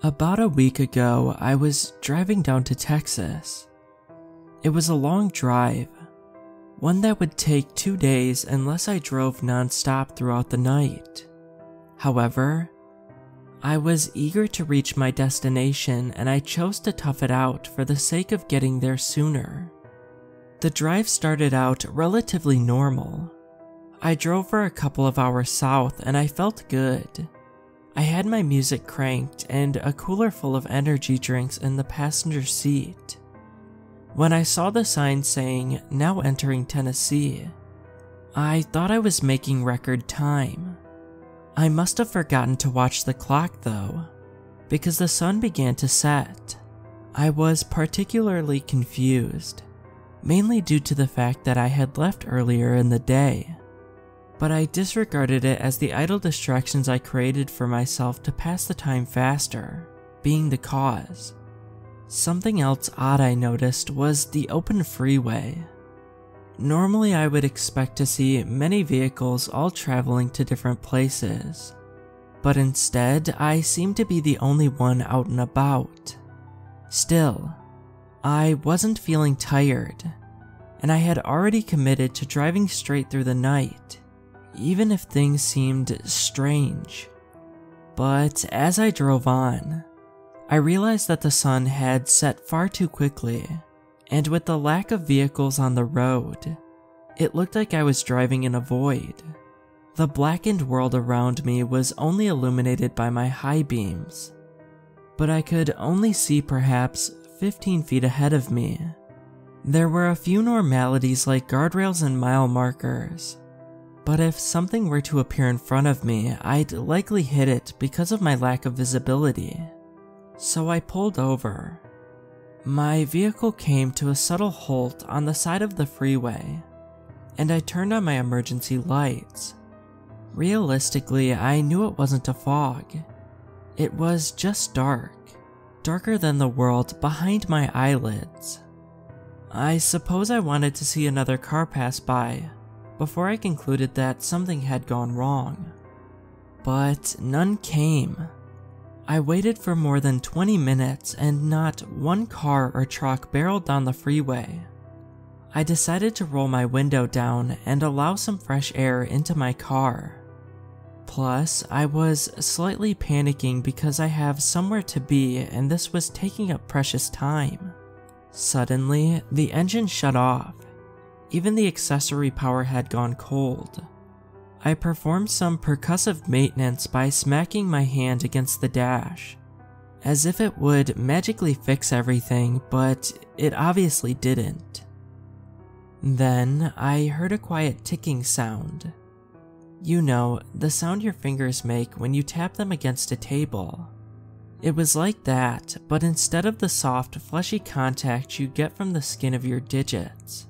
About a week ago, I was driving down to Texas. It was a long drive, one that would take 2 days unless I drove non-stop throughout the night. However, I was eager to reach my destination and I chose to tough it out for the sake of getting there sooner. The drive started out relatively normal. I drove for a couple of hours south and I felt good. I had my music cranked and a cooler full of energy drinks in the passenger seat. When I saw the sign saying, "Now entering Tennessee," I thought I was making record time. I must have forgotten to watch the clock though, because the sun began to set. I was particularly confused, mainly due to the fact that I had left earlier in the day. But I disregarded it as the idle distractions I created for myself to pass the time faster, being the cause. Something else odd I noticed was the open freeway. Normally I would expect to see many vehicles all traveling to different places, but instead I seemed to be the only one out and about. Still, I wasn't feeling tired, and I had already committed to driving straight through the night, even if things seemed strange. But as I drove on, I realized that the sun had set far too quickly, and with the lack of vehicles on the road, it looked like I was driving in a void. The blackened world around me was only illuminated by my high beams, but I could only see perhaps 15 feet ahead of me. There were a few normalities like guardrails and mile markers, but if something were to appear in front of me, I'd likely hit it because of my lack of visibility. So I pulled over. My vehicle came to a subtle halt on the side of the freeway, and I turned on my emergency lights. Realistically, I knew it wasn't a fog. It was just dark, darker than the world behind my eyelids. I suppose I wanted to see another car pass by before I concluded that something had gone wrong. But none came. I waited for more than 20 minutes and not one car or truck barreled down the freeway. I decided to roll my window down and allow some fresh air into my car. Plus, I was slightly panicking because I have somewhere to be and this was taking up precious time. Suddenly, the engine shut off. Even the accessory power had gone cold. I performed some percussive maintenance by smacking my hand against the dash, as if it would magically fix everything, but it obviously didn't. Then I heard a quiet ticking sound. You know, the sound your fingers make when you tap them against a table. It was like that, but instead of the soft, fleshy contact you get from the skin of your digits,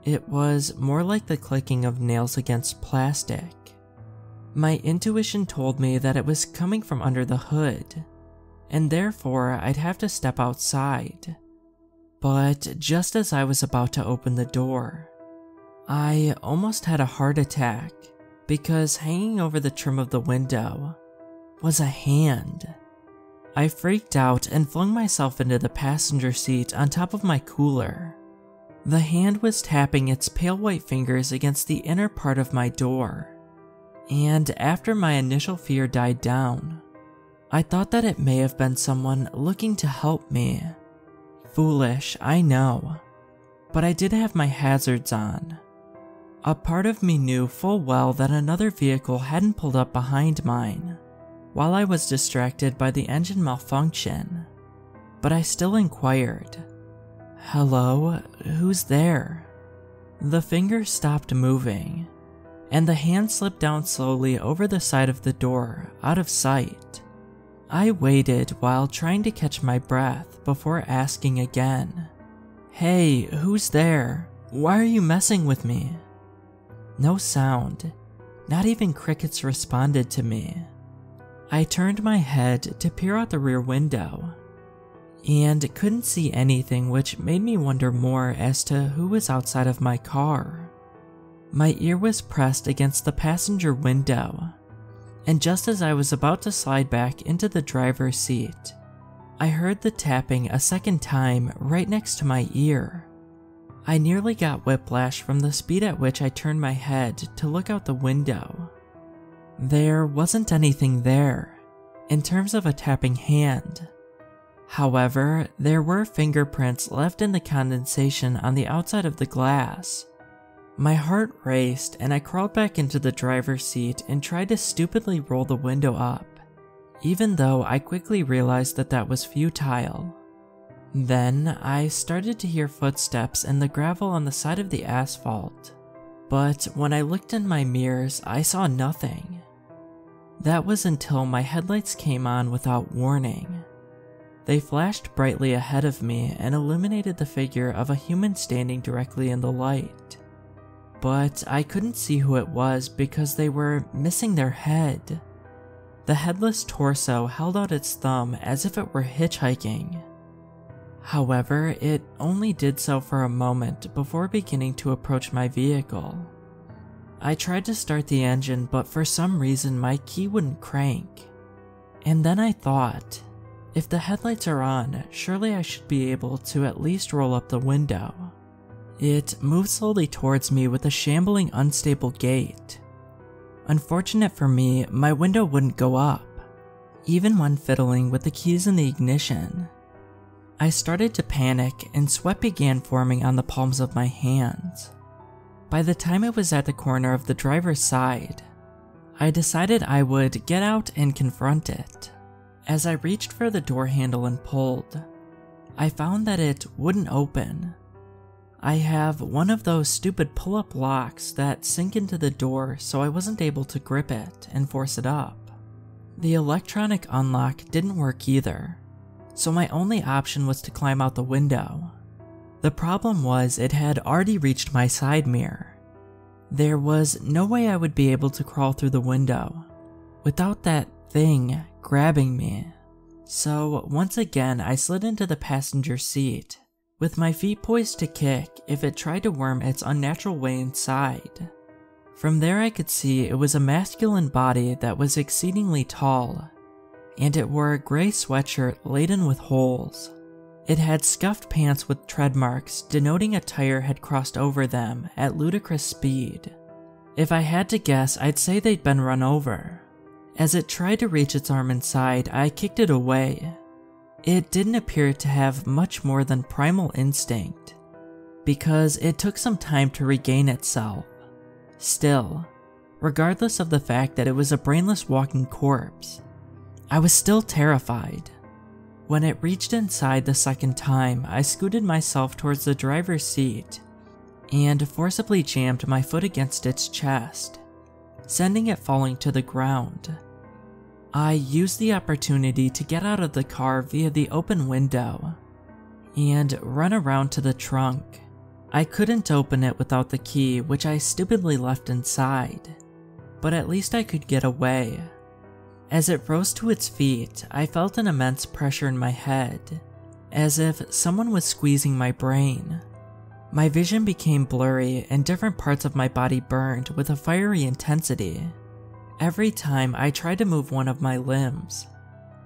it was more like the clicking of nails against plastic. My intuition told me that it was coming from under the hood, and therefore I'd have to step outside. But just as I was about to open the door, I almost had a heart attack because hanging over the trim of the window was a hand. I freaked out and flung myself into the passenger seat on top of my cooler. The hand was tapping its pale white fingers against the inner part of my door, and after my initial fear died down, I thought that it may have been someone looking to help me. Foolish, I know, but I did have my hazards on. A part of me knew full well that another vehicle hadn't pulled up behind mine while I was distracted by the engine malfunction, but I still inquired, "Hello, who's there?" The finger stopped moving, and the hand slipped down slowly over the side of the door, out of sight. I waited while trying to catch my breath before asking again, "Hey, who's there? Why are you messing with me?" No sound, not even crickets responded to me. I turned my head to peer out the rear window, and couldn't see anything, which made me wonder more as to who was outside of my car. My ear was pressed against the passenger window, and just as I was about to slide back into the driver's seat, I heard the tapping a second time right next to my ear. I nearly got whiplash from the speed at which I turned my head to look out the window. There wasn't anything there, in terms of a tapping hand. However, there were fingerprints left in the condensation on the outside of the glass. My heart raced and I crawled back into the driver's seat and tried to stupidly roll the window up, even though I quickly realized that that was futile. Then, I started to hear footsteps in the gravel on the side of the asphalt, but when I looked in my mirrors, I saw nothing. That was until my headlights came on without warning. They flashed brightly ahead of me and illuminated the figure of a human standing directly in the light. But I couldn't see who it was because they were missing their head. The headless torso held out its thumb as if it were hitchhiking. However, it only did so for a moment before beginning to approach my vehicle. I tried to start the engine, but for some reason my key wouldn't crank. And then I thought, if the headlights are on, surely I should be able to at least roll up the window. It moved slowly towards me with a shambling, unstable gait. Unfortunate for me, my window wouldn't go up, even when fiddling with the keys in the ignition. I started to panic and sweat began forming on the palms of my hands. By the time it was at the corner of the driver's side, I decided I would get out and confront it. As I reached for the door handle and pulled, I found that it wouldn't open. I have one of those stupid pull-up locks that sink into the door, so I wasn't able to grip it and force it up. The electronic unlock didn't work either, so my only option was to climb out the window. The problem was it had already reached my side mirror. There was no way I would be able to crawl through the window without that thing grabbing me. So once again I slid into the passenger seat, with my feet poised to kick if it tried to worm its unnatural way inside. From there I could see it was a masculine body that was exceedingly tall, and it wore a gray sweatshirt laden with holes. It had scuffed pants with tread marks denoting a tire had crossed over them at ludicrous speed. If I had to guess, I'd say they'd been run over. As it tried to reach its arm inside, I kicked it away. It didn't appear to have much more than primal instinct, because it took some time to regain itself. Still, regardless of the fact that it was a brainless walking corpse, I was still terrified. When it reached inside the second time, I scooted myself towards the driver's seat and forcibly jammed my foot against its chest, sending it falling to the ground. I used the opportunity to get out of the car via the open window and run around to the trunk. I couldn't open it without the key, which I stupidly left inside, but at least I could get away. As it rose to its feet, I felt an immense pressure in my head, as if someone was squeezing my brain. My vision became blurry and different parts of my body burned with a fiery intensity. Every time I tried to move one of my limbs,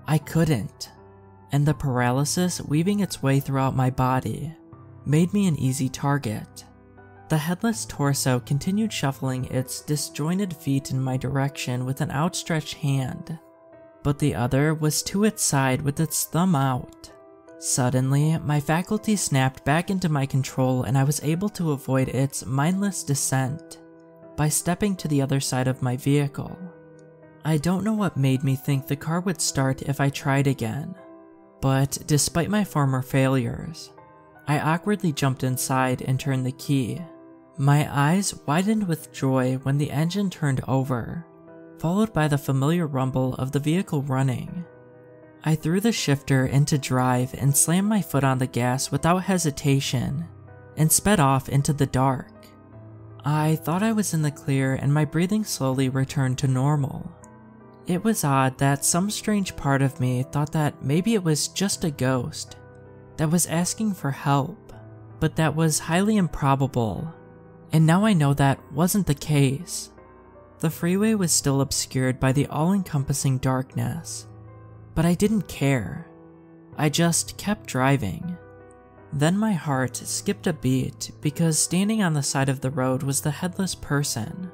I couldn't, and the paralysis weaving its way throughout my body made me an easy target. The headless torso continued shuffling its disjointed feet in my direction with an outstretched hand, but the other was to its side with its thumb out. Suddenly, my faculties snapped back into my control and I was able to avoid its mindless descent by stepping to the other side of my vehicle. I don't know what made me think the car would start if I tried again, but despite my former failures, I awkwardly jumped inside and turned the key. My eyes widened with joy when the engine turned over, followed by the familiar rumble of the vehicle running. I threw the shifter into drive and slammed my foot on the gas without hesitation and sped off into the dark. I thought I was in the clear and my breathing slowly returned to normal. It was odd that some strange part of me thought that maybe it was just a ghost that was asking for help, but that was highly improbable, and now I know that wasn't the case. The freeway was still obscured by the all-encompassing darkness, but I didn't care. I just kept driving. Then my heart skipped a beat because standing on the side of the road was the headless person.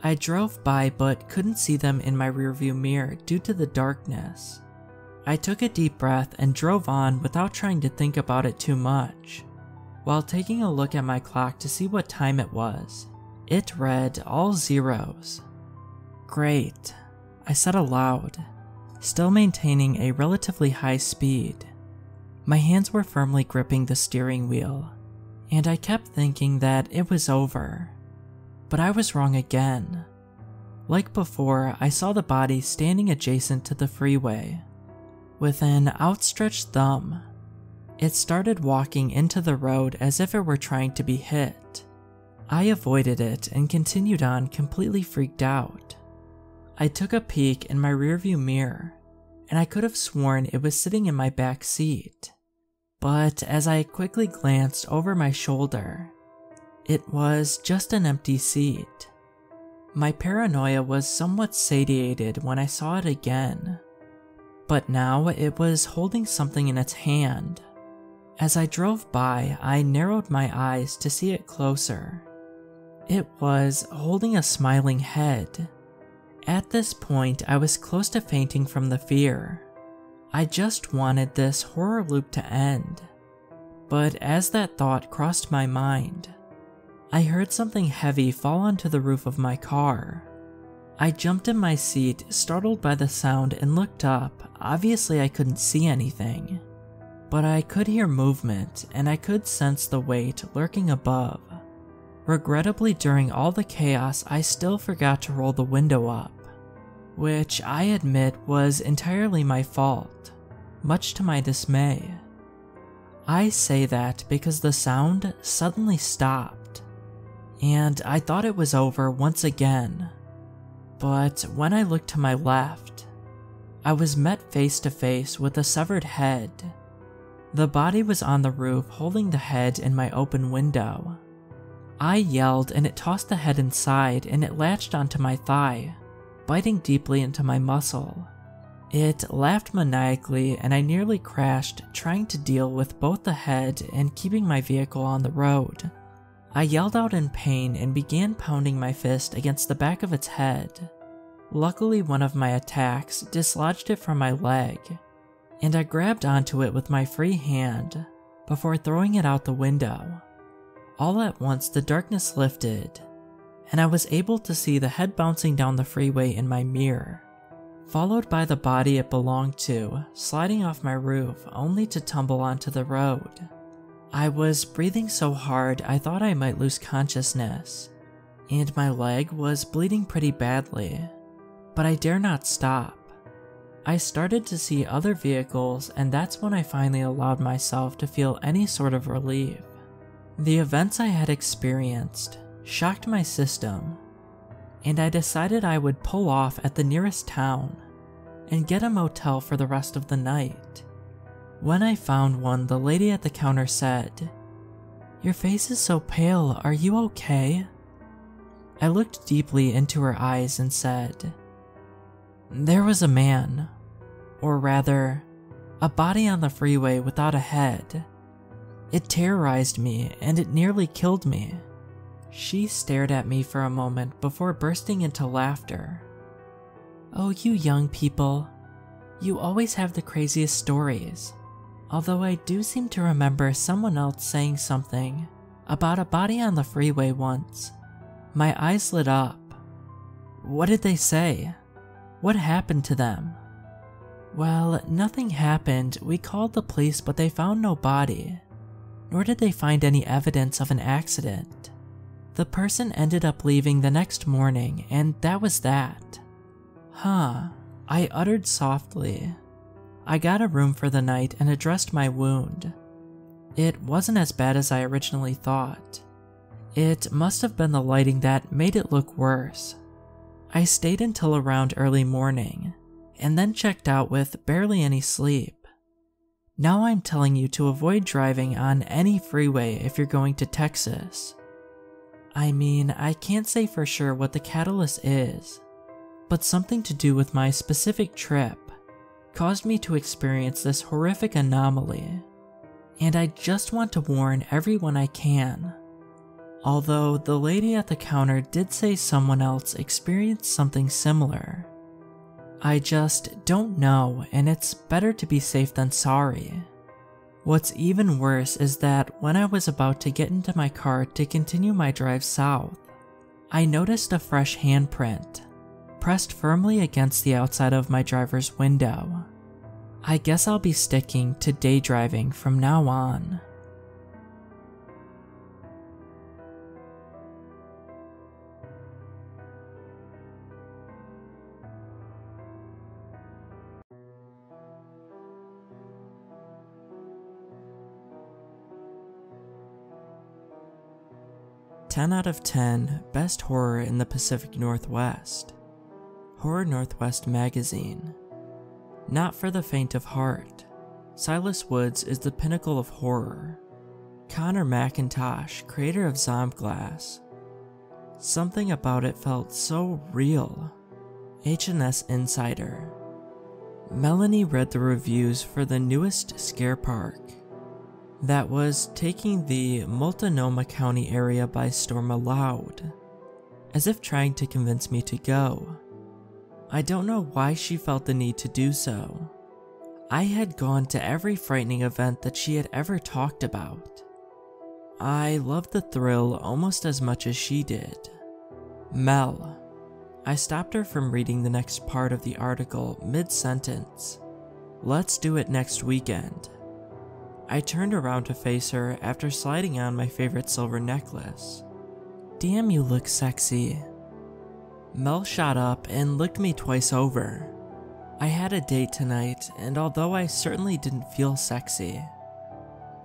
I drove by but couldn't see them in my rearview mirror due to the darkness. I took a deep breath and drove on without trying to think about it too much. While taking a look at my clock to see what time it was, it read all zeros. Great, I said aloud, still maintaining a relatively high speed. My hands were firmly gripping the steering wheel, and I kept thinking that it was over. But I was wrong again. Like before, I saw the body standing adjacent to the freeway. With an outstretched thumb, it started walking into the road as if it were trying to be hit. I avoided it and continued on, completely freaked out. I took a peek in my rearview mirror, and I could have sworn it was sitting in my back seat. But as I quickly glanced over my shoulder, it was just an empty seat. My paranoia was somewhat satiated when I saw it again, but now it was holding something in its hand. As I drove by, I narrowed my eyes to see it closer. It was holding a smiling head. At this point, I was close to fainting from the fear. I just wanted this horror loop to end. But as that thought crossed my mind, I heard something heavy fall onto the roof of my car. I jumped in my seat, startled by the sound, and looked up. Obviously, I couldn't see anything, but I could hear movement, and I could sense the weight lurking above. Regrettably, during all the chaos, I still forgot to roll the window up, which I admit was entirely my fault, much to my dismay. I say that because the sound suddenly stopped, and I thought it was over once again. But when I looked to my left, I was met face to face with a severed head. The body was on the roof, holding the head in my open window. I yelled and it tossed the head inside, and it latched onto my thigh, biting deeply into my muscle. It laughed maniacally and I nearly crashed, trying to deal with both the head and keeping my vehicle on the road. I yelled out in pain and began pounding my fist against the back of its head. Luckily, one of my attacks dislodged it from my leg, and I grabbed onto it with my free hand before throwing it out the window. All at once, the darkness lifted, and I was able to see the head bouncing down the freeway in my mirror, followed by the body it belonged to sliding off my roof only to tumble onto the road. I was breathing so hard I thought I might lose consciousness, and my leg was bleeding pretty badly, but I dare not stop. I started to see other vehicles, and that's when I finally allowed myself to feel any sort of relief. The events I had experienced shocked my system, and I decided I would pull off at the nearest town and get a motel for the rest of the night. When I found one, the lady at the counter said, "Your face is so pale, are you okay?" I looked deeply into her eyes and said, "There was a man, or rather, a body on the freeway without a head. It terrorized me and it nearly killed me." She stared at me for a moment before bursting into laughter. "Oh, you young people, you always have the craziest stories. Although I do seem to remember someone else saying something about a body on the freeway once." My eyes lit up. "What did they say? What happened to them?" "Well, nothing happened. We called the police, but they found no body, nor did they find any evidence of an accident. The person ended up leaving the next morning, and that was that." "Huh," I uttered softly. I got a room for the night and addressed my wound. It wasn't as bad as I originally thought. It must have been the lighting that made it look worse. I stayed until around early morning, and then checked out with barely any sleep. Now I'm telling you to avoid driving on any freeway if you're going to Texas. I mean, I can't say for sure what the catalyst is, but something to do with my specific trip. caused me to experience this horrific anomaly, and I just want to warn everyone I can. Although the lady at the counter did say someone else experienced something similar. I just don't know, and it's better to be safe than sorry. What's even worse is that when I was about to get into my car to continue my drive south, I noticed a fresh handprint pressed firmly against the outside of my driver's window. I guess I'll be sticking to day driving from now on. "10 out of 10 Best Horror in the Pacific Northwest." Horror Northwest Magazine. Not for the faint of heart. Silas Woods is the pinnacle of horror. Connor McIntosh, creator of Zombglass. Something about it felt so real. H&S Insider. Melanie read the reviews for the newest scare park that was taking the Multnomah County area by storm aloud, as if trying to convince me to go. I don't know why she felt the need to do so. I had gone to every frightening event that she had ever talked about. I loved the thrill almost as much as she did. Mel. I stopped her from reading the next part of the article mid-sentence. "Let's do it next weekend." I turned around to face her after sliding on my favorite silver necklace. "Damn, you look sexy." Mel shot up and looked me twice over. I had a date tonight, and although I certainly didn't feel sexy,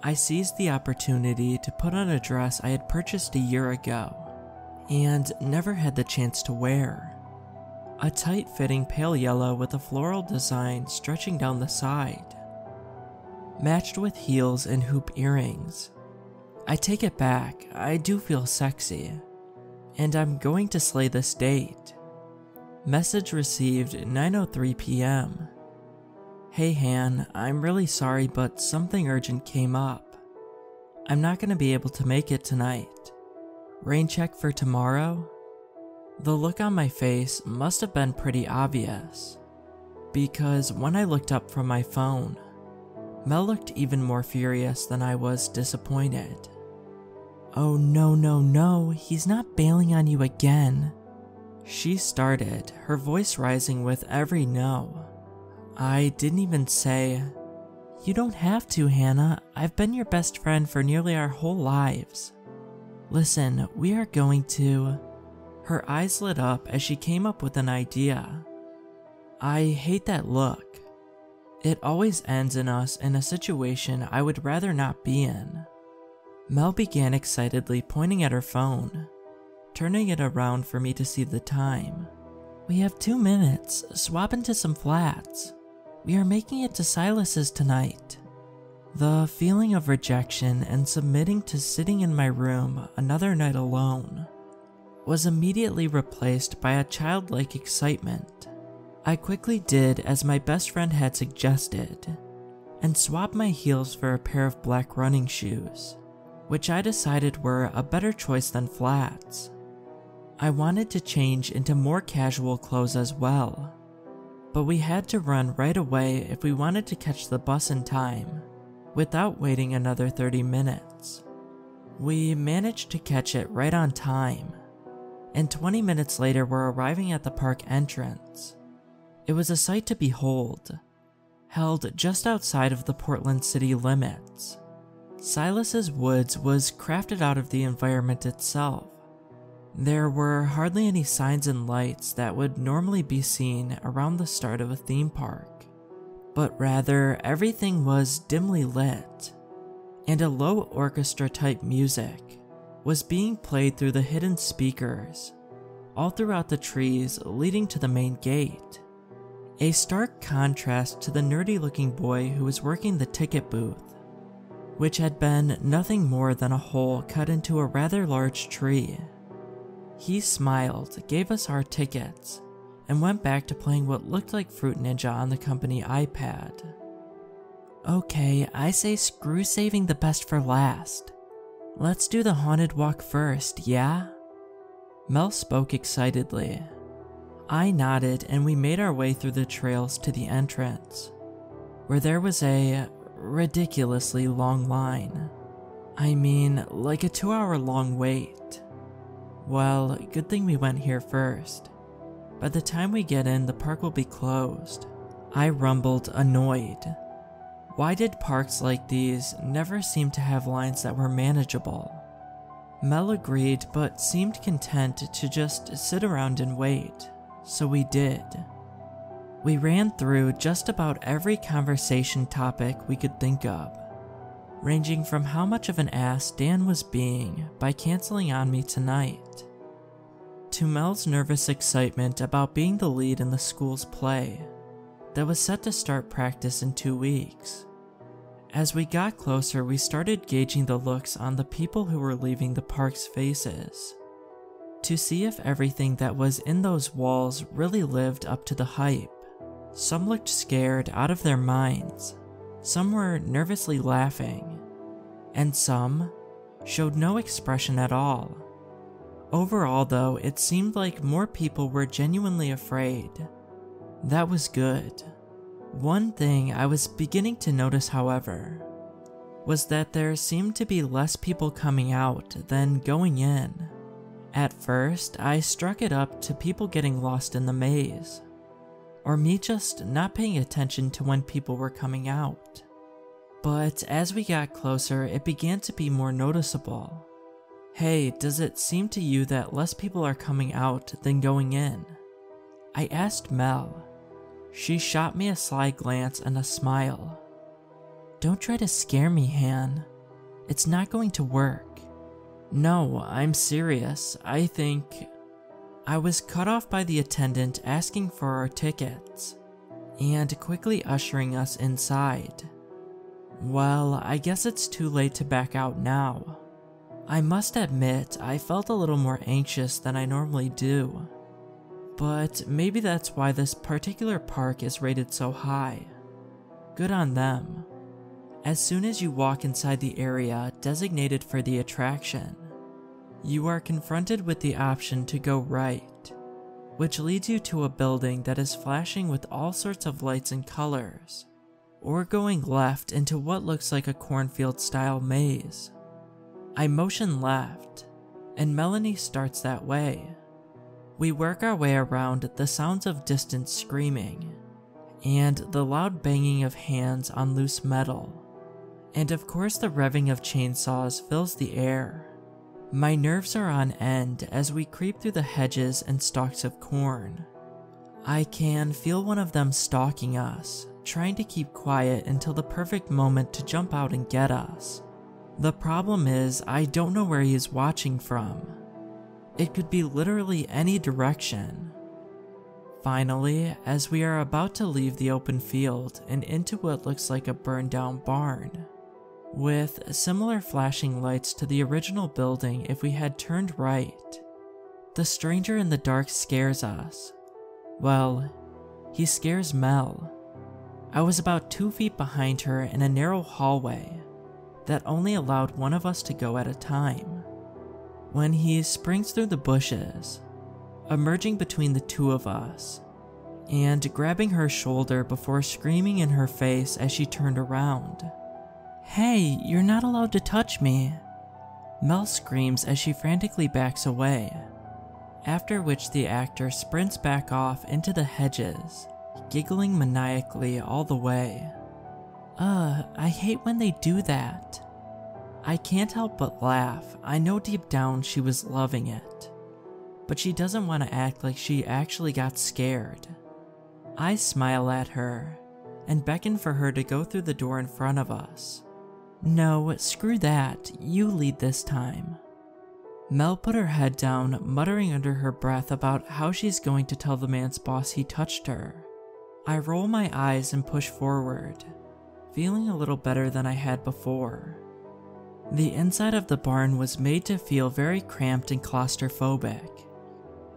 I seized the opportunity to put on a dress I had purchased a year ago and never had the chance to wear. A tight-fitting pale yellow with a floral design stretching down the side, matched with heels and hoop earrings. I take it back, I do feel sexy, and I'm going to slay this date. Message received 9:03 p.m. "Hey Han, I'm really sorry but something urgent came up. I'm not going to be able to make it tonight. Rain check for tomorrow?" The look on my face must have been pretty obvious, because when I looked up from my phone, Mel looked even more furious than I was disappointed. "Oh no, he's not bailing on you again," she started, her voice rising with every no. I didn't even say, "You don't have to, Hannah. I've been your best friend for nearly our whole lives. Listen, we are going to..." Her eyes lit up as she came up with an idea. I hate that look. It always ends in us in a situation I would rather not be in. Mel began excitedly pointing at her phone, turning it around for me to see the time. "We have 2 minutes, swap into some flats. We are making it to Silas's tonight." The feeling of rejection and submitting to sitting in my room another night alone was immediately replaced by a childlike excitement. I quickly did as my best friend had suggested, and swapped my heels for a pair of black running shoes, which I decided were a better choice than flats. I wanted to change into more casual clothes as well, but we had to run right away if we wanted to catch the bus in time, without waiting another 30 minutes. We managed to catch it right on time, and 20 minutes later we're arriving at the park entrance. It was a sight to behold, held just outside of the Portland city limits. Silas's Woods was crafted out of the environment itself. There were hardly any signs and lights that would normally be seen around the start of a theme park, but rather everything was dimly lit, and a low orchestra type music was being played through the hidden speakers all throughout the trees leading to the main gate. A stark contrast to the nerdy looking boy who was working the ticket booth, which had been nothing more than a hole cut into a rather large tree. He smiled, gave us our tickets, and went back to playing what looked like Fruit Ninja on the company iPad. Okay, I say screw saving the best for last. Let's do the haunted walk first, yeah? Mel spoke excitedly. I nodded and we made our way through the trails to the entrance, where there was a ridiculously long line. I mean, like a 2-hour long wait. Well, good thing we went here first. By the time we get in, the park will be closed. I rumbled, annoyed. Why did parks like these never seem to have lines that were manageable? Mel agreed, but seemed content to just sit around and wait, so we did. We ran through just about every conversation topic we could think of, ranging from how much of an ass Dan was being by canceling on me tonight, to Mel's nervous excitement about being the lead in the school's play that was set to start practice in 2 weeks. As we got closer, we started gauging the looks on the people who were leaving the park's faces, to see if everything that was in those walls really lived up to the hype. Some looked scared out of their minds, some were nervously laughing, and some showed no expression at all. Overall though, it seemed like more people were genuinely afraid. That was good. One thing I was beginning to notice, however, was that there seemed to be less people coming out than going in. At first, I struck it up to people getting lost in the maze, or me just not paying attention to when people were coming out. But as we got closer, it began to be more noticeable. Hey, does it seem to you that less people are coming out than going in? I asked Mel. She shot me a sly glance and a smile. Don't try to scare me, Han. It's not going to work. No, I'm serious. I think... I was cut off by the attendant asking for our tickets, and quickly ushering us inside. Well, I guess it's too late to back out now. I must admit, I felt a little more anxious than I normally do. But maybe that's why this particular park is rated so high. Good on them. As soon as you walk inside the area designated for the attraction, you are confronted with the option to go right, which leads you to a building that is flashing with all sorts of lights and colors, or going left into what looks like a cornfield-style maze. I motion left, and Melanie starts that way. We work our way around the sounds of distant screaming, and the loud banging of hands on loose metal, and of course the revving of chainsaws fills the air. My nerves are on end as we creep through the hedges and stalks of corn. I can feel one of them stalking us, trying to keep quiet until the perfect moment to jump out and get us. The problem is, I don't know where he is watching from. It could be literally any direction. Finally, as we are about to leave the open field and into what looks like a burned down barn, with similar flashing lights to the original building if we had turned right, the stranger in the dark scares us. Well, he scares Mel. I was about 2 feet behind her in a narrow hallway that only allowed one of us to go at a time, when he springs through the bushes, emerging between the two of us, and grabbing her shoulder before screaming in her face as she turned around. "Hey, you're not allowed to touch me!" Mel screams as she frantically backs away, after which the actor sprints back off into the hedges, giggling maniacally all the way. I hate when they do that. I can't help but laugh. I know deep down she was loving it, but she doesn't want to act like she actually got scared. I smile at her and beckon for her to go through the door in front of us. No, screw that, you lead this time. Mel put her head down, muttering under her breath about how she's going to tell the man's boss he touched her. I roll my eyes and push forward, feeling a little better than I had before. The inside of the barn was made to feel very cramped and claustrophobic,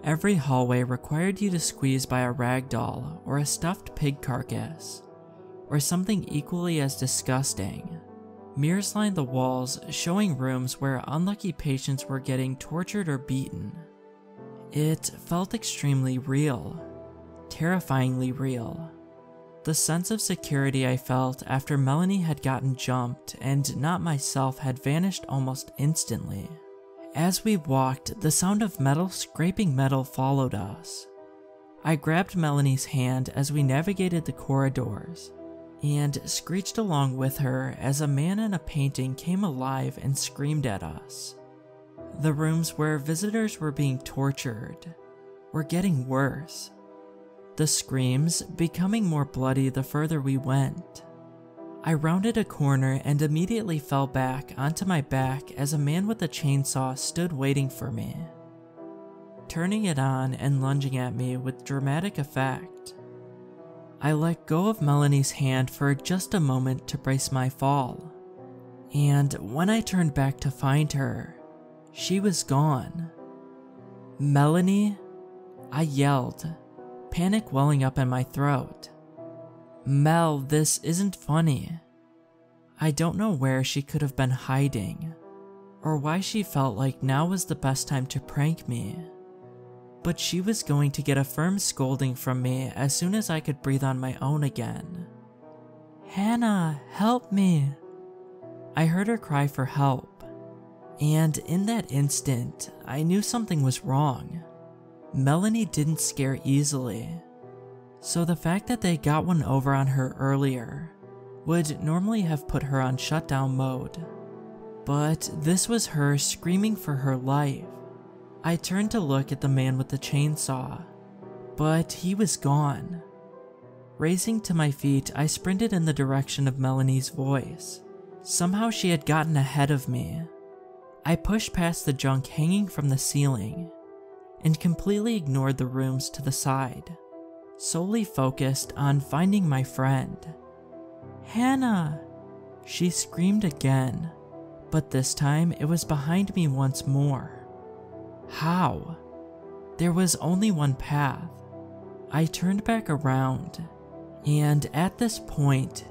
Every hallway required you to squeeze by a rag doll or a stuffed pig carcass, or something equally as disgusting. Mirrors lined the walls, showing rooms where unlucky patients were getting tortured or beaten. It felt extremely real, terrifyingly real. The sense of security I felt after Melanie had gotten jumped and not myself had vanished almost instantly. As we walked, the sound of metal scraping metal followed us. I grabbed Melanie's hand as we navigated the corridors, and screeched along with her as a man in a painting came alive and screamed at us. The rooms where visitors were being tortured were getting worse, the screams becoming more bloody the further we went. I rounded a corner and immediately fell back onto my back as a man with a chainsaw stood waiting for me, turning it on and lunging at me with dramatic effect. I let go of Melanie's hand for just a moment to brace my fall, and when I turned back to find her, she was gone. "Melanie?" I yelled, panic welling up in my throat. "Mel, this isn't funny." I don't know where she could have been hiding, or why she felt like now was the best time to prank me, but she was going to get a firm scolding from me as soon as I could breathe on my own again. "Hannah, help me!" I heard her cry for help, and in that instant, I knew something was wrong. Melanie didn't scare easily, so the fact that they got one over on her earlier would normally have put her on shutdown mode. But this was her screaming for her life. I turned to look at the man with the chainsaw, but he was gone. Raising to my feet, I sprinted in the direction of Melanie's voice. Somehow she had gotten ahead of me. I pushed past the junk hanging from the ceiling and completely ignored the rooms to the side, solely focused on finding my friend. "Hannah!" She screamed again, but this time it was behind me once more. How? There was only one path. I turned back around, and at this point,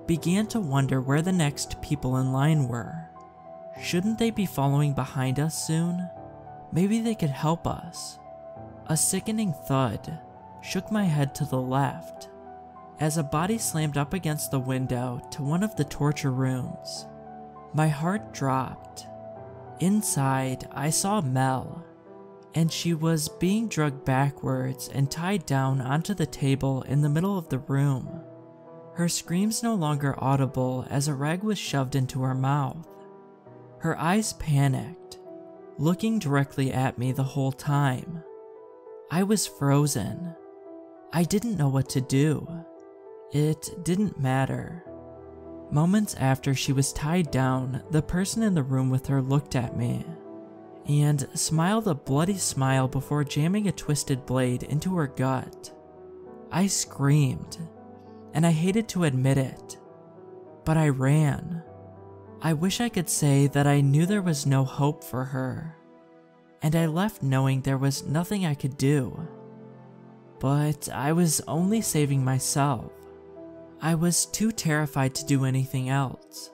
began to wonder where the next people in line were. Shouldn't they be following behind us soon? Maybe they could help us. A sickening thud shook my head to the left as a body slammed up against the window to one of the torture rooms. My heart dropped. Inside, I saw Mel, and she was being dragged backwards and tied down onto the table in the middle of the room. Her screams no longer audible as a rag was shoved into her mouth. Her eyes panicked, looking directly at me the whole time. I was frozen. I didn't know what to do. It didn't matter. Moments after she was tied down, the person in the room with her looked at me and smiled a bloody smile before jamming a twisted blade into her gut. I screamed, and I hated to admit it, but I ran. I wish I could say that I knew there was no hope for her, and I left knowing there was nothing I could do. But I was only saving myself. I was too terrified to do anything else.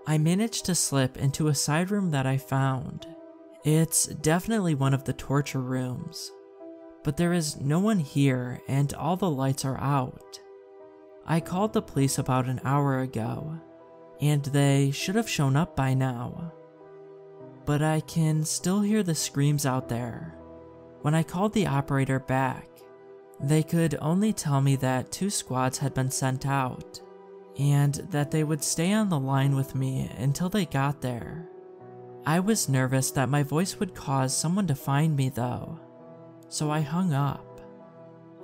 I managed to slip into a side room that I found. It's definitely one of the torture rooms, but there is no one here and all the lights are out. I called the police about an hour ago, and they should have shown up by now. But I can still hear the screams out there. When I called the operator back, they could only tell me that 2 squads had been sent out, and that they would stay on the line with me until they got there. I was nervous that my voice would cause someone to find me though, so I hung up.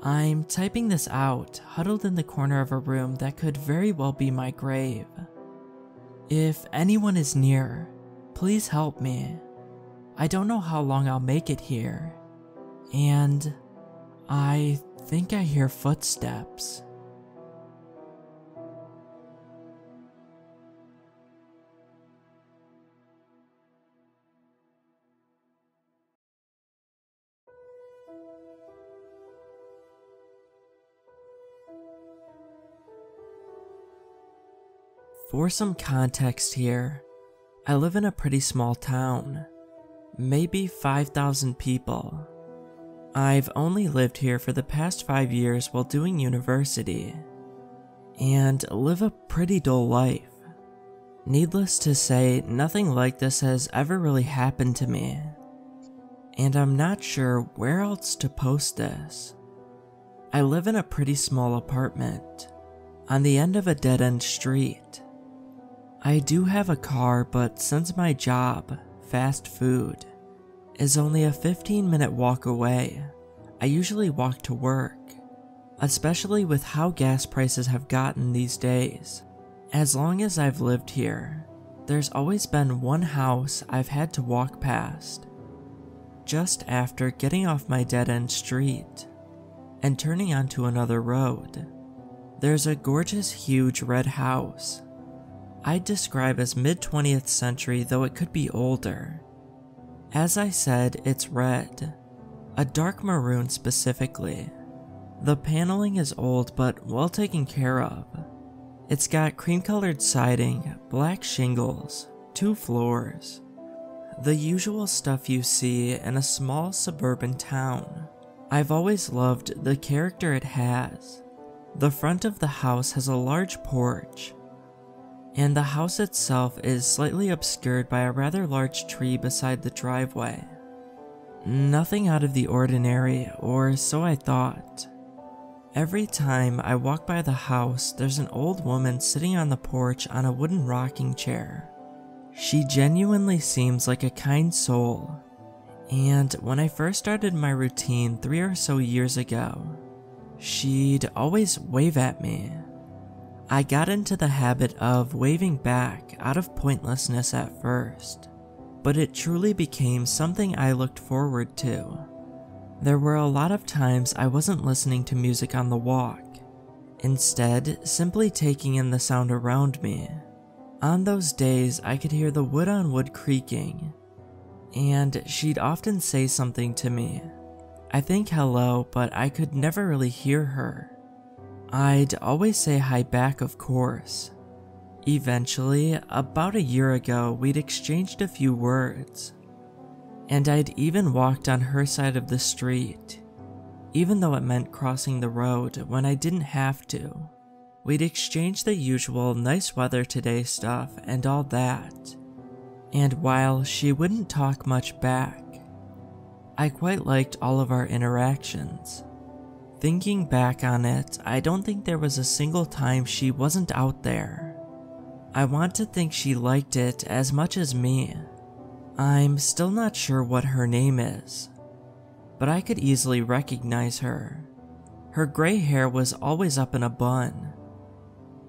I'm typing this out, huddled in the corner of a room that could very well be my grave. If anyone is near, please help me. I don't know how long I'll make it here, and I think I hear footsteps. For some context here, I live in a pretty small town, maybe 5,000 people. I've only lived here for the past 5 years while doing university, and live a pretty dull life. Needless to say, nothing like this has ever really happened to me, and I'm not sure where else to post this. I live in a pretty small apartment, on the end of a dead-end street. I do have a car, but since my job, fast food, is only a 15-minute walk away, I usually walk to work, especially with how gas prices have gotten these days. As long as I've lived here, there's always been one house I've had to walk past. Just after getting off my dead-end street and turning onto another road, there's a gorgeous huge red house. I'd describe as mid-20th century, though it could be older. As I said, it's red, a dark maroon specifically. The paneling is old but well taken care of. It's got cream-colored siding, black shingles, 2 floors. The usual stuff you see in a small suburban town. I've always loved the character it has. The front of the house has a large porch, and the house itself is slightly obscured by a rather large tree beside the driveway. Nothing out of the ordinary, or so I thought. Every time I walk by the house, there's an old woman sitting on the porch on a wooden rocking chair. She genuinely seems like a kind soul, and when I first started my routine 3 or so years ago, she'd always wave at me. I got into the habit of waving back out of pointlessness at first, but it truly became something I looked forward to. There were a lot of times I wasn't listening to music on the walk, instead simply taking in the sound around me. On those days I could hear the wood on wood creaking, and she'd often say something to me. I think hello, but I could never really hear her. I'd always say hi back, of course. Eventually, about a year ago, we'd exchanged a few words, and I'd even walked on her side of the street, even though it meant crossing the road when I didn't have to. We'd exchanged the usual nice weather today stuff and all that, and while she wouldn't talk much back, I quite liked all of our interactions. Thinking back on it, I don't think there was a single time she wasn't out there. I want to think she liked it as much as me. I'm still not sure what her name is, but I could easily recognize her. Her gray hair was always up in a bun,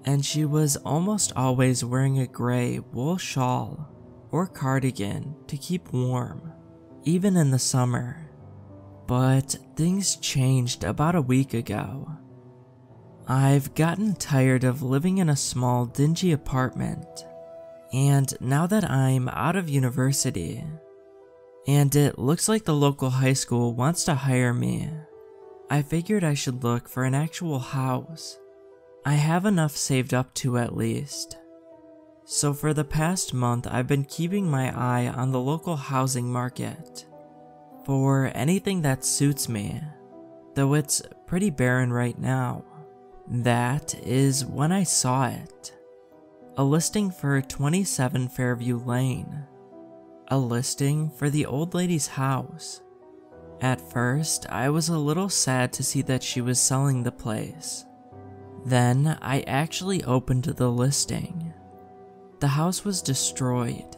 and she was almost always wearing a gray wool shawl or cardigan to keep warm, even in the summer. But things changed about a week ago. I've gotten tired of living in a small, dingy apartment, and now that I'm out of university, and it looks like the local high school wants to hire me, I figured I should look for an actual house. I have enough saved up to at least. So for the past month, I've been keeping my eye on the local housing market for anything that suits me, though it's pretty barren right now. That is when I saw it. A listing for 27 Fairview Lane. A listing for the old lady's house. At first, I was a little sad to see that she was selling the place. Then, I actually opened the listing. The house was destroyed.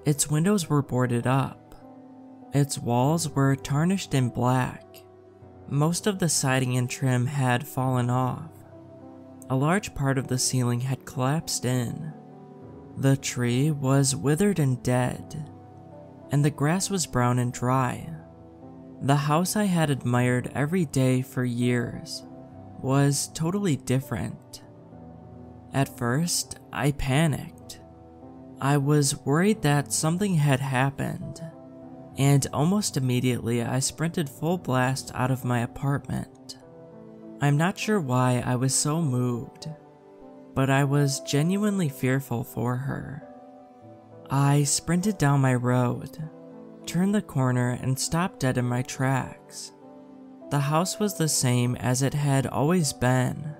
Its windows were boarded up. Its walls were tarnished in black. Most of the siding and trim had fallen off. A large part of the ceiling had collapsed in. The tree was withered and dead, and the grass was brown and dry. The house I had admired every day for years was totally different. At first, I panicked. I was worried that something had happened, and almost immediately I sprinted full blast out of my apartment. I'm not sure why I was so moved. but I was genuinely fearful for her. I sprinted down my road, turned the corner, and stopped dead in my tracks. The house was the same as it had always been,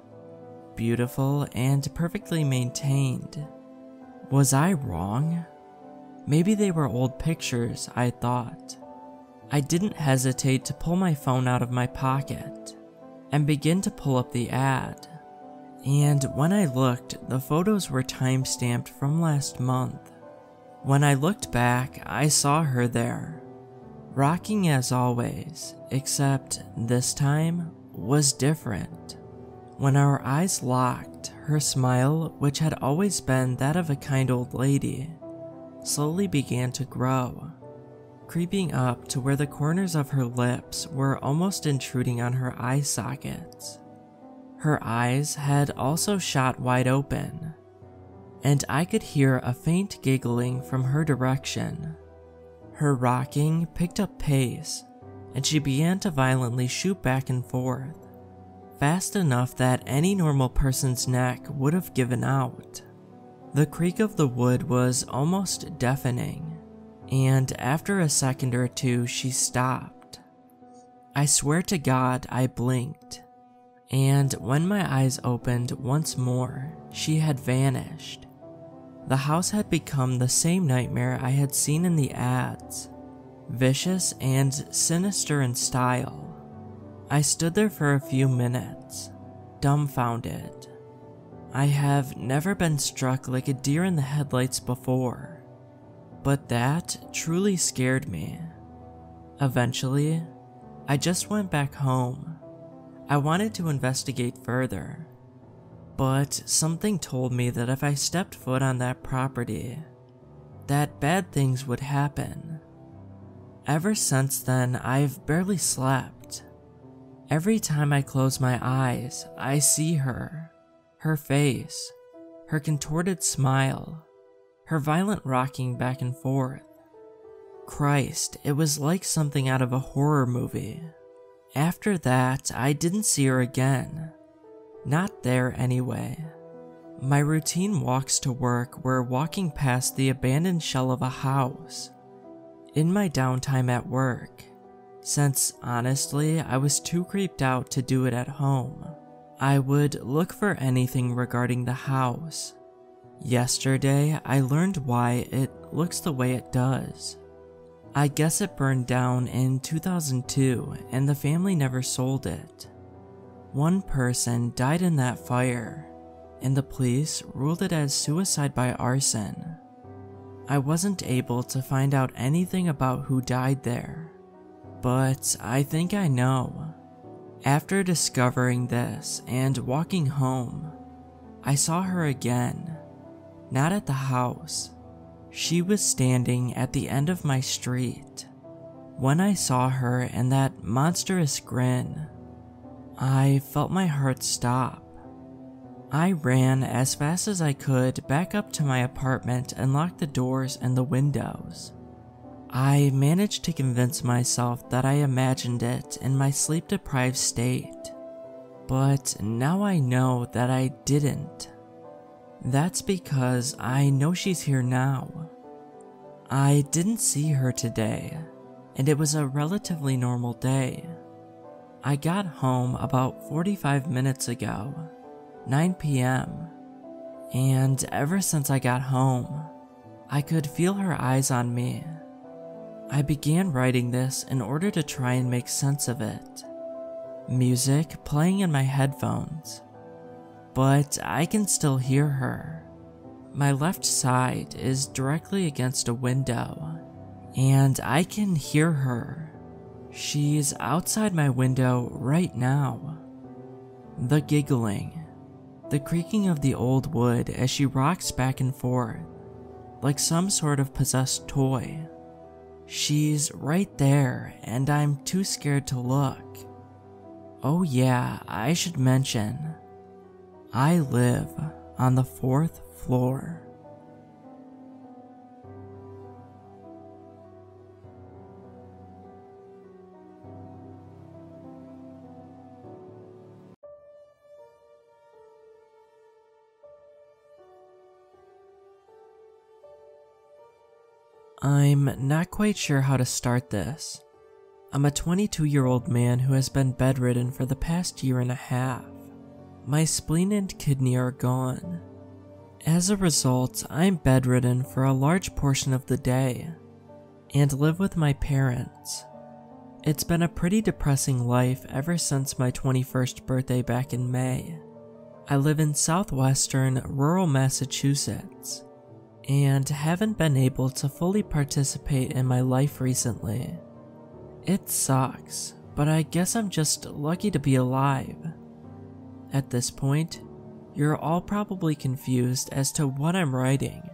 beautiful and perfectly maintained. Was I wrong? Maybe they were old pictures, I thought. I didn't hesitate to pull my phone out of my pocket and begin to pull up the ad. And when I looked, the photos were time-stamped from last month. When I looked back, I saw her there, rocking as always, except this time was different. When our eyes locked, her smile, which had always been that of a kind old lady, slowly began to grow, creeping up to where the corners of her lips were almost intruding on her eye sockets. Her eyes had also shot wide open, and I could hear a faint giggling from her direction. Her rocking picked up pace, and she began to violently shoot back and forth, fast enough that any normal person's neck would have given out. The creak of the wood was almost deafening, and after a second or two she stopped. I swear to God I blinked, and when my eyes opened once more, she had vanished. The house had become the same nightmare I had seen in the ads, vicious and sinister in style. I stood there for a few minutes, dumbfounded. I have never been struck like a deer in the headlights before, but that truly scared me. Eventually, I just went back home. I wanted to investigate further, but something told me that if I stepped foot on that property, that bad things would happen. Ever since then, I've barely slept. Every time I close my eyes, I see her face, her contorted smile, her violent rocking back and forth. Christ, it was like something out of a horror movie. After that, I didn't see her again. Not there anyway. My routine walks to work were walking past the abandoned shell of a house. In my downtime at work, since honestly I was too creeped out to do it at home, I would look for anything regarding the house. Yesterday, I learned why it looks the way it does. I guess it burned down in 2002 and the family never sold it. One person died in that fire, and the police ruled it as suicide by arson. I wasn't able to find out anything about who died there, but I think I know. After discovering this and walking home, I saw her again, not at the house. She was standing at the end of my street. When I saw her and that monstrous grin, I felt my heart stop. I ran as fast as I could back up to my apartment and locked the doors and the windows. I managed to convince myself that I imagined it in my sleep-deprived state, but now I know that I didn't. That's because I know she's here now. I didn't see her today, and it was a relatively normal day. I got home about 45 minutes ago, 9 p.m., and ever since I got home, I could feel her eyes on me. I began writing this in order to try and make sense of it. Music playing in my headphones, but I can still hear her. My left side is directly against a window, and I can hear her. She's outside my window right now. The giggling, the creaking of the old wood as she rocks back and forth, like some sort of possessed toy. She's right there, and I'm too scared to look. Oh yeah, I should mention, I live on the 4th floor. I'm not quite sure how to start this. I'm a 22-year-old man who has been bedridden for the past year and a half. My spleen and kidney are gone. As a result, I'm bedridden for a large portion of the day and live with my parents. It's been a pretty depressing life ever since my 21st birthday back in May. I live in southwestern rural Massachusetts and haven't been able to fully participate in my life recently. It sucks, but I guess I'm just lucky to be alive. At this point, you're all probably confused as to what I'm writing.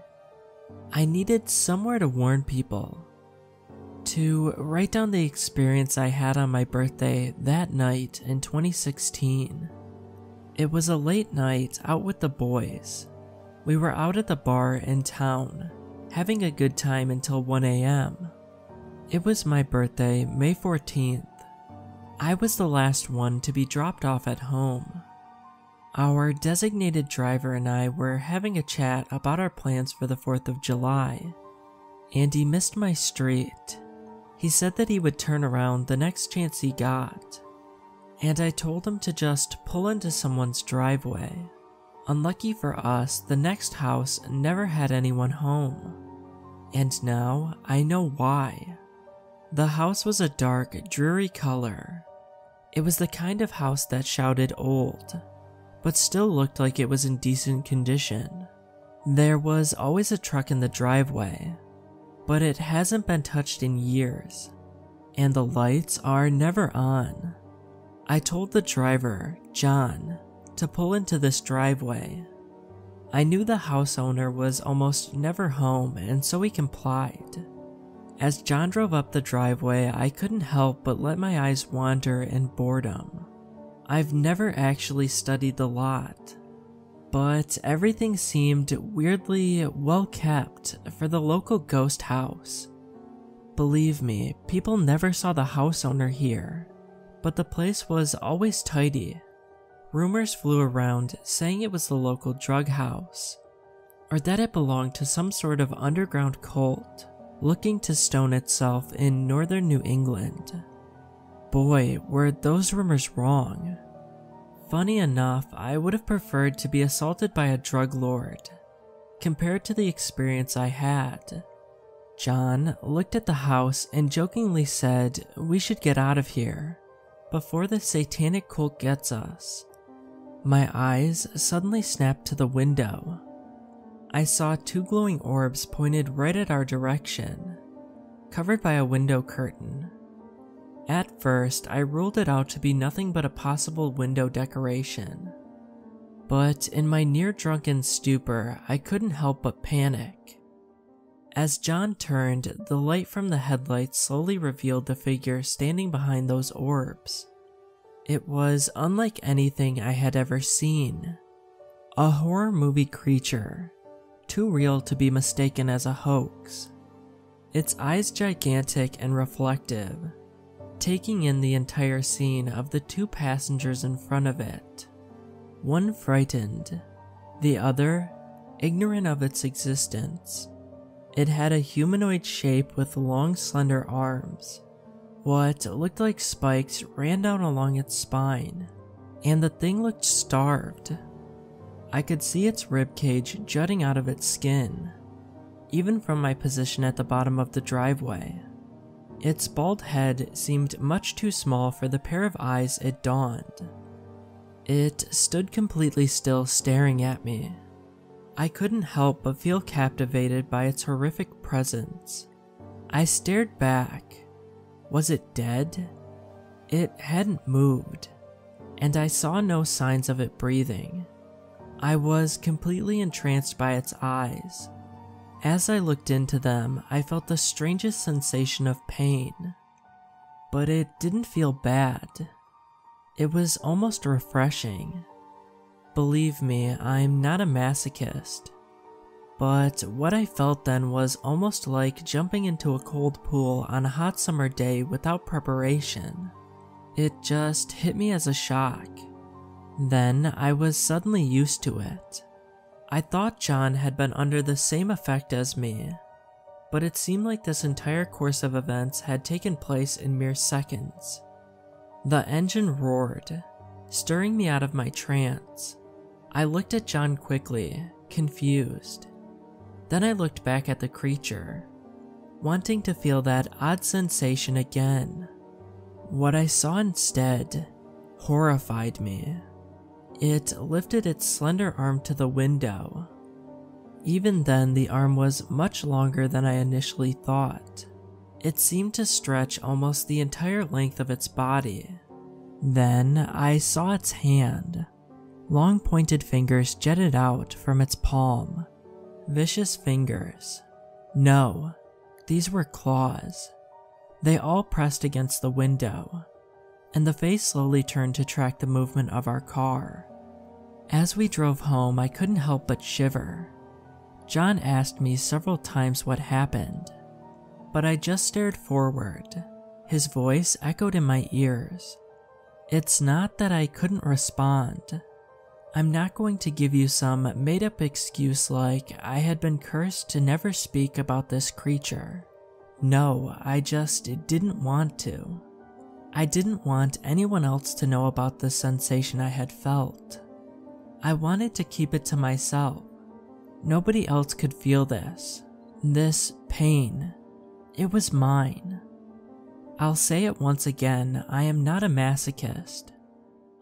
I needed somewhere to warn people, to write down the experience I had on my birthday that night in 2016. It was a late night out with the boys. We were out at the bar in town, having a good time until 1 a.m. It was my birthday, May 14th. I was the last one to be dropped off at home. Our designated driver and I were having a chat about our plans for the 4th of July, and he missed my street. He said that he would turn around the next chance he got, and I told him to just pull into someone's driveway. Unlucky for us, the next house never had anyone home, and now I know why. The house was a dark, dreary color. It was the kind of house that shouted old, but still looked like it was in decent condition. There was always a truck in the driveway, but it hasn't been touched in years, and the lights are never on. I told the driver, John, to pull into this driveway. I knew the house owner was almost never home, and so he complied. As John drove up the driveway, I couldn't help but let my eyes wander in boredom. I've never actually studied the lot, but everything seemed weirdly well kept for the local ghost house. Believe me, people never saw the house owner here, but the place was always tidy. Rumors flew around saying it was the local drug house, or that it belonged to some sort of underground cult looking to stone itself in northern New England. Boy, were those rumors wrong. Funny enough, I would have preferred to be assaulted by a drug lord, compared to the experience I had. John looked at the house and jokingly said we should get out of here before the satanic cult gets us. My eyes suddenly snapped to the window. I saw two glowing orbs pointed right at our direction, covered by a window curtain. At first, I ruled it out to be nothing but a possible window decoration. But in my near-drunken stupor, I couldn't help but panic. As John turned, the light from the headlights slowly revealed the figure standing behind those orbs. It was unlike anything I had ever seen. A horror movie creature, too real to be mistaken as a hoax. Its eyes gigantic and reflective, taking in the entire scene of the two passengers in front of it. One frightened, the other ignorant of its existence. It had a humanoid shape with long, slender arms. What looked like spikes ran down along its spine, and the thing looked starved. I could see its ribcage jutting out of its skin, even from my position at the bottom of the driveway. Its bald head seemed much too small for the pair of eyes it donned. It stood completely still, staring at me. I couldn't help but feel captivated by its horrific presence. I stared back. Was it dead? It hadn't moved, and I saw no signs of it breathing. I was completely entranced by its eyes. As I looked into them, I felt the strangest sensation of pain. But it didn't feel bad. It was almost refreshing. Believe me, I'm not a masochist. But what I felt then was almost like jumping into a cold pool on a hot summer day without preparation. It just hit me as a shock. Then I was suddenly used to it. I thought John had been under the same effect as me. but it seemed like this entire course of events had taken place in mere seconds. The engine roared, stirring me out of my trance. I looked at John quickly, confused. Then I looked back at the creature, wanting to feel that odd sensation again. What I saw instead horrified me. It lifted its slender arm to the window. Even then, the arm was much longer than I initially thought. It seemed to stretch almost the entire length of its body. Then I saw its hand. Long pointed fingers jetted out from its palm. Vicious fingers. No, these were claws. They all pressed against the window, and the face slowly turned to track the movement of our car. As we drove home, I couldn't help but shiver. John asked me several times what happened, but I just stared forward. His voice echoed in my ears. It's not that I couldn't respond. I'm not going to give you some made-up excuse like I had been cursed to never speak about this creature. No, I just didn't want to. I didn't want anyone else to know about the sensation I had felt. I wanted to keep it to myself. Nobody else could feel this pain. It was mine. I'll say it once again, I am not a masochist.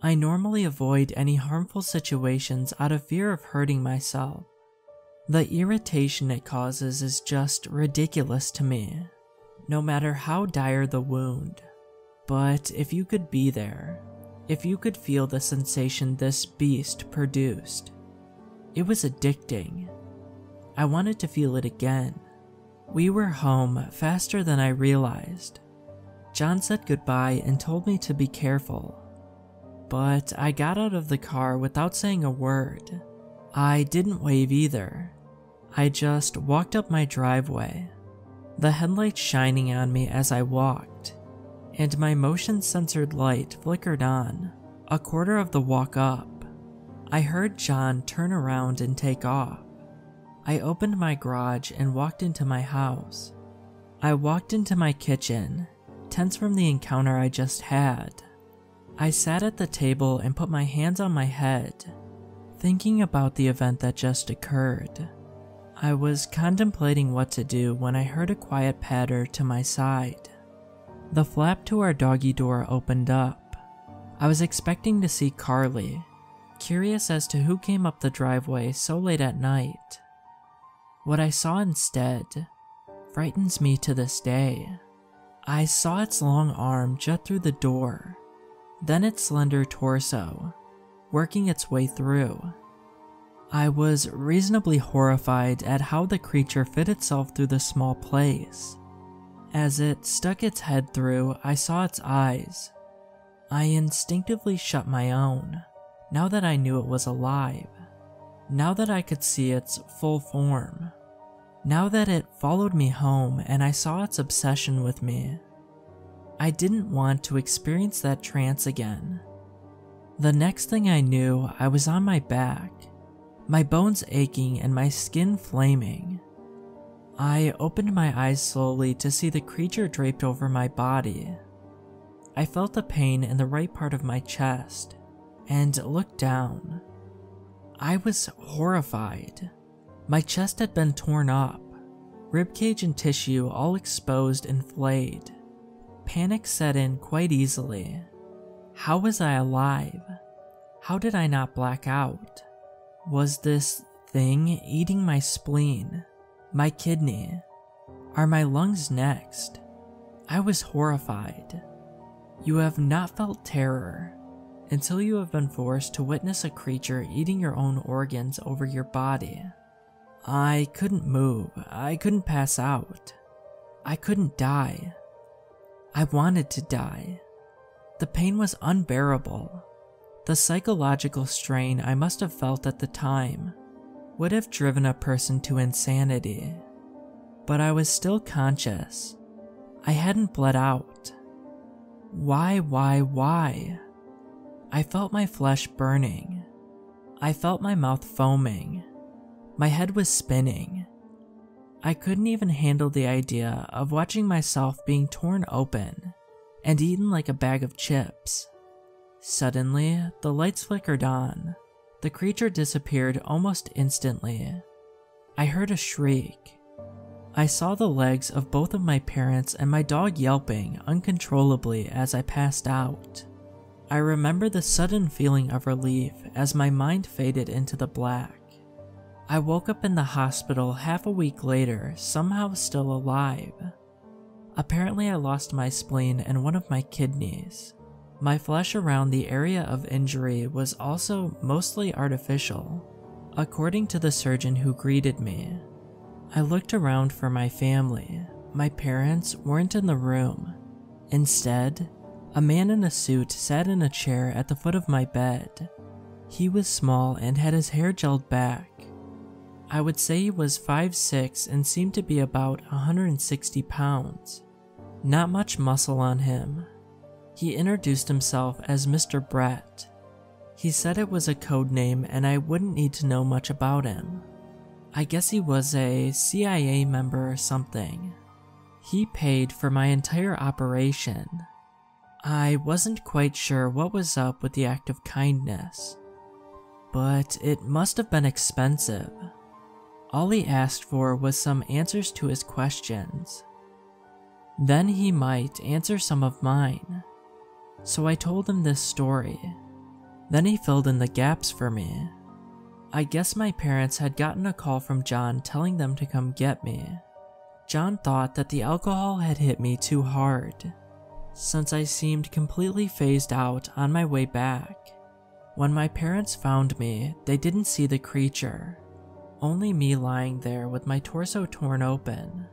I normally avoid any harmful situations out of fear of hurting myself. The irritation it causes is just ridiculous to me, no matter how dire the wound. But if you could be there, if you could feel the sensation this beast produced, it was addicting. I wanted to feel it again. We were home faster than I realized. John said goodbye and told me to be careful. But I got out of the car without saying a word. I didn't wave either. I just walked up my driveway, the headlights shining on me as I walked, and my motion-censored light flickered on. A quarter of the walk up, I heard John turn around and take off. I opened my garage and walked into my house. I walked into my kitchen, tense from the encounter I just had. I sat at the table and put my hands on my head, thinking about the event that just occurred. I was contemplating what to do when I heard a quiet patter to my side. The flap to our doggy door opened up. I was expecting to see Carly, curious as to who came up the driveway so late at night. What I saw instead frightens me to this day. I saw its long arm jut through the door, then its slender torso, working its way through. I was reasonably horrified at how the creature fit itself through the small place. As it stuck its head through, I saw its eyes. I instinctively shut my own, now that I knew it was alive. Now that I could see its full form. Now that it followed me home and I saw its obsession with me. I didn't want to experience that trance again. The next thing I knew, I was on my back, my bones aching and my skin flaming. I opened my eyes slowly to see the creature draped over my body. I felt the pain in the right part of my chest and looked down. I was horrified. My chest had been torn up, ribcage and tissue all exposed and flayed. Panic set in quite easily. How was I alive? How did I not black out? Was this thing eating my spleen, my kidney? Are my lungs next? I was horrified. You have not felt terror until you have been forced to witness a creature eating your own organs over your body. I couldn't move. I couldn't pass out. I couldn't die. I wanted to die. The pain was unbearable. The psychological strain I must have felt at the time would have driven a person to insanity. But I was still conscious. I hadn't bled out. Why? I felt my flesh burning. I felt my mouth foaming. My head was spinning. I couldn't even handle the idea of watching myself being torn open and eaten like a bag of chips. Suddenly, the lights flickered on. The creature disappeared almost instantly. I heard a shriek. I saw the legs of both of my parents and my dog yelping uncontrollably as I passed out. I remember the sudden feeling of relief as my mind faded into the black. I woke up in the hospital half a week later, somehow still alive. Apparently I lost my spleen and one of my kidneys. My flesh around the area of injury was also mostly artificial, according to the surgeon who greeted me. I looked around for my family. My parents weren't in the room. Instead, a man in a suit sat in a chair at the foot of my bed. He was small and had his hair gelled back. I would say he was 5'6" and seemed to be about 160 pounds. Not much muscle on him. He introduced himself as Mr. Brett. He said it was a code name and I wouldn't need to know much about him. I guess he was a CIA member or something. He paid for my entire operation. I wasn't quite sure what was up with the act of kindness, but it must have been expensive. All he asked for was some answers to his questions. Then he might answer some of mine. So I told him this story. Then he filled in the gaps for me. I guess my parents had gotten a call from John telling them to come get me. John thought that the alcohol had hit me too hard, since I seemed completely phased out on my way back. When my parents found me, they didn't see the creature. Only me lying there with my torso torn open.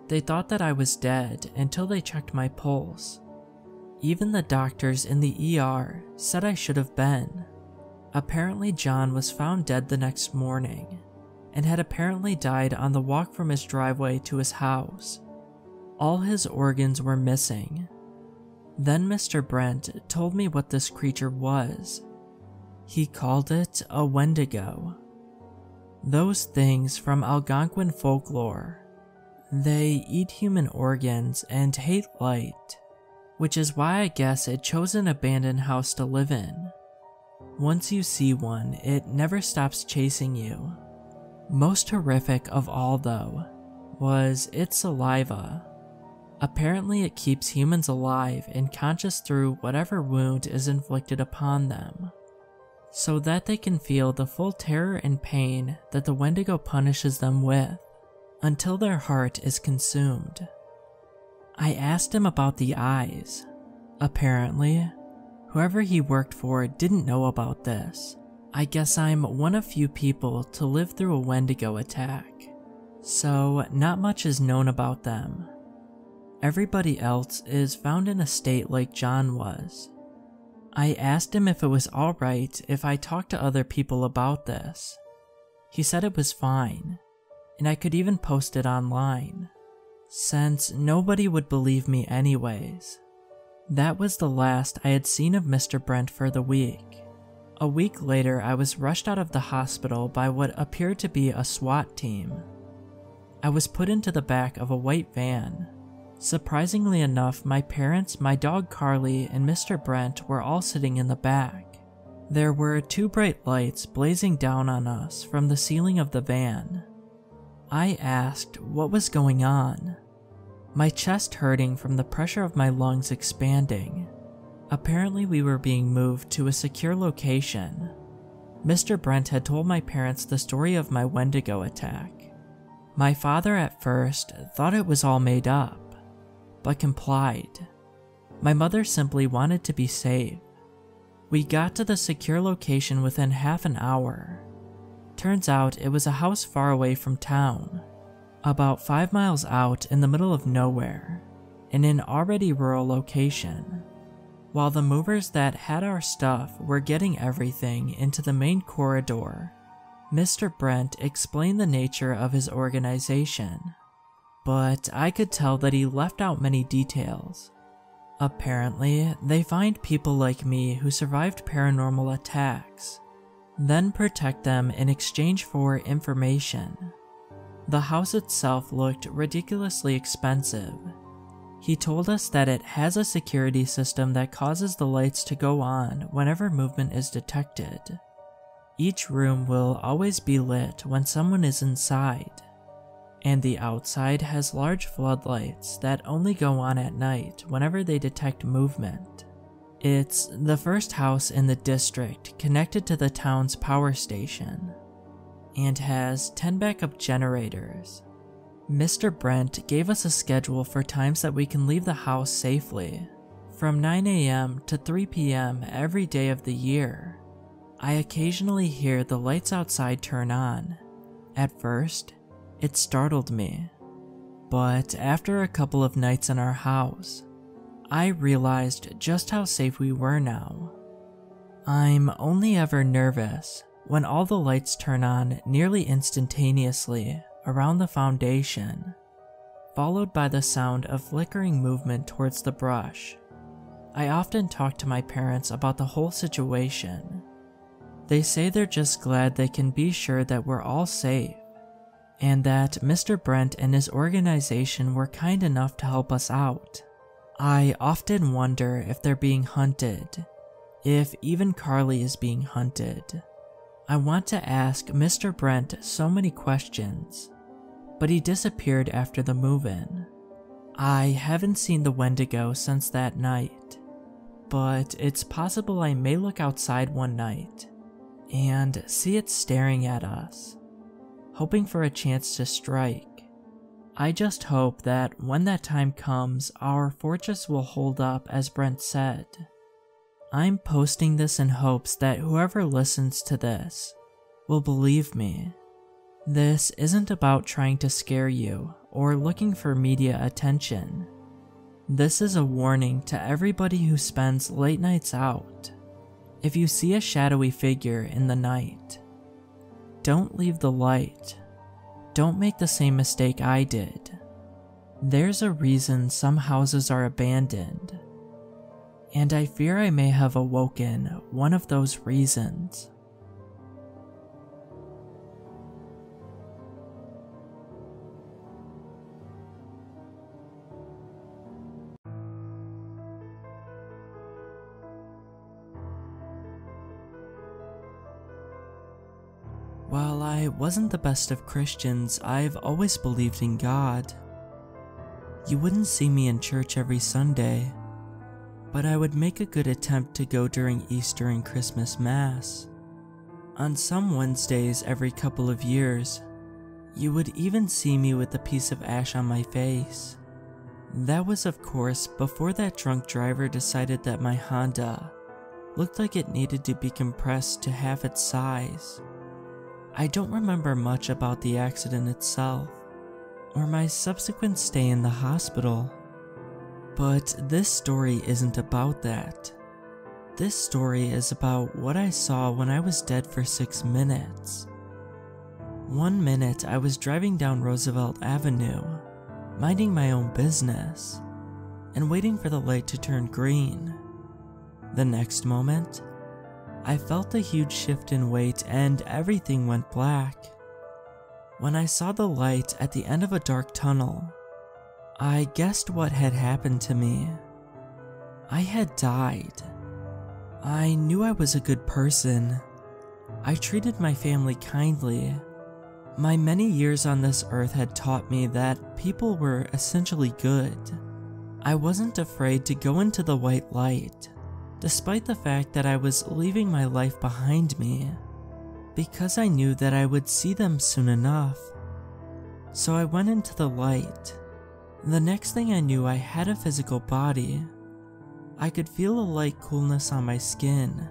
They thought that I was dead until they checked my pulse. Even the doctors in the ER said I should have been. Apparently John was found dead the next morning, and had apparently died on the walk from his driveway to his house. All his organs were missing. Then Mr. Brent told me what this creature was. He called it a Wendigo. Those things from Algonquin folklore. They eat human organs and hate light, which is why I guess it chose an abandoned house to live in. Once you see one, it never stops chasing you. Most horrific of all, though, was its saliva. Apparently it keeps humans alive and conscious through whatever wound is inflicted upon them, so that they can feel the full terror and pain that the Wendigo punishes them with, until their heart is consumed. I asked him about the eyes. Apparently, whoever he worked for didn't know about this. I guess I'm one of few people to live through a Wendigo attack, so not much is known about them. Everybody else is found in a state like John was. I asked him if it was alright if I talked to other people about this. He said it was fine, and I could even post it online, since nobody would believe me anyways. That was the last I had seen of Mr. Brent for the week. A week later, I was rushed out of the hospital by what appeared to be a SWAT team. I was put into the back of a white van. Surprisingly enough, my parents, my dog Carly, and Mr. Brent were all sitting in the back. There were 2 bright lights blazing down on us from the ceiling of the van. I asked what was going on, my chest hurting from the pressure of my lungs expanding. Apparently we were being moved to a secure location. Mr. Brent had told my parents the story of my Wendigo attack. My father at first thought it was all made up, but complied. My mother simply wanted to be safe. We got to the secure location within half an hour. Turns out it was a house far away from town, about 5 miles out in the middle of nowhere, in an already rural location. While the movers that had our stuff were getting everything into the main corridor, Mr. Brent explained the nature of his organization, but I could tell that he left out many details. Apparently, they find people like me who survived paranormal attacks, then protect them in exchange for information. The house itself looked ridiculously expensive. He told us that it has a security system that causes the lights to go on whenever movement is detected. Each room will always be lit when someone is inside, and the outside has large floodlights that only go on at night whenever they detect movement. It's the first house in the district connected to the town's power station, and has 10 backup generators. Mr. Brent gave us a schedule for times that we can leave the house safely, from 9 AM to 3 PM every day of the year. I occasionally hear the lights outside turn on. At first, it startled me, but after a couple of nights in our house, I realized just how safe we were now. I'm only ever nervous when all the lights turn on nearly instantaneously around the foundation, followed by the sound of flickering movement towards the brush. I often talk to my parents about the whole situation. They say they're just glad they can be sure that we're all safe, and that Mr. Brent and his organization were kind enough to help us out. I often wonder if they're being hunted, if even Carly is being hunted. I want to ask Mr. Brent so many questions, but he disappeared after the move-in. I haven't seen the Wendigo since that night, but it's possible I may look outside one night and see it staring at us, hoping for a chance to strike. I just hope that when that time comes, our fortress will hold up as Brent said. I'm posting this in hopes that whoever listens to this will believe me. This isn't about trying to scare you or looking for media attention. This is a warning to everybody who spends late nights out. If you see a shadowy figure in the night, don't leave the light. Don't make the same mistake I did. There's a reason some houses are abandoned, and I fear I may have awoken one of those reasons. While I wasn't the best of Christians, I've always believed in God. You wouldn't see me in church every Sunday, but I would make a good attempt to go during Easter and Christmas Mass. On some Wednesdays every couple of years, you would even see me with a piece of ash on my face. That was, of course, before that drunk driver decided that my Honda looked like it needed to be compressed to half its size. I don't remember much about the accident itself, or my subsequent stay in the hospital. But this story isn't about that. This story is about what I saw when I was dead for 6 minutes. 1 minute I was driving down Roosevelt Avenue, minding my own business, and waiting for the light to turn green. The next moment, I felt a huge shift in weight and everything went black. When I saw the light at the end of a dark tunnel, I guessed what had happened to me. I had died. I knew I was a good person. I treated my family kindly. My many years on this earth had taught me that people were essentially good. I wasn't afraid to go into the white light, despite the fact that I was leaving my life behind me, because I knew that I would see them soon enough. So I went into the light. The next thing I knew, I had a physical body. I could feel a light coolness on my skin,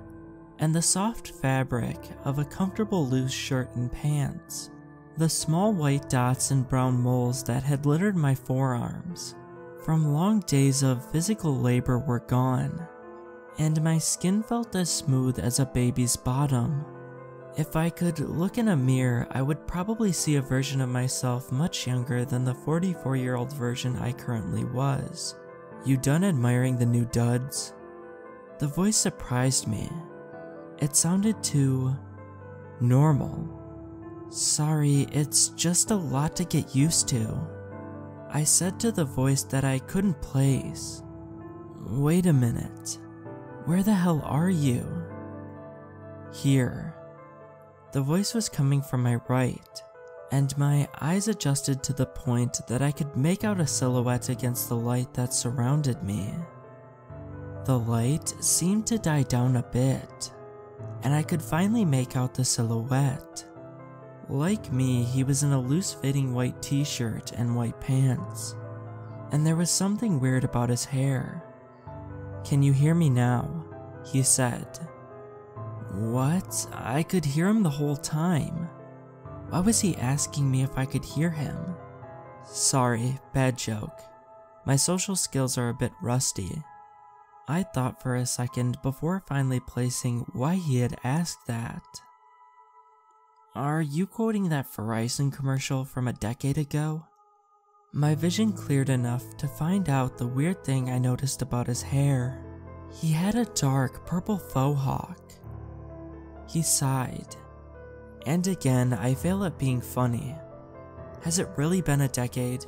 and the soft fabric of a comfortable loose shirt and pants. The small white dots and brown moles that had littered my forearms from long days of physical labor were gone, and my skin felt as smooth as a baby's bottom. If I could look in a mirror, I would probably see a version of myself much younger than the 44-year-old version I currently was. "You done admiring the new duds?" The voice surprised me. It sounded too normal. Sorry, it's just a lot to get used to, I said to the voice that I couldn't place. Wait a minute. Where the hell are you? Here. The voice was coming from my right, and my eyes adjusted to the point that I could make out a silhouette against the light that surrounded me. The light seemed to die down a bit, and I could finally make out the silhouette. Like me, he was in a loose-fitting white t-shirt and white pants, and there was something weird about his hair. "Can you hear me now?" he said. What? I could hear him the whole time. Why was he asking me if I could hear him? Sorry, bad joke. My social skills are a bit rusty. I thought for a second before finally placing why he had asked that. Are you quoting that Verizon commercial from a decade ago? My vision cleared enough to find out the weird thing I noticed about his hair. He had a dark purple faux hawk. He sighed. And again, I fail at being funny. Has it really been a decade?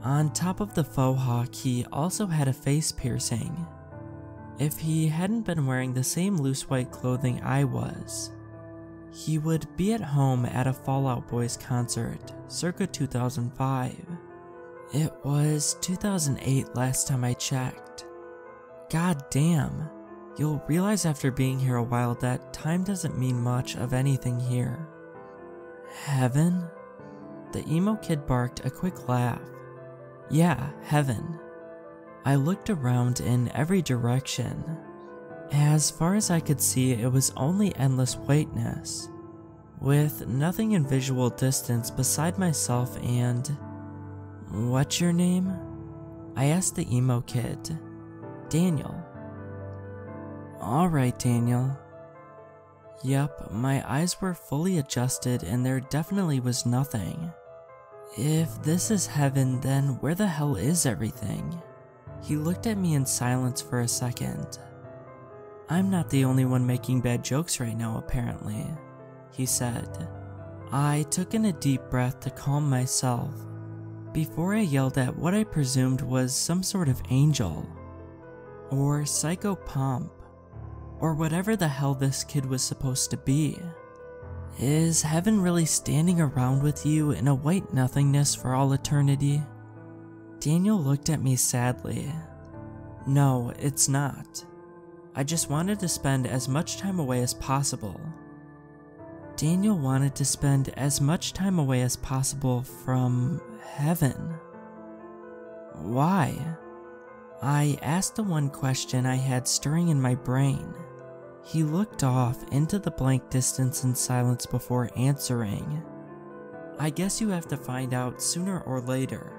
On top of the faux hawk, he also had a face piercing. If he hadn't been wearing the same loose white clothing I was, he would be at home at a Fall Out Boys concert, circa 2005. It was 2008 last time I checked. God damn, you'll realize after being here a while that time doesn't mean much of anything here. Heaven? The emo kid barked a quick laugh. Yeah, heaven. I looked around in every direction. As far as I could see, it was only endless whiteness, with nothing in visual distance beside myself and... What's your name? I asked the emo kid. Daniel. Alright, Daniel. Yep, my eyes were fully adjusted and there definitely was nothing. If this is heaven, then where the hell is everything? He looked at me in silence for a second. I'm not the only one making bad jokes right now, apparently, he said. I took in a deep breath to calm myself, before I yelled at what I presumed was some sort of angel, or psychopomp, or whatever the hell this kid was supposed to be. Is heaven really standing around with you in a white nothingness for all eternity? Daniel looked at me sadly. No, it's not. I just wanted to spend as much time away as possible. Daniel wanted to spend as much time away as possible from heaven. Why? I asked the one question I had stirring in my brain. He looked off into the blank distance in silence before answering. I guess you have to find out sooner or later.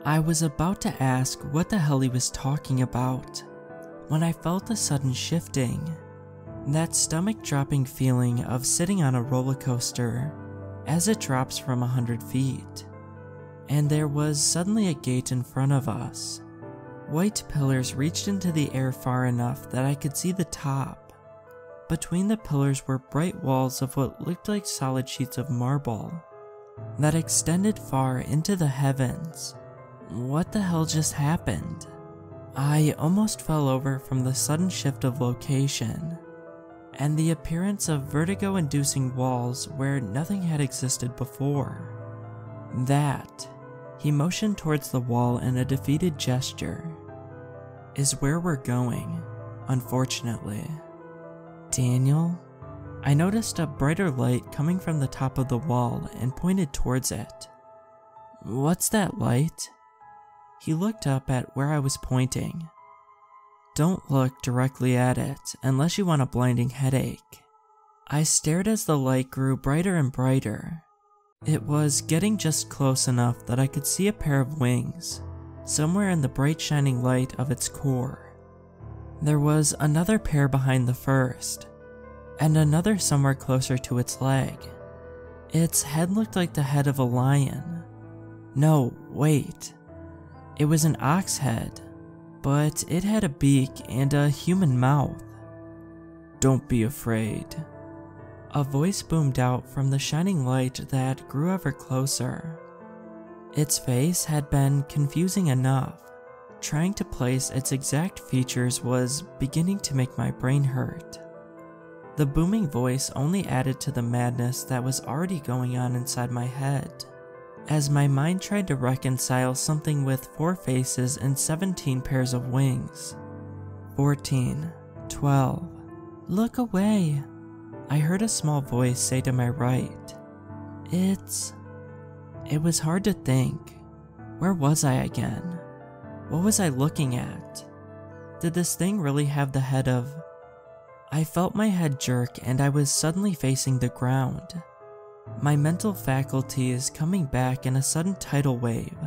I was about to ask what the hell he was talking about, when I felt a sudden shifting. That stomach-dropping feeling of sitting on a roller coaster as it drops from 100 feet. And there was suddenly a gate in front of us. White pillars reached into the air far enough that I could see the top. Between the pillars were bright walls of what looked like solid sheets of marble that extended far into the heavens. What the hell just happened? I almost fell over from the sudden shift of location, and the appearance of vertigo-inducing walls where nothing had existed before. That, he motioned towards the wall in a defeated gesture, is where we're going, unfortunately. Daniel? I noticed a brighter light coming from the top of the wall and pointed towards it. What's that light? He looked up at where I was pointing. Don't look directly at it unless you want a blinding headache. I stared as the light grew brighter and brighter. It was getting just close enough that I could see a pair of wings, somewhere in the bright shining light of its core. There was another pair behind the first, and another somewhere closer to its leg. Its head looked like the head of a lion. No, wait. It was an ox head, but it had a beak and a human mouth. Don't be afraid. A voice boomed out from the shining light that grew ever closer. Its face had been confusing enough. Trying to place its exact features was beginning to make my brain hurt. The booming voice only added to the madness that was already going on inside my head, as my mind tried to reconcile something with 4 faces and 17 pairs of wings. 14, 12, look away, I heard a small voice say to my right. It was hard to think. Where was I again? What was I looking at? Did this thing really have the head of... I felt my head jerk and I was suddenly facing the ground. My mental faculties coming back in a sudden tidal wave.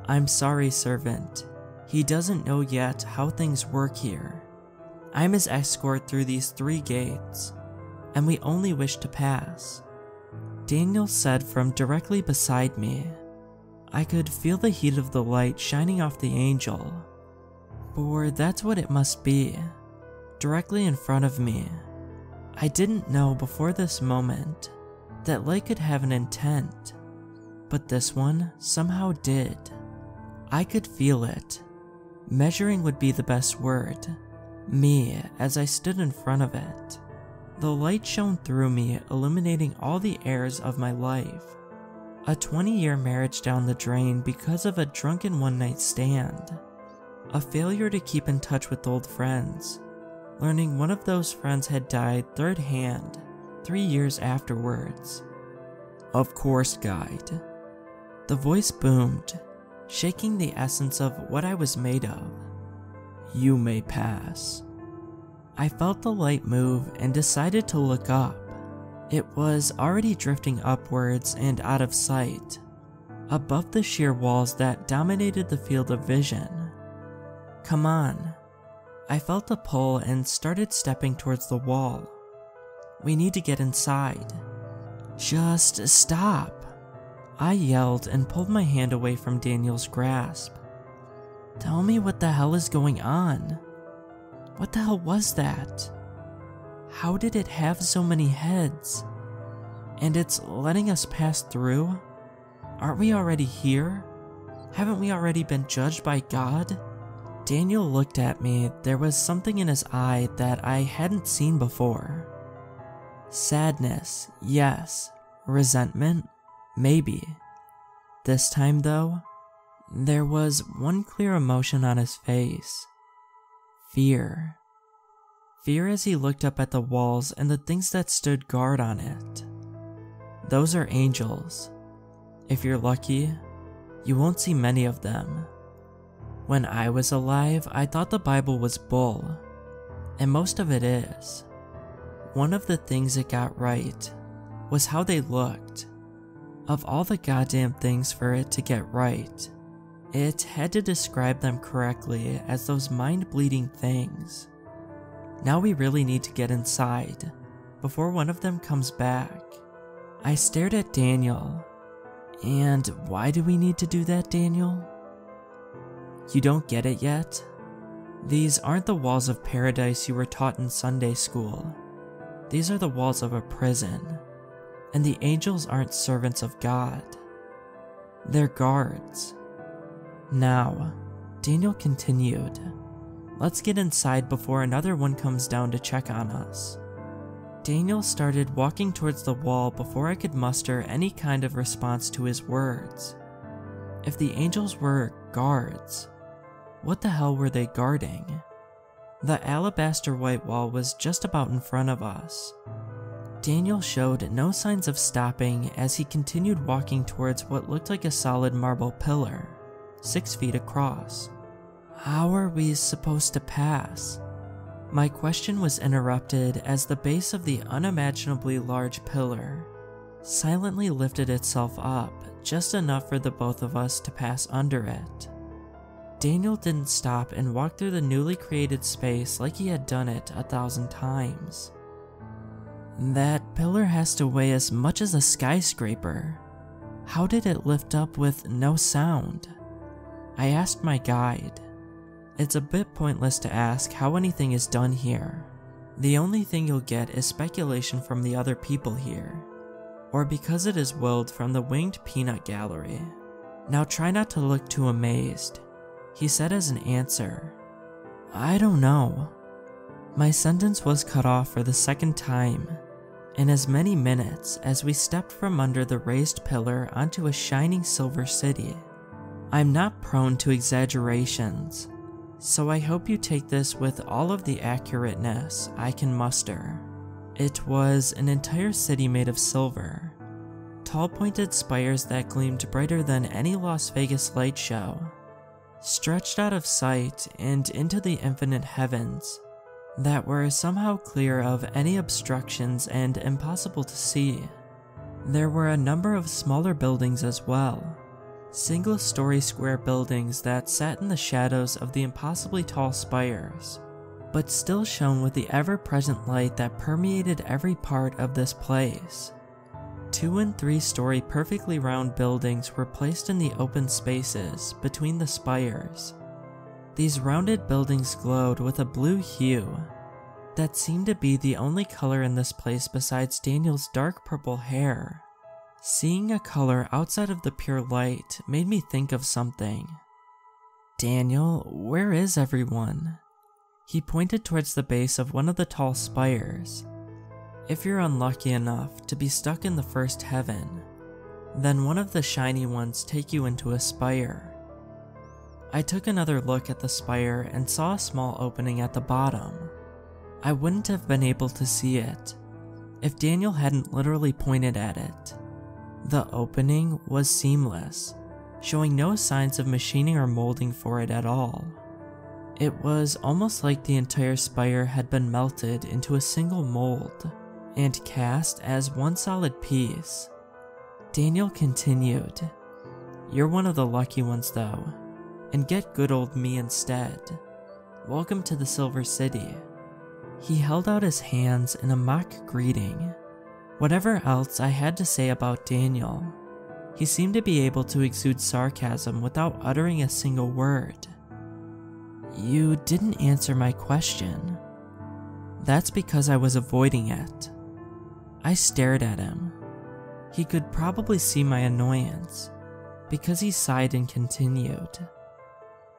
I'm sorry, servant. He doesn't know yet how things work here. I'm his escort through these 3 gates, and we only wish to pass. Daniel said from directly beside me. I could feel the heat of the light shining off the angel, for that's what it must be, directly in front of me. I didn't know before this moment that light could have an intent, but this one somehow did. I could feel it. Measuring would be the best word. Me, as I stood in front of it. The light shone through me, illuminating all the airs of my life. A 20-year marriage down the drain because of a drunken one-night stand. A failure to keep in touch with old friends. Learning one of those friends had died third hand, 3 years afterwards. Of course, guide. The voice boomed, shaking the essence of what I was made of. You may pass. I felt the light move and decided to look up. It was already drifting upwards and out of sight, above the sheer walls that dominated the field of vision. Come on. I felt a pull and started stepping towards the wall. We need to get inside. Just stop. I yelled and pulled my hand away from Daniel's grasp. Tell me what the hell is going on. What the hell was that? How did it have so many heads? And it's letting us pass through? Aren't we already here? Haven't we already been judged by God? Daniel looked at me. There was something in his eye that I hadn't seen before. Sadness, yes. Resentment, maybe. This time though, there was one clear emotion on his face. Fear. Fear as he looked up at the walls and the things that stood guard on it. Those are angels. If you're lucky, you won't see many of them. When I was alive, I thought the Bible was bull, and most of it is. One of the things it got right was how they looked. Of all the goddamn things for it to get right, it had to describe them correctly as those mind-bleeding things. Now we really need to get inside, before one of them comes back. I stared at Daniel. And why do we need to do that, Daniel? You don't get it yet? These aren't the walls of paradise you were taught in Sunday school. These are the walls of a prison. And the angels aren't servants of God. They're guards. Now, Daniel continued. Let's get inside before another one comes down to check on us. Daniel started walking towards the wall before I could muster any kind of response to his words. If the angels were guards, what the hell were they guarding? The alabaster white wall was just about in front of us. Daniel showed no signs of stopping as he continued walking towards what looked like a solid marble pillar, 6 feet across. How are we supposed to pass? My question was interrupted as the base of the unimaginably large pillar silently lifted itself up just enough for the both of us to pass under it. Daniel didn't stop and walk through the newly created space like he had done it 1,000 times. That pillar has to weigh as much as a skyscraper. How did it lift up with no sound? I asked my guide. It's a bit pointless to ask how anything is done here. The only thing you'll get is speculation from the other people here, or because it is willed from the Winged Peanut Gallery. Now try not to look too amazed, he said as an answer. I don't know. My sentence was cut off for the second time, in as many minutes as we stepped from under the raised pillar onto a shining silver city. I'm not prone to exaggerations, so I hope you take this with all of the accurateness I can muster. It was an entire city made of silver. Tall pointed spires that gleamed brighter than any Las Vegas light show, stretched out of sight and into the infinite heavens that were somehow clear of any obstructions and impossible to see. There were a number of smaller buildings as well, single-story square buildings that sat in the shadows of the impossibly tall spires, but still shone with the ever-present light that permeated every part of this place. 2- and 3-story perfectly round buildings were placed in the open spaces between the spires. These rounded buildings glowed with a blue hue that seemed to be the only color in this place besides Daniel's dark purple hair. Seeing a color outside of the pure light made me think of something. Daniel, where is everyone? He pointed towards the base of one of the tall spires. If you're unlucky enough to be stuck in the first heaven, then one of the shiny ones take you into a spire. I took another look at the spire and saw a small opening at the bottom. I wouldn't have been able to see it if Daniel hadn't literally pointed at it. The opening was seamless, showing no signs of machining or molding for it at all. It was almost like the entire spire had been melted into a single mold and cast as one solid piece. Daniel continued, "You're one of the lucky ones though, and get good old me instead. Welcome to the Silver City." He held out his hands in a mock greeting. Whatever else I had to say about Daniel, he seemed to be able to exude sarcasm without uttering a single word. "You didn't answer my question." "That's because I was avoiding it." I stared at him. He could probably see my annoyance, because he sighed and continued.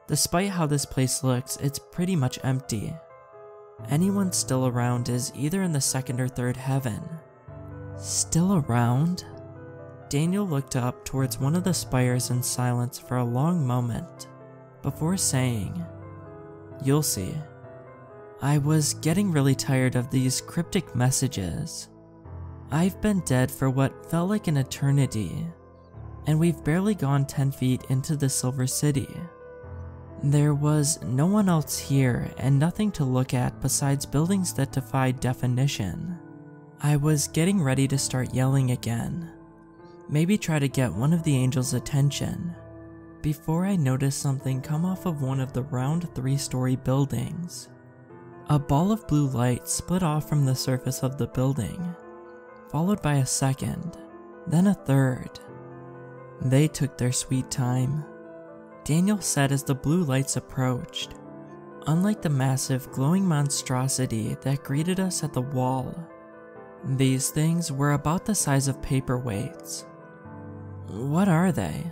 "Despite how this place looks, it's pretty much empty. Anyone still around is either in the second or third heaven." "Still around?" Daniel looked up towards one of the spires in silence for a long moment, before saying, "You'll see." I was getting really tired of these cryptic messages. I've been dead for what felt like an eternity, and we've barely gone 10 feet into the Silver City. There was no one else here and nothing to look at besides buildings that defied definition. I was getting ready to start yelling again, maybe try to get one of the angels' attention, before I noticed something come off of one of the round 3-story buildings. A ball of blue light split off from the surface of the building, followed by a second, then a third. They took their sweet time, Daniel said as the blue lights approached, unlike the massive glowing monstrosity that greeted us at the wall. These things were about the size of paperweights. "What are they?"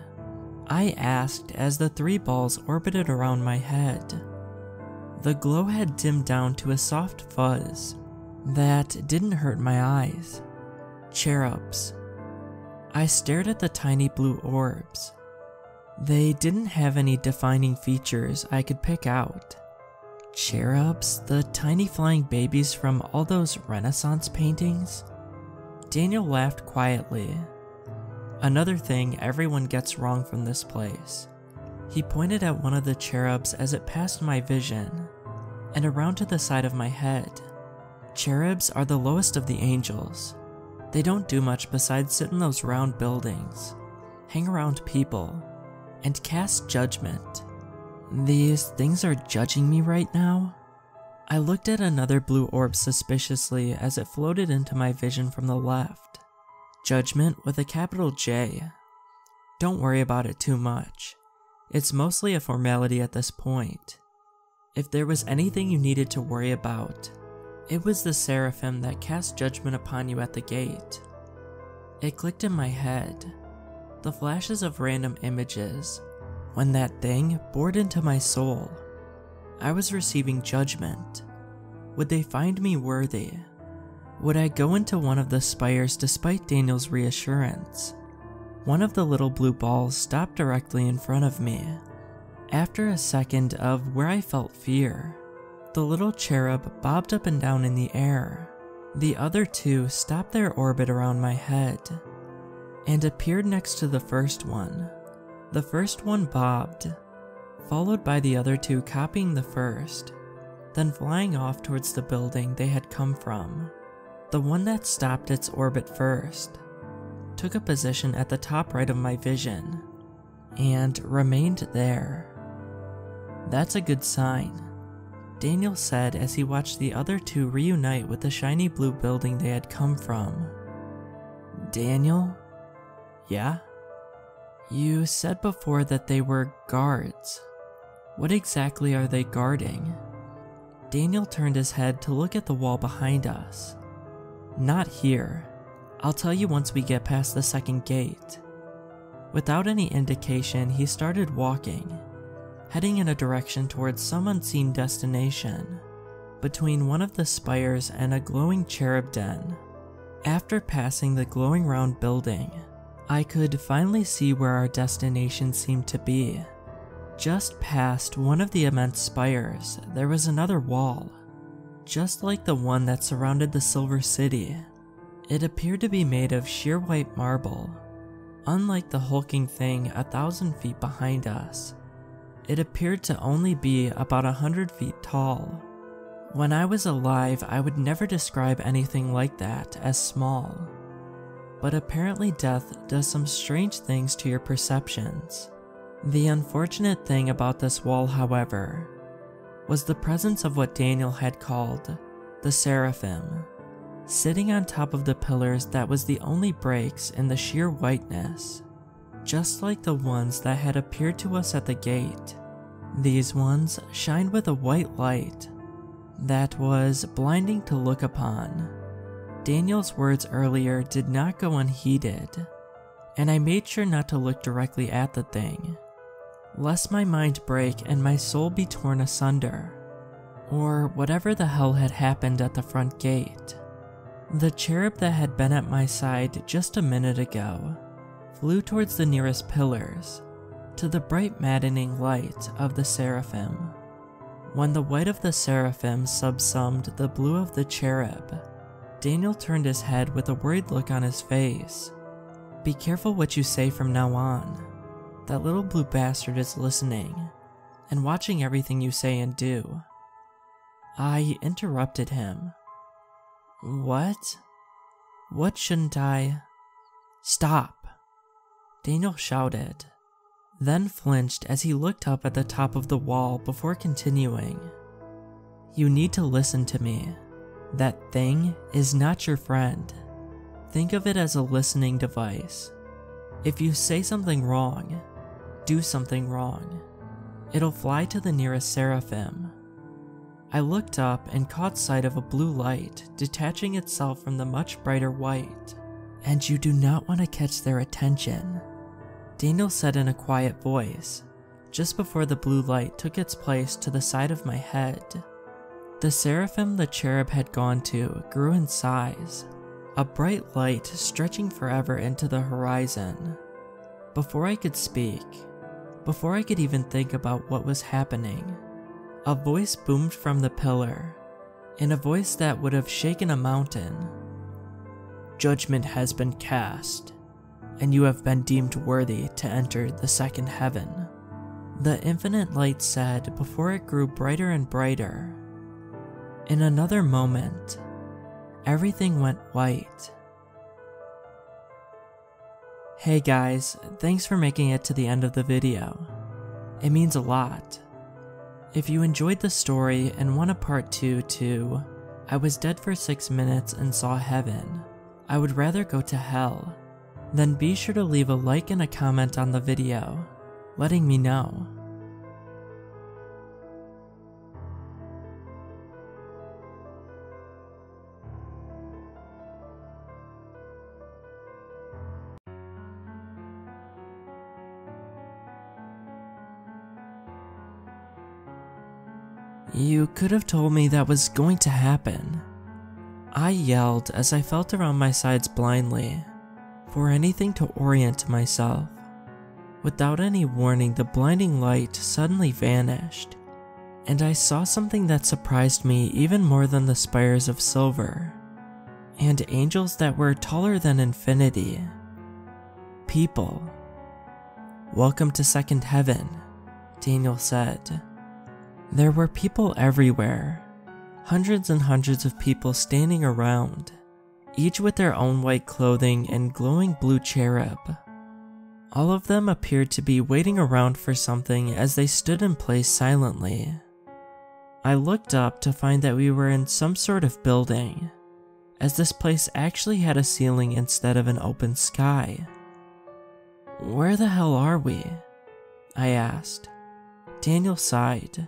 I asked as the 3 balls orbited around my head. The glow had dimmed down to a soft fuzz that didn't hurt my eyes. "Cherubs." I stared at the tiny blue orbs. They didn't have any defining features I could pick out. Cherubs, the tiny flying babies from all those Renaissance paintings? Daniel laughed quietly. Another thing everyone gets wrong from this place. He pointed at one of the cherubs as it passed my vision, and around to the side of my head. Cherubs are the lowest of the angels. They don't do much besides sit in those round buildings, hang around people, and cast judgment. These things are judging me right now? I looked at another blue orb suspiciously as it floated into my vision from the left. Judgment with a capital J. Don't worry about it too much. It's mostly a formality at this point. If there was anything you needed to worry about, It was the seraphim that cast judgment upon you at the gate. It clicked in my head, the flashes of random images, when that thing bored into my soul. I was receiving judgment. Would they find me worthy? Would I go into one of the spires despite Daniel's reassurance? One of the little blue balls stopped directly in front of me. After a second of where I felt fear, the little cherub bobbed up and down in the air. The other two stopped their orbit around my head and appeared next to the first one. The first one bobbed, followed by the other two copying the first, then flying off towards the building they had come from. The one that stopped its orbit first took a position at the top right of my vision and remained there. "That's a good sign," Daniel said as he watched the other two reunite with the shiny blue building they had come from. "Daniel?" "Yeah?" "You said before that they were guards. What exactly are they guarding?" Daniel turned his head to look at the wall behind us. "Not here. I'll tell you once we get past the second gate." Without any indication, he started walking, heading in a direction towards some unseen destination, between one of the spires and a glowing cherub den. After passing the glowing round building, I could finally see where our destination seemed to be. Just past one of the immense spires, there was another wall, just like the one that surrounded the Silver City. It appeared to be made of sheer white marble. Unlike the hulking thing 1,000 feet behind us, it appeared to only be about 100 feet tall. When I was alive, I would never describe anything like that as small. But apparently death does some strange things to your perceptions. The unfortunate thing about this wall, however, was the presence of what Daniel had called the seraphim, sitting on top of the pillars that was the only breaks in the sheer whiteness, just like the ones that had appeared to us at the gate. These ones shined with a white light that was blinding to look upon. Daniel's words earlier did not go unheeded, and I made sure not to look directly at the thing, lest my mind break and my soul be torn asunder, or whatever the hell had happened at the front gate. The cherub that had been at my side just a minute ago flew towards the nearest pillars, to the bright maddening light of the seraphim. When the white of the seraphim subsumed the blue of the cherub, Daniel turned his head with a worried look on his face. "Be careful what you say from now on. That little blue bastard is listening and watching everything you say and do." I interrupted him. "What? What shouldn't I?" "Stop!" Daniel shouted, then flinched as he looked up at the top of the wall before continuing. "You need to listen to me. That thing is not your friend. Think of it as a listening device. If you say something wrong, do something wrong, it'll fly to the nearest seraphim." I looked up and caught sight of a blue light detaching itself from the much brighter white. "And you do not want to catch their attention," Daniel said in a quiet voice, just before the blue light took its place to the side of my head. The seraphim the cherub had gone to grew in size, a bright light stretching forever into the horizon. Before I could speak, before I could even think about what was happening, a voice boomed from the pillar, in a voice that would have shaken a mountain. "Judgment has been cast, and you have been deemed worthy to enter the second heaven," the infinite light said before it grew brighter and brighter. In another moment, everything went white. Hey guys, thanks for making it to the end of the video. It means a lot. If you enjoyed the story and want a part 2 to "I was dead for 6 minutes and saw heaven, I would rather go to hell," then be sure to leave a like and a comment on the video, letting me know. You could have told me that was going to happen. I yelled as I felt around my sides blindly for anything to orient myself. Without any warning, the blinding light suddenly vanished, and I saw something that surprised me even more than the spires of silver, and angels that were taller than infinity. People. "Welcome to Second Heaven," Daniel said. There were people everywhere, hundreds and hundreds of people standing around, each with their own white clothing and glowing blue cherub. All of them appeared to be waiting around for something as they stood in place silently. I looked up to find that we were in some sort of building, as this place actually had a ceiling instead of an open sky. "Where the hell are we?" I asked. Daniel sighed.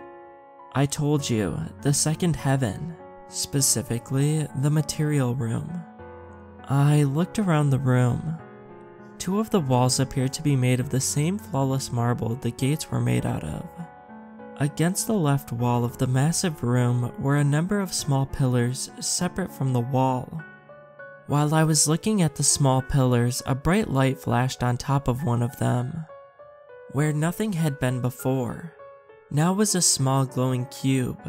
"I told you, the second heaven, specifically the material room." I looked around the room. Two of the walls appeared to be made of the same flawless marble the gates were made out of. Against the left wall of the massive room were a number of small pillars separate from the wall. While I was looking at the small pillars, a bright light flashed on top of one of them. Where nothing had been before, now was a small glowing cube,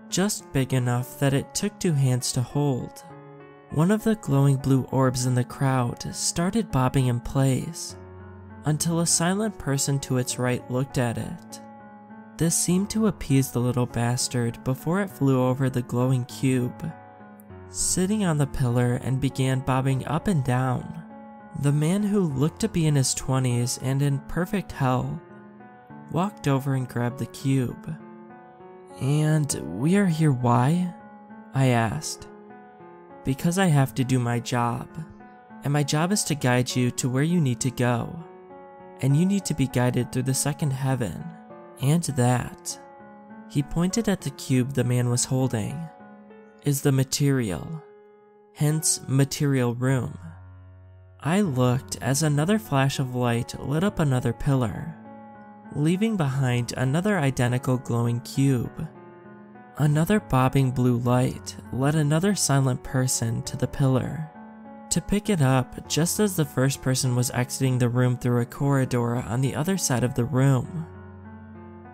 just big enough that it took 2 hands to hold. One of the glowing blue orbs in the crowd started bobbing in place, until a silent person to its right looked at it. This seemed to appease the little bastard before it flew over the glowing cube, sitting on the pillar and began bobbing up and down. The man, who looked to be in his 20s and in perfect health, walked over and grabbed the cube. "And we are here why?" I asked. "Because I have to do my job, and my job is to guide you to where you need to go, and you need to be guided through the second heaven, and that," he pointed at the cube the man was holding, "is the material, hence material room." I looked as another flash of light lit up another pillar, leaving behind another identical glowing cube. Another bobbing blue light led another silent person to the pillar, to pick it up just as the first person was exiting the room through a corridor on the other side of the room.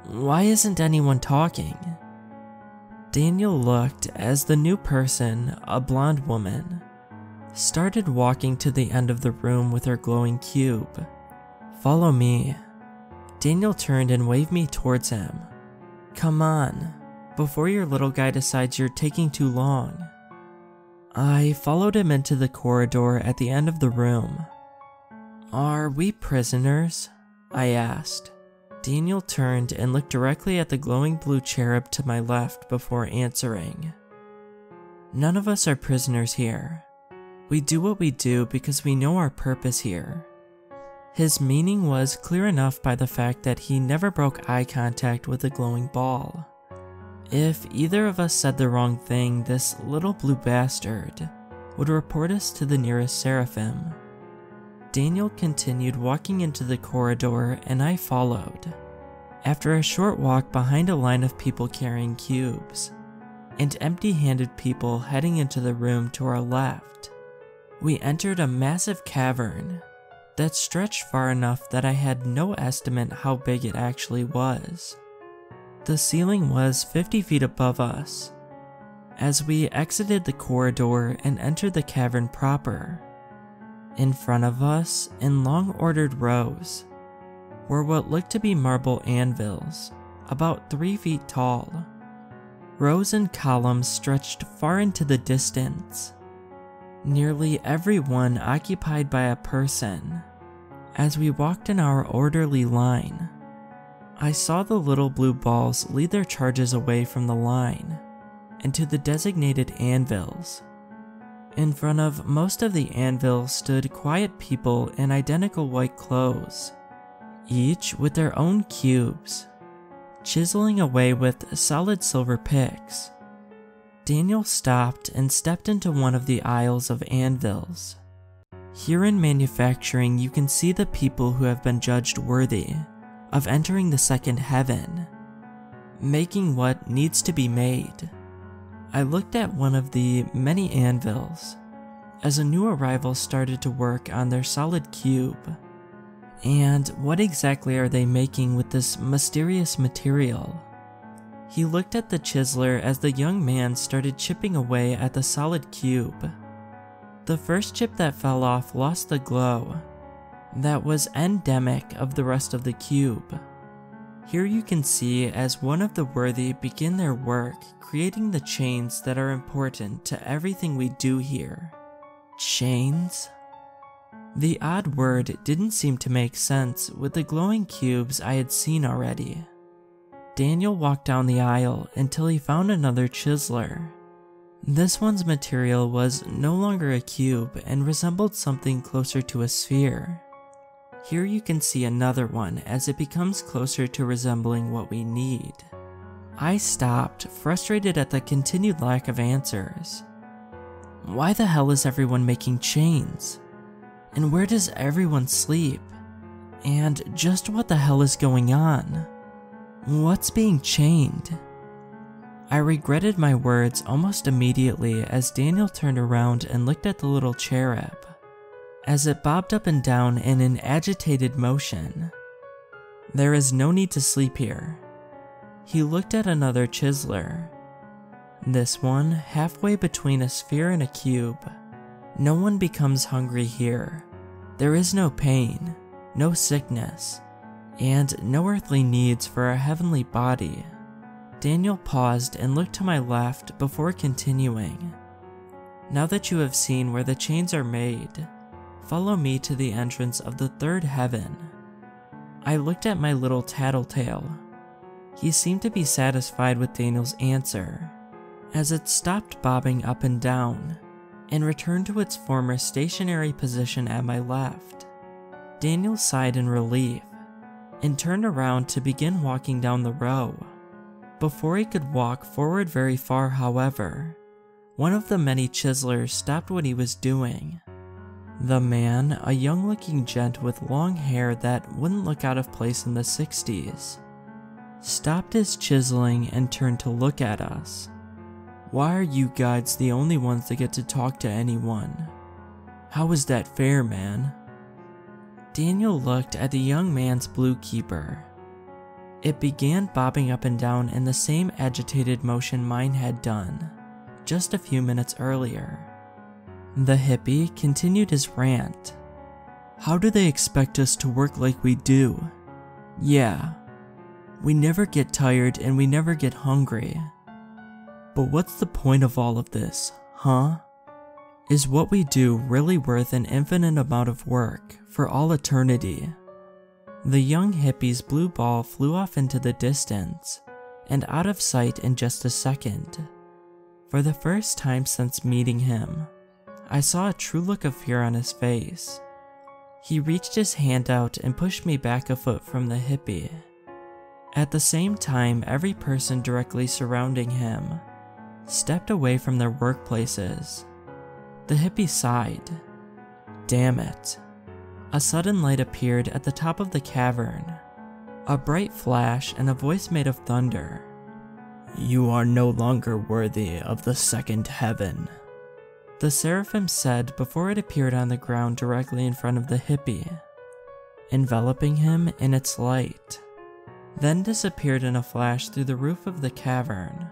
"Why isn't anyone talking?" Daniel looked as the new person, a blonde woman, started walking to the end of the room with her glowing cube. "Follow me." Daniel turned and waved me towards him. "Come on, before your little guy decides you're taking too long." I followed him into the corridor at the end of the room. "Are we prisoners?" I asked. Daniel turned and looked directly at the glowing blue cherub to my left before answering. "None of us are prisoners here. We do what we do because we know our purpose here." His meaning was clear enough by the fact that he never broke eye contact with the glowing ball. If either of us said the wrong thing, this little blue bastard would report us to the nearest seraphim. Daniel continued walking into the corridor and I followed. After a short walk behind a line of people carrying cubes, and empty-handed people heading into the room to our left, we entered a massive cavern that stretched far enough that I had no estimate how big it actually was. The ceiling was 50 feet above us. As we exited the corridor and entered the cavern proper, in front of us, in long ordered rows, were what looked to be marble anvils, about 3 feet tall. Rows and columns stretched far into the distance, nearly every one occupied by a person. As we walked in our orderly line, I saw the little blue balls lead their charges away from the line and to the designated anvils. In front of most of the anvils stood quiet people in identical white clothes, each with their own cubes, chiseling away with solid silver picks. Daniel stopped and stepped into one of the aisles of anvils. Here in manufacturing, you can see the people who have been judged worthy of entering the second heaven. making what needs to be made. I looked at one of the many anvils as a new arrival started to work on their solid cube. And what exactly are they making with this mysterious material? He looked at the chiseler as the young man started chipping away at the solid cube. The first chip that fell off lost the glow that was endemic of the rest of the cube. Here you can see as one of the worthy begin their work creating the chains that are important to everything we do here. Chains? The odd word didn't seem to make sense with the glowing cubes I had seen already. Daniel walked down the aisle until he found another chiseler. This one's material was no longer a cube and resembled something closer to a sphere. Here you can see another one as it becomes closer to resembling what we need. I stopped, frustrated at the continued lack of answers. Why the hell is everyone making chains? And where does everyone sleep? And just what the hell is going on? What's being chained? I regretted my words almost immediately as Daniel turned around and looked at the little cherub, as it bobbed up and down in an agitated motion. There is no need to sleep here. He looked at another chiseler. This one, halfway between a sphere and a cube. No one becomes hungry here. There is no pain, no sickness, and no earthly needs for a heavenly body. Daniel paused and looked to my left before continuing. Now that you have seen where the chains are made, follow me to the entrance of the third heaven. I looked at my little tattletale. He seemed to be satisfied with Daniel's answer, as it stopped bobbing up and down and returned to its former stationary position at my left. Daniel sighed in relief and turned around to begin walking down the row. Before he could walk forward very far, however, one of the many chiselers stopped what he was doing. The man, a young-looking gent with long hair that wouldn't look out of place in the 60s, stopped his chiseling and turned to look at us. Why are you guys the only ones that get to talk to anyone? How is that fair, man? Daniel looked at the young man's blue keeper. It began bobbing up and down in the same agitated motion mine had done, just a few minutes earlier. The hippie continued his rant. How do they expect us to work like we do? Yeah, we never get tired and we never get hungry. But what's the point of all of this, huh? Is what we do really worth an infinite amount of work for all eternity? The young hippie's blue ball flew off into the distance and out of sight in just a second. For the first time since meeting him, I saw a true look of fear on his face. He reached his hand out and pushed me back a foot from the hippie. At the same time, every person directly surrounding him stepped away from their workplaces. The hippie sighed. Damn it. A sudden light appeared at the top of the cavern. A bright flash and a voice made of thunder. You are no longer worthy of the second heaven, the seraphim said before it appeared on the ground directly in front of the hippie, enveloping him in its light, then disappeared in a flash through the roof of the cavern,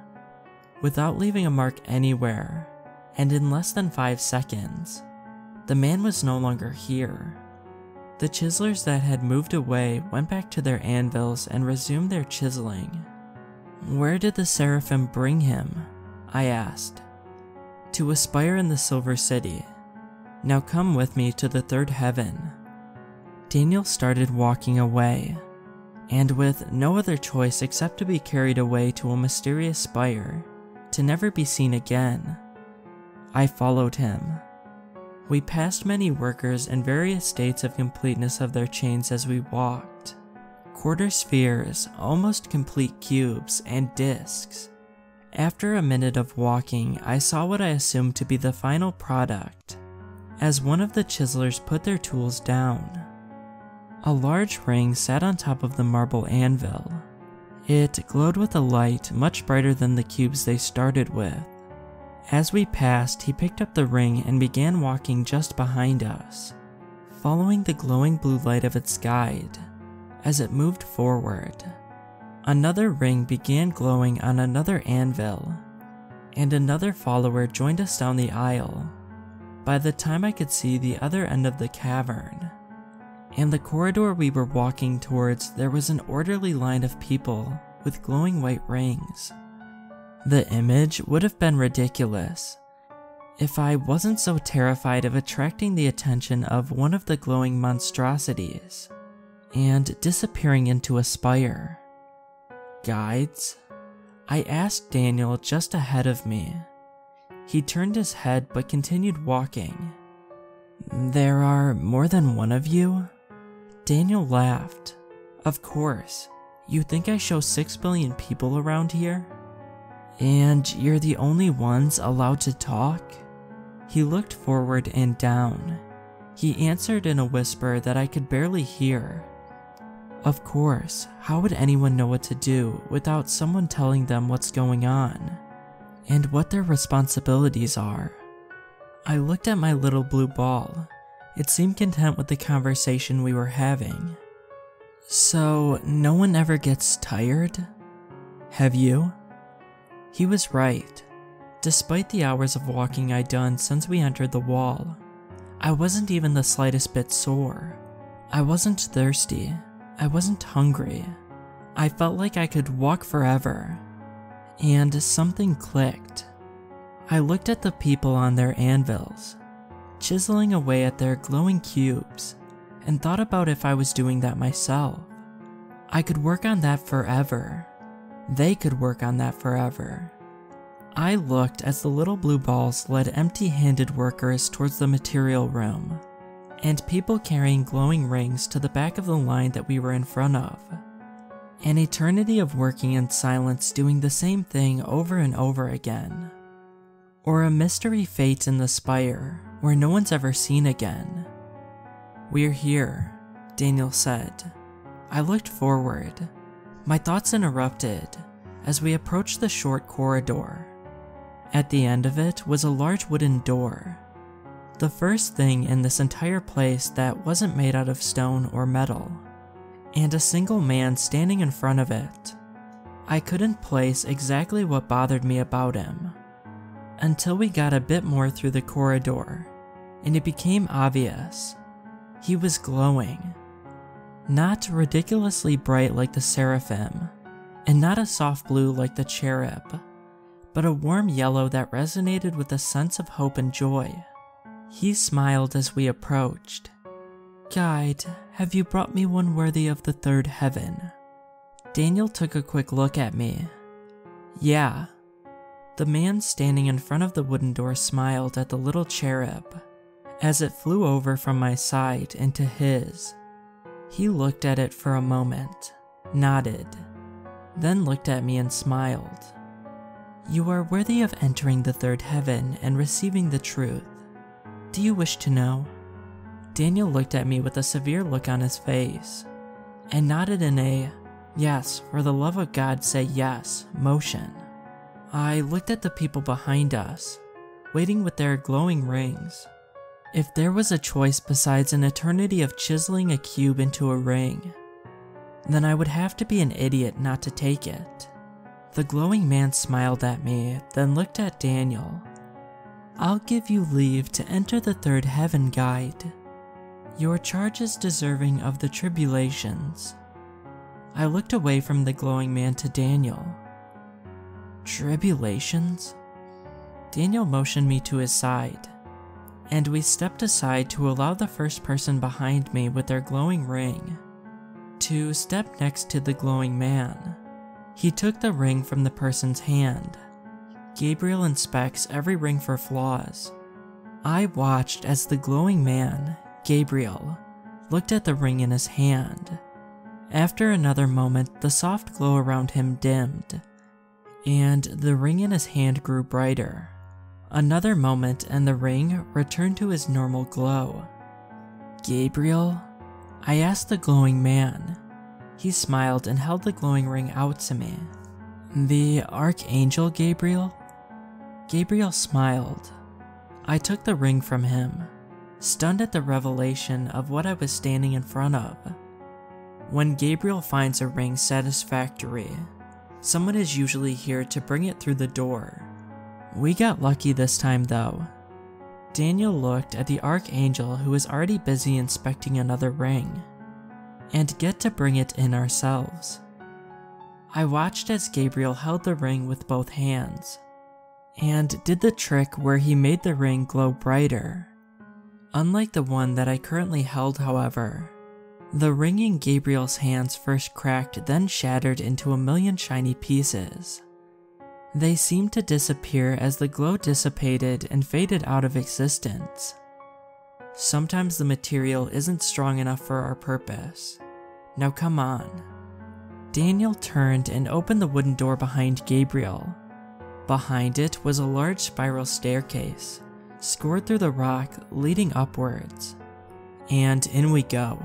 without leaving a mark anywhere, and in less than 5 seconds, the man was no longer here. The chiselers that had moved away went back to their anvils and resumed their chiseling. Where did the seraphim bring him? I asked. To a spire in the Silver City. Now come with me to the third heaven. Daniel started walking away, and with no other choice except to be carried away to a mysterious spire, to never be seen again, I followed him. We passed many workers in various states of completeness of their chains as we walked. Quarter spheres, almost complete cubes, and discs. After a minute of walking, I saw what I assumed to be the final product, as one of the chiselers put their tools down. A large ring sat on top of the marble anvil, It glowed with a light much brighter than the cubes they started with. As we passed, he picked up the ring and began walking just behind us, following the glowing blue light of its guide. As it moved forward, another ring began glowing on another anvil, and another follower joined us down the aisle. By the time I could see the other end of the cavern and the corridor we were walking towards, there was an orderly line of people with glowing white rings. The image would have been ridiculous if I wasn't so terrified of attracting the attention of one of the glowing monstrosities and disappearing into a spire. Guides? I asked Daniel just ahead of me. He turned his head but continued walking. There are more than one of you? Daniel laughed. Of course. You think I show 6 billion people around here? And you're the only ones allowed to talk? He looked forward and down. He answered in a whisper that I could barely hear. Of course, how would anyone know what to do without someone telling them what's going on and what their responsibilities are? I looked at my little blue ball. It seemed content with the conversation we were having. So, no one ever gets tired? Have you? He was right. Despite the hours of walking I'd done since we entered the wall, I wasn't even the slightest bit sore. I wasn't thirsty. I wasn't hungry. I felt like I could walk forever. And something clicked. I looked at the people on their anvils, chiseling away at their glowing cubes, and thought about if I was doing that myself. I could work on that forever. They could work on that forever. I looked as the little blue balls led empty-handed workers towards the material room, and people carrying glowing rings to the back of the line that we were in front of. An eternity of working in silence, doing the same thing over and over again. Or a mystery fate in the spire where no one's ever seen again. We're here, Daniel said. I looked forward. My thoughts interrupted as we approached the short corridor. At the end of it was a large wooden door. The first thing in this entire place that wasn't made out of stone or metal, and a single man standing in front of it. I couldn't place exactly what bothered me about him, until we got a bit more through the corridor, and it became obvious. He was glowing. Not ridiculously bright like the seraphim, and not a soft blue like the cherub, but a warm yellow that resonated with a sense of hope and joy. He smiled as we approached. Guide, have you brought me one worthy of the third heaven? Daniel took a quick look at me. Yeah. The man standing in front of the wooden door smiled at the little cherub as it flew over from my side into his. He looked at it for a moment, nodded, then looked at me and smiled. You are worthy of entering the third heaven and receiving the truth. Do you wish to know? Daniel looked at me with a severe look on his face, and nodded in a, yes, for the love of God say yes, motion. I looked at the people behind us, waiting with their glowing rings. If there was a choice besides an eternity of chiseling a cube into a ring, then I would have to be an idiot not to take it. The glowing man smiled at me, then looked at Daniel. I'll give you leave to enter the third heaven, guide. Your charge is deserving of the tribulations. I looked away from the glowing man to Daniel. Tribulations? Daniel motioned me to his side, and we stepped aside to allow the first person behind me with their glowing ring to step next to the glowing man. He took the ring from the person's hand. Gabriel inspects every ring for flaws. I watched as the glowing man, Gabriel, looked at the ring in his hand. After another moment, the soft glow around him dimmed, and the ring in his hand grew brighter. Another moment and the ring returned to his normal glow. Gabriel? I asked the glowing man. He smiled and held the glowing ring out to me. "The Archangel Gabriel?" Gabriel smiled. I took the ring from him, stunned at the revelation of what I was standing in front of. When Gabriel finds a ring satisfactory, someone is usually here to bring it through the door. We got lucky this time though. Daniel looked at the Archangel, who was already busy inspecting another ring, and get to bring it in ourselves. I watched as Gabriel held the ring with both hands, and did the trick where he made the ring glow brighter. Unlike the one that I currently held, however, the ring in Gabriel's hands first cracked, then shattered into a million shiny pieces. They seemed to disappear as the glow dissipated and faded out of existence. Sometimes the material isn't strong enough for our purpose. Now come on. Daniel turned and opened the wooden door behind Gabriel. Behind it was a large spiral staircase, scored through the rock, leading upwards. And in we go.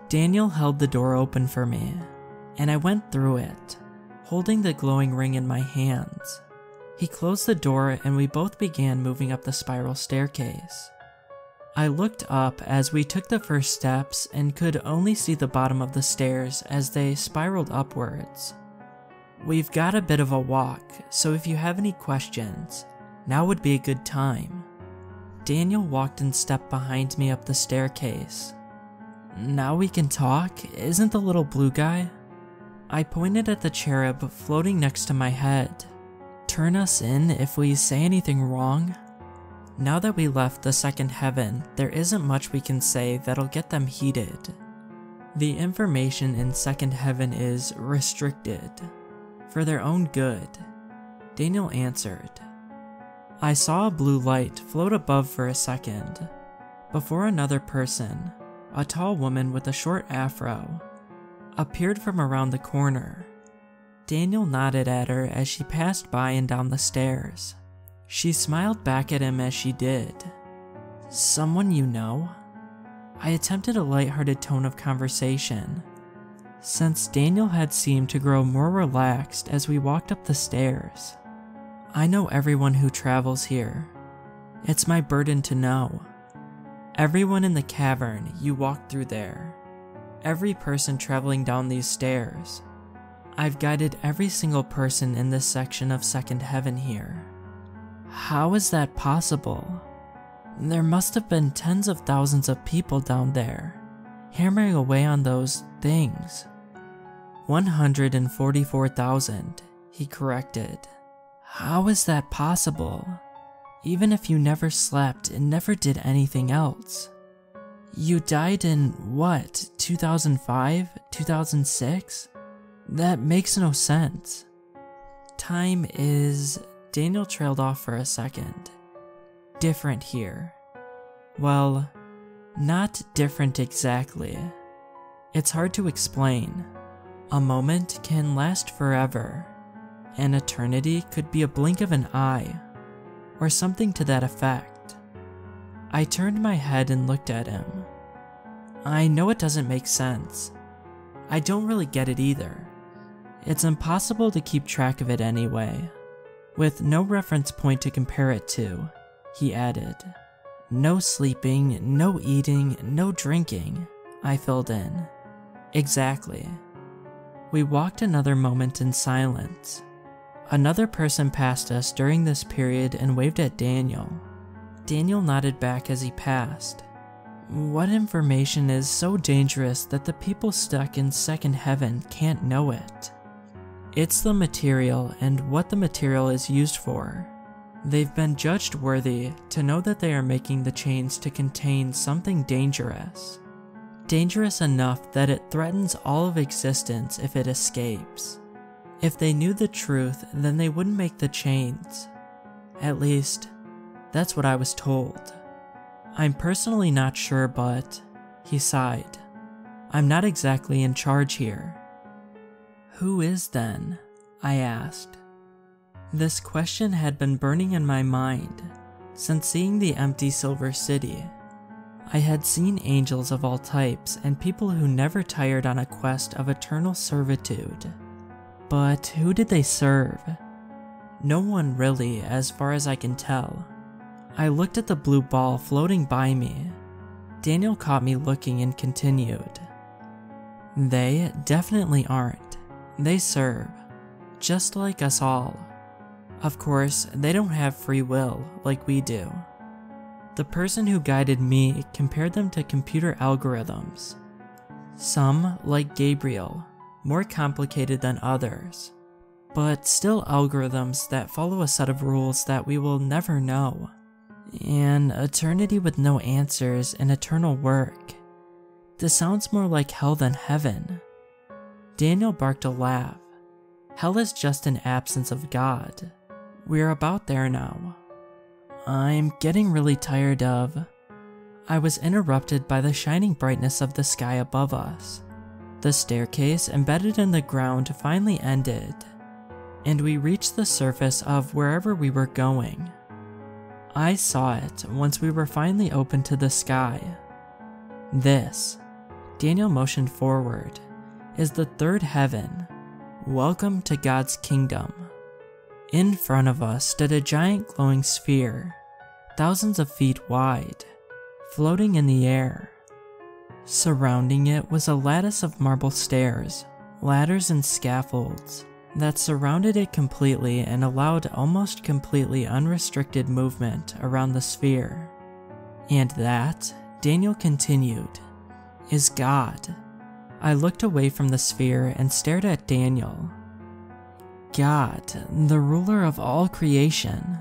Daniel held the door open for me, and I went through it, holding the glowing ring in my hands. He closed the door and we both began moving up the spiral staircase. I looked up as we took the first steps and could only see the bottom of the stairs as they spiraled upwards. We've got a bit of a walk, so if you have any questions, now would be a good time. Daniel walked in step behind me up the staircase. "Now we can talk, isn't the little blue guy?" I pointed at the cherub floating next to my head. "Turn us in if we say anything wrong?" Now that we left the second heaven, there isn't much we can say that'll get them heated. The information in second heaven is restricted, for their own good. Daniel answered. I saw a blue light float above for a second, before another person, a tall woman with a short afro, appeared from around the corner. Daniel nodded at her as she passed by and down the stairs. She smiled back at him as she did. "Someone you know?" I attempted a lighthearted tone of conversation, since Daniel had seemed to grow more relaxed as we walked up the stairs. "I know everyone who travels here. It's my burden to know. Everyone in the cavern you walked through there. Every person traveling down these stairs. I've guided every single person in this section of second heaven here." "How is that possible? There must have been tens of thousands of people down there, hammering away on those things." 144,000, he corrected. "How is that possible? Even if you never slept and never did anything else? You died in, what, 2005, 2006? That makes no sense." "Time is..." Daniel trailed off for a second. "Different here." Well, not different exactly. It's hard to explain. A moment can last forever. An eternity could be a blink of an eye, or something to that effect. I turned my head and looked at him. I know it doesn't make sense. I don't really get it either. It's impossible to keep track of it anyway. With no reference point to compare it to, he added. "No sleeping, no eating, no drinking," I filled in. "Exactly." We walked another moment in silence. Another person passed us during this period and waved at Daniel. Daniel nodded back as he passed. What information is so dangerous that the people stuck in second heaven can't know it? It's the material and what the material is used for. They've been judged worthy to know that they are making the chains to contain something dangerous. Dangerous enough that it threatens all of existence if it escapes. If they knew the truth, then they wouldn't make the chains. At least, that's what I was told. I'm personally not sure, but, he sighed, I'm not exactly in charge here. Who is then? I asked. This question had been burning in my mind since seeing the empty Silver City. I had seen angels of all types and people who never tired on a quest of eternal servitude. But who did they serve? No one really, as far as I can tell. I looked at the blue ball floating by me. Daniel caught me looking and continued. They definitely aren't. They serve, just like us all. Of course, they don't have free will like we do. The person who guided me compared them to computer algorithms. Some, like Gabriel, more complicated than others, but still algorithms that follow a set of rules that we will never know. An eternity with no answers and eternal work. This sounds more like hell than heaven. Daniel barked a laugh. Hell is just an absence of God. We're about there now. I'm getting really tired of... I was interrupted by the shining brightness of the sky above us. The staircase embedded in the ground finally ended, and we reached the surface of wherever we were going. I saw it once we were finally open to the sky. This, Daniel motioned forward, is the third heaven. Welcome to God's kingdom. In front of us stood a giant glowing sphere, thousands of feet wide, floating in the air. Surrounding it was a lattice of marble stairs, ladders and scaffolds that surrounded it completely and allowed almost completely unrestricted movement around the sphere. And that, Daniel continued, is God. I looked away from the sphere and stared at Daniel. God, the ruler of all creation,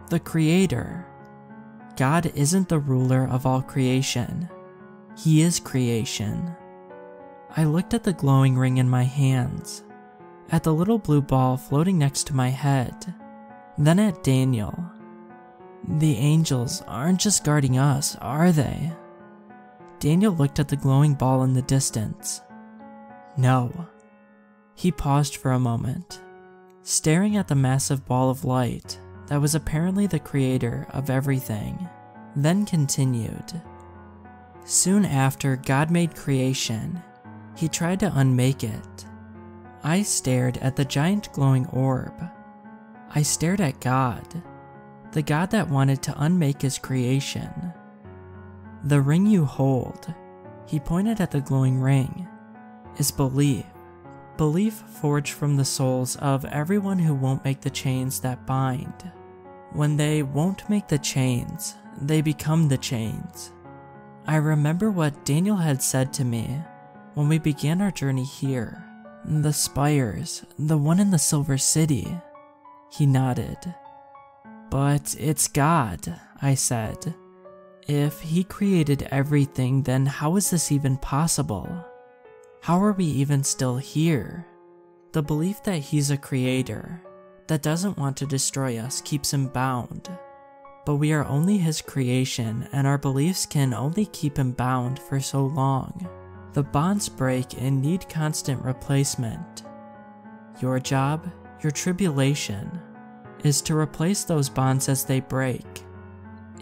the creator. God isn't the ruler of all creation. He is creation. I looked at the glowing ring in my hands, at the little blue ball floating next to my head, then at Daniel. The angels aren't just guarding us, are they? Daniel looked at the glowing ball in the distance. No. He paused for a moment, staring at the massive ball of light that was apparently the creator of everything, then continued. Soon after God made creation, he tried to unmake it. I stared at the giant glowing orb. I stared at God, the God that wanted to unmake his creation. The ring you hold, he pointed at the glowing ring, is belief. Belief forged from the souls of everyone who won't make the chains that bind. When they won't make the chains, they become the chains. I remember what Daniel had said to me when we began our journey here. The spires, the one in the Silver City. He nodded. But it's God, I said. If he created everything, then how is this even possible? How are we even still here? The belief that he's a creator, that doesn't want to destroy us, keeps him bound. But we are only his creation, and our beliefs can only keep him bound for so long. The bonds break and need constant replacement. Your job, your tribulation, is to replace those bonds as they break.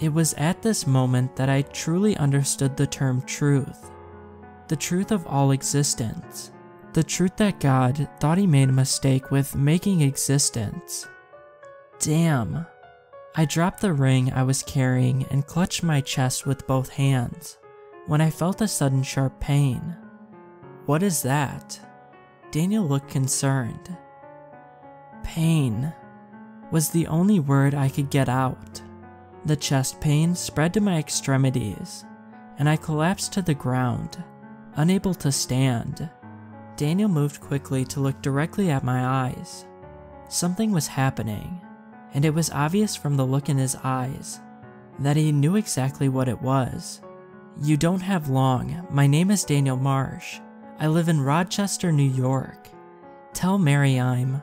It was at this moment that I truly understood the term truth. The truth of all existence. The truth that God thought he made a mistake with making existence. Damn. I dropped the ring I was carrying and clutched my chest with both hands when I felt a sudden sharp pain. What is that? Daniel looked concerned. Pain was the only word I could get out. The chest pain spread to my extremities, and I collapsed to the ground, unable to stand. Daniel moved quickly to look directly at my eyes. Something was happening, and it was obvious from the look in his eyes that he knew exactly what it was. You don't have long. My name is Daniel Marsh. I live in Rochester, New York. Tell Mary I'm...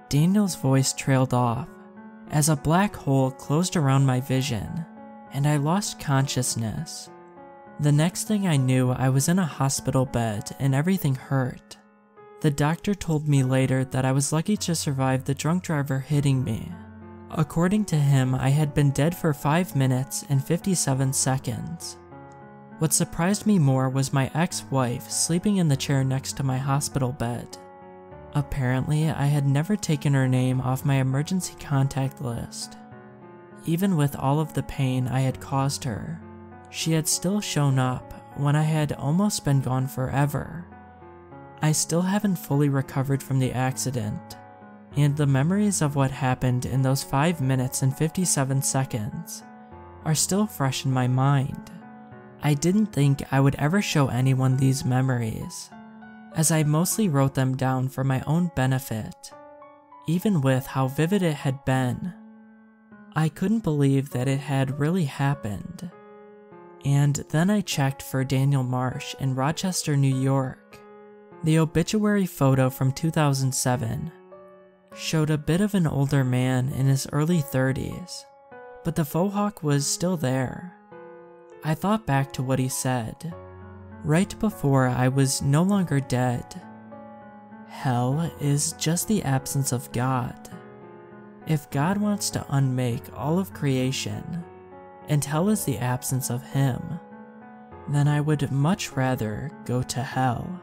Daniel's voice trailed off as a black hole closed around my vision, and I lost consciousness. The next thing I knew, I was in a hospital bed and everything hurt. The doctor told me later that I was lucky to survive the drunk driver hitting me. According to him, I had been dead for 5 minutes and 57 seconds. What surprised me more was my ex-wife sleeping in the chair next to my hospital bed. Apparently, I had never taken her name off my emergency contact list. Even with all of the pain I had caused her, she had still shown up when I had almost been gone forever. I still haven't fully recovered from the accident, and the memories of what happened in those 5 minutes and 57 seconds are still fresh in my mind. I didn't think I would ever show anyone these memories, as I mostly wrote them down for my own benefit. Even with how vivid it had been, I couldn't believe that it had really happened. And then I checked for Daniel Marsh in Rochester, New York. The obituary photo from 2007 showed a bit of an older man in his early 30s, but the faux hawk was still there. I thought back to what he said, right before I was no longer dead. Hell is just the absence of God. If God wants to unmake all of creation, and hell is the absence of Him, then I would much rather go to hell.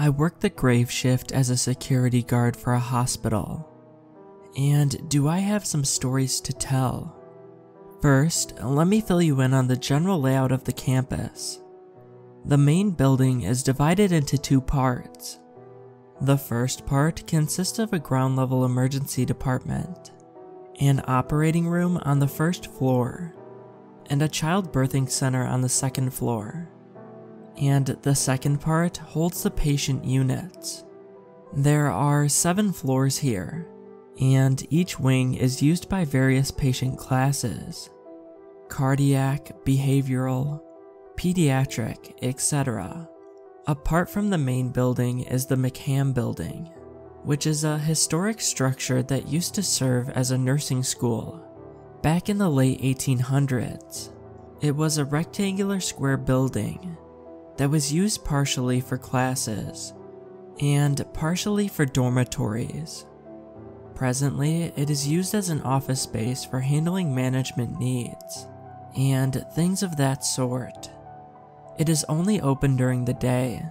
I worked the grave shift as a security guard for a hospital. And do I have some stories to tell? First, let me fill you in on the general layout of the campus. The main building is divided into 2 parts. The first part consists of a ground-level emergency department, an operating room on the 1st floor, and a child birthing center on the 2nd floor. And the second part holds the patient units. There are 7 floors here, and each wing is used by various patient classes: cardiac, behavioral, pediatric, etc. Apart from the main building is the McCam building, which is a historic structure that used to serve as a nursing school. Back in the late 1800s, it was a rectangular square building that was used partially for classes and partially for dormitories. Presently, it is used as an office space for handling management needs and things of that sort. It is only open during the day,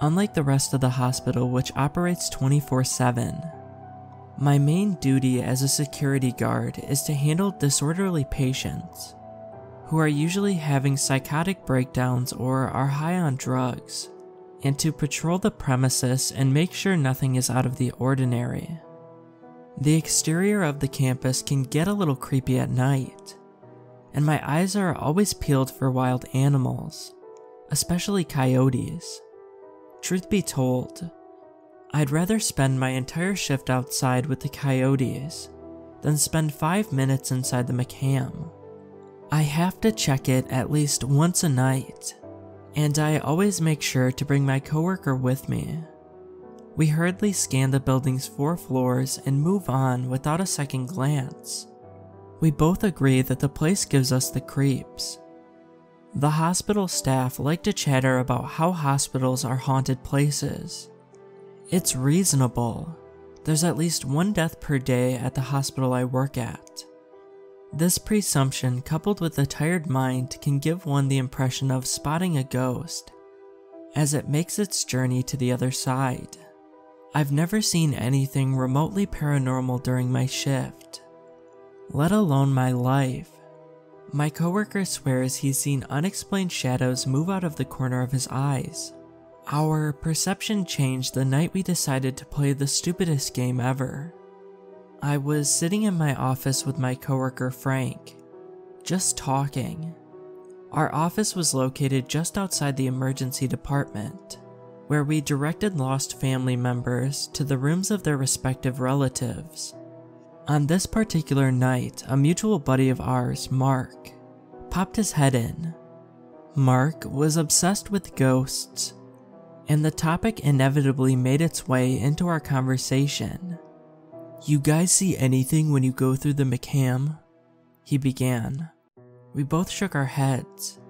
unlike the rest of the hospital, which operates 24/7. My main duty as a security guard is to handle disorderly patients who are usually having psychotic breakdowns or are high on drugs, and to patrol the premises and make sure nothing is out of the ordinary. The exterior of the campus can get a little creepy at night, and my eyes are always peeled for wild animals, especially coyotes. Truth be told, I'd rather spend my entire shift outside with the coyotes than spend 5 minutes inside the McCam. I have to check it at least once a night, and I always make sure to bring my coworker with me. We hurriedly scan the building's 4 floors and move on without a second glance. We both agree that the place gives us the creeps. The hospital staff like to chatter about how hospitals are haunted places. It's reasonable. There's at least 1 death per day at the hospital I work at. This presumption, coupled with a tired mind, can give one the impression of spotting a ghost, as it makes its journey to the other side. I've never seen anything remotely paranormal during my shift, let alone my life. My coworker swears he's seen unexplained shadows move out of the corner of his eyes. Our perception changed the night we decided to play the stupidest game ever. I was sitting in my office with my coworker Frank, just talking. Our office was located just outside the emergency department, where we directed lost family members to the rooms of their respective relatives. On this particular night, a mutual buddy of ours, Mark, popped his head in. Mark was obsessed with ghosts, and the topic inevitably made its way into our conversation. "You guys see anything when you go through the McCam?" he began. We both shook our heads.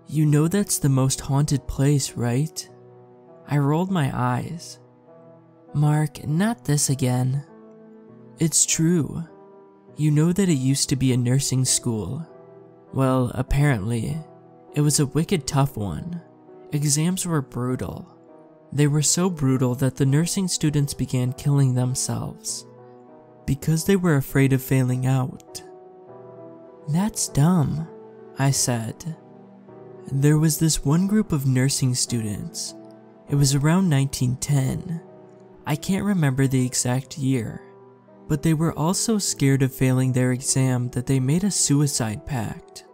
You know that's the most haunted place, right? I rolled my eyes. Mark, not this again. It's true. You know that it used to be a nursing school. Well, apparently, it was a wicked tough one. Exams were brutal. They were so brutal that the nursing students began killing themselves because they were afraid of failing out. That's dumb, I said. There was this one group of nursing students. It was around 1910. I can't remember the exact year, but they were all so scared of failing their exam that they made a suicide pact.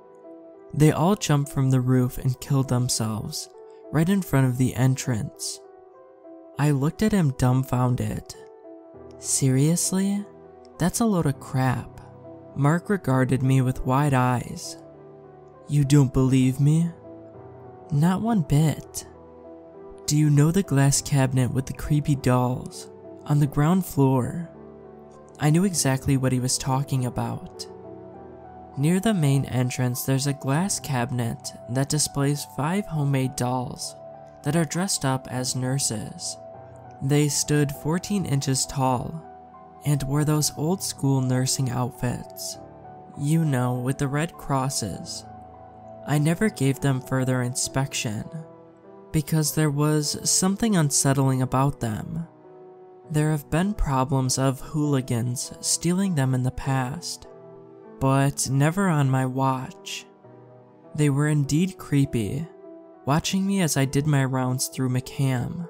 They all jumped from the roof and killed themselves, right in front of the entrance. I looked at him dumbfounded. Seriously? That's a load of crap. Mark regarded me with wide eyes. You don't believe me? Not one bit. Do you know the glass cabinet with the creepy dolls on the ground floor? I knew exactly what he was talking about. Near the main entrance, there's a glass cabinet that displays 5 homemade dolls that are dressed up as nurses. They stood 14 inches tall and wore those old school nursing outfits. You know, with the red crosses. I never gave them further inspection because there was something unsettling about them. There have been problems of hooligans stealing them in the past, but never on my watch. They were indeed creepy, watching me as I did my rounds through McCam.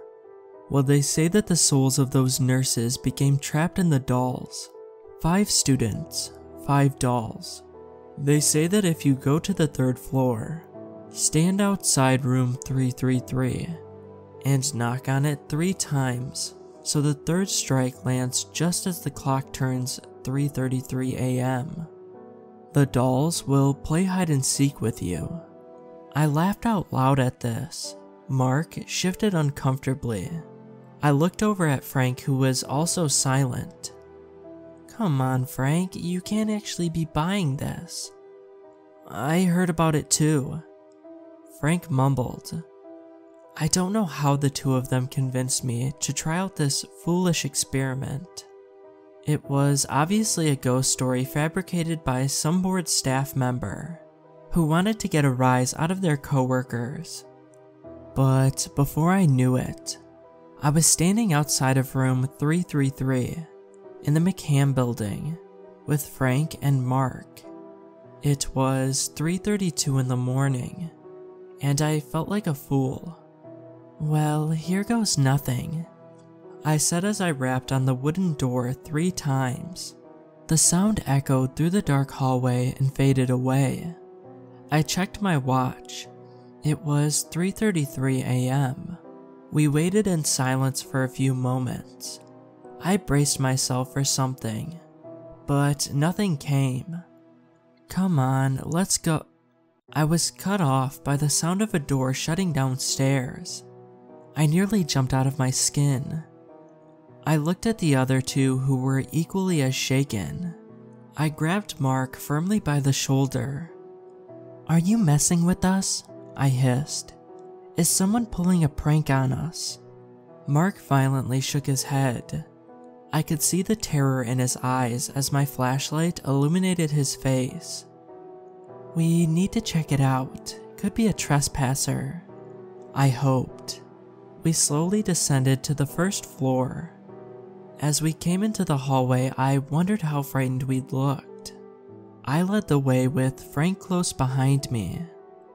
Well, they say that the souls of those nurses became trapped in the dolls. 5 students, 5 dolls. They say that if you go to the 3rd floor, stand outside room 333, and knock on it 3 times, so the 3rd strike lands just as the clock turns 3:33 a.m. The dolls will play hide and seek with you. I laughed out loud at this. Mark shifted uncomfortably. I looked over at Frank, who was also silent. Come on, Frank, you can't actually be buying this. I heard about it too. Frank mumbled. I don't know how the two of them convinced me to try out this foolish experiment. It was obviously a ghost story fabricated by some bored staff member who wanted to get a rise out of their coworkers. But before I knew it, I was standing outside of room 333 in the McCam building with Frank and Mark. It was 3:32 in the morning, and I felt like a fool. Well, here goes nothing, I said as I rapped on the wooden door 3 times. The sound echoed through the dark hallway and faded away. I checked my watch. It was 3:33 a.m. We waited in silence for a few moments. I braced myself for something, but nothing came. Come on, let's go. I was cut off by the sound of a door shutting downstairs. I nearly jumped out of my skin. I looked at the other two who were equally as shaken. I grabbed Mark firmly by the shoulder. Are you messing with us? I hissed. Is someone pulling a prank on us? Mark violently shook his head. I could see the terror in his eyes as my flashlight illuminated his face. We need to check it out. Could be a trespasser. I hoped. We slowly descended to the 1st floor. As we came into the hallway, I wondered how frightened we'd looked. I led the way with Frank close behind me,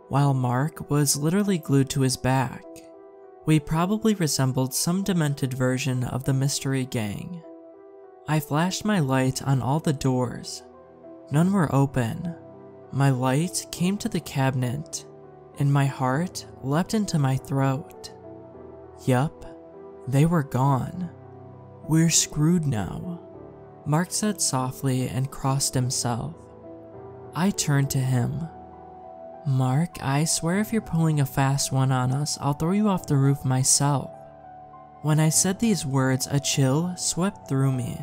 while Mark was literally glued to his back. We probably resembled some demented version of the Mystery Gang. I flashed my light on all the doors. None were open. My light came to the cabinet, and my heart leapt into my throat. Yup, they were gone. We're screwed now, Mark said softly and crossed himself. I turned to him. Mark, I swear if you're pulling a fast one on us, I'll throw you off the roof myself. When I said these words, a chill swept through me.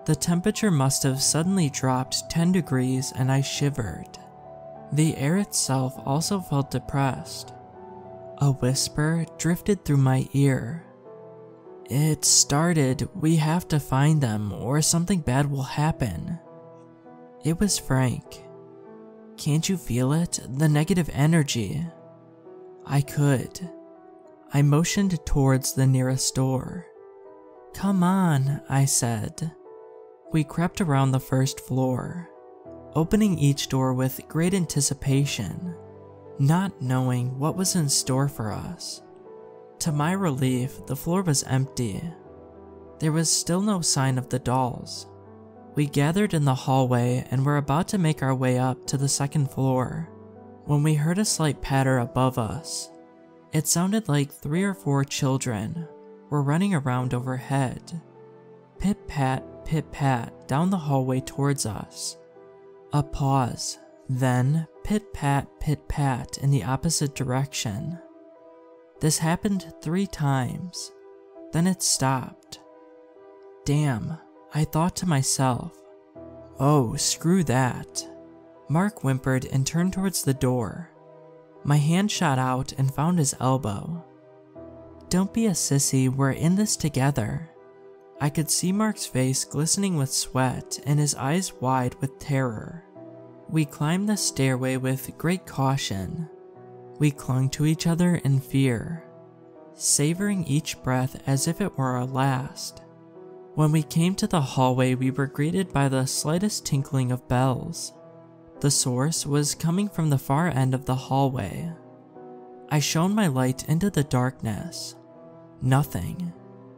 The temperature must have suddenly dropped 10 degrees and I shivered. The air itself also felt depressed. A whisper drifted through my ear. "It started, we have to find them or something bad will happen." It was Frank. "Can't you feel it? The negative energy?" I could. I motioned towards the nearest door. "Come on," I said. We crept around the first floor, opening each door with great anticipation, not knowing what was in store for us. To my relief, the floor was empty. There was still no sign of the dolls. We gathered in the hallway and were about to make our way up to the second floor when we heard a slight patter above us. It sounded like 3 or 4 children were running around overhead. Pit-pat, pit-pat down the hallway towards us. A pause, then pit-pat, pit-pat in the opposite direction. This happened 3 times, then it stopped. Damn, I thought to myself. Oh, screw that. Mark whimpered and turned towards the door. My hand shot out and found his elbow. "Don't be a sissy, we're in this together." I could see Mark's face glistening with sweat and his eyes wide with terror. We climbed the stairway with great caution. We clung to each other in fear, savoring each breath as if it were our last. When we came to the hallway, we were greeted by the slightest tinkling of bells. The source was coming from the far end of the hallway. I shone my light into the darkness. Nothing.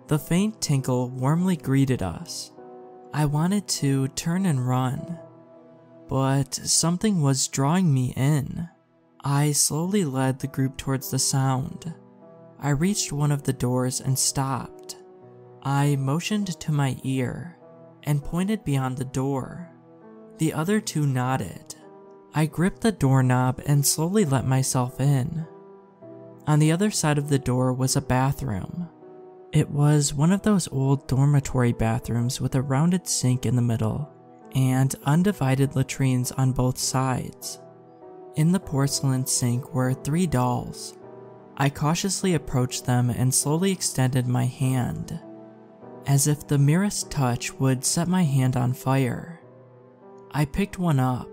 The faint tinkle warmly greeted us. I wanted to turn and run, but something was drawing me in. I slowly led the group towards the sound. I reached one of the doors and stopped. I motioned to my ear and pointed beyond the door. The other 2 nodded. I gripped the doorknob and slowly let myself in. On the other side of the door was a bathroom. It was one of those old dormitory bathrooms with a rounded sink in the middle and undivided latrines on both sides. In the porcelain sink were 3 dolls. I cautiously approached them and slowly extended my hand, as if the merest touch would set my hand on fire. I picked one up.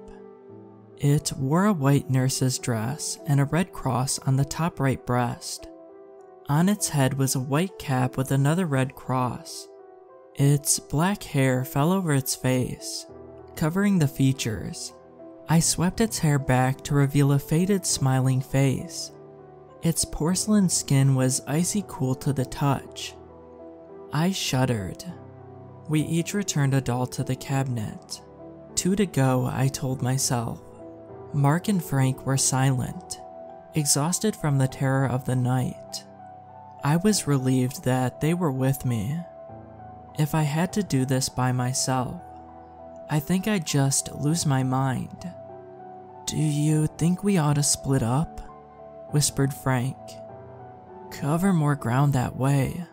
It wore a white nurse's dress and a red cross on the top right breast. On its head was a white cap with another red cross. Its black hair fell over its face, covering the features. I swept its hair back to reveal a faded, smiling face. Its porcelain skin was icy cool to the touch. I shuddered. We each returned a doll to the cabinet. 2 to go, I told myself. Mark and Frank were silent, exhausted from the terror of the night. I was relieved that they were with me. If I had to do this by myself, I think I'd just lose my mind. "Do you think we ought to split up?" whispered Frank. "Cover more ground that way."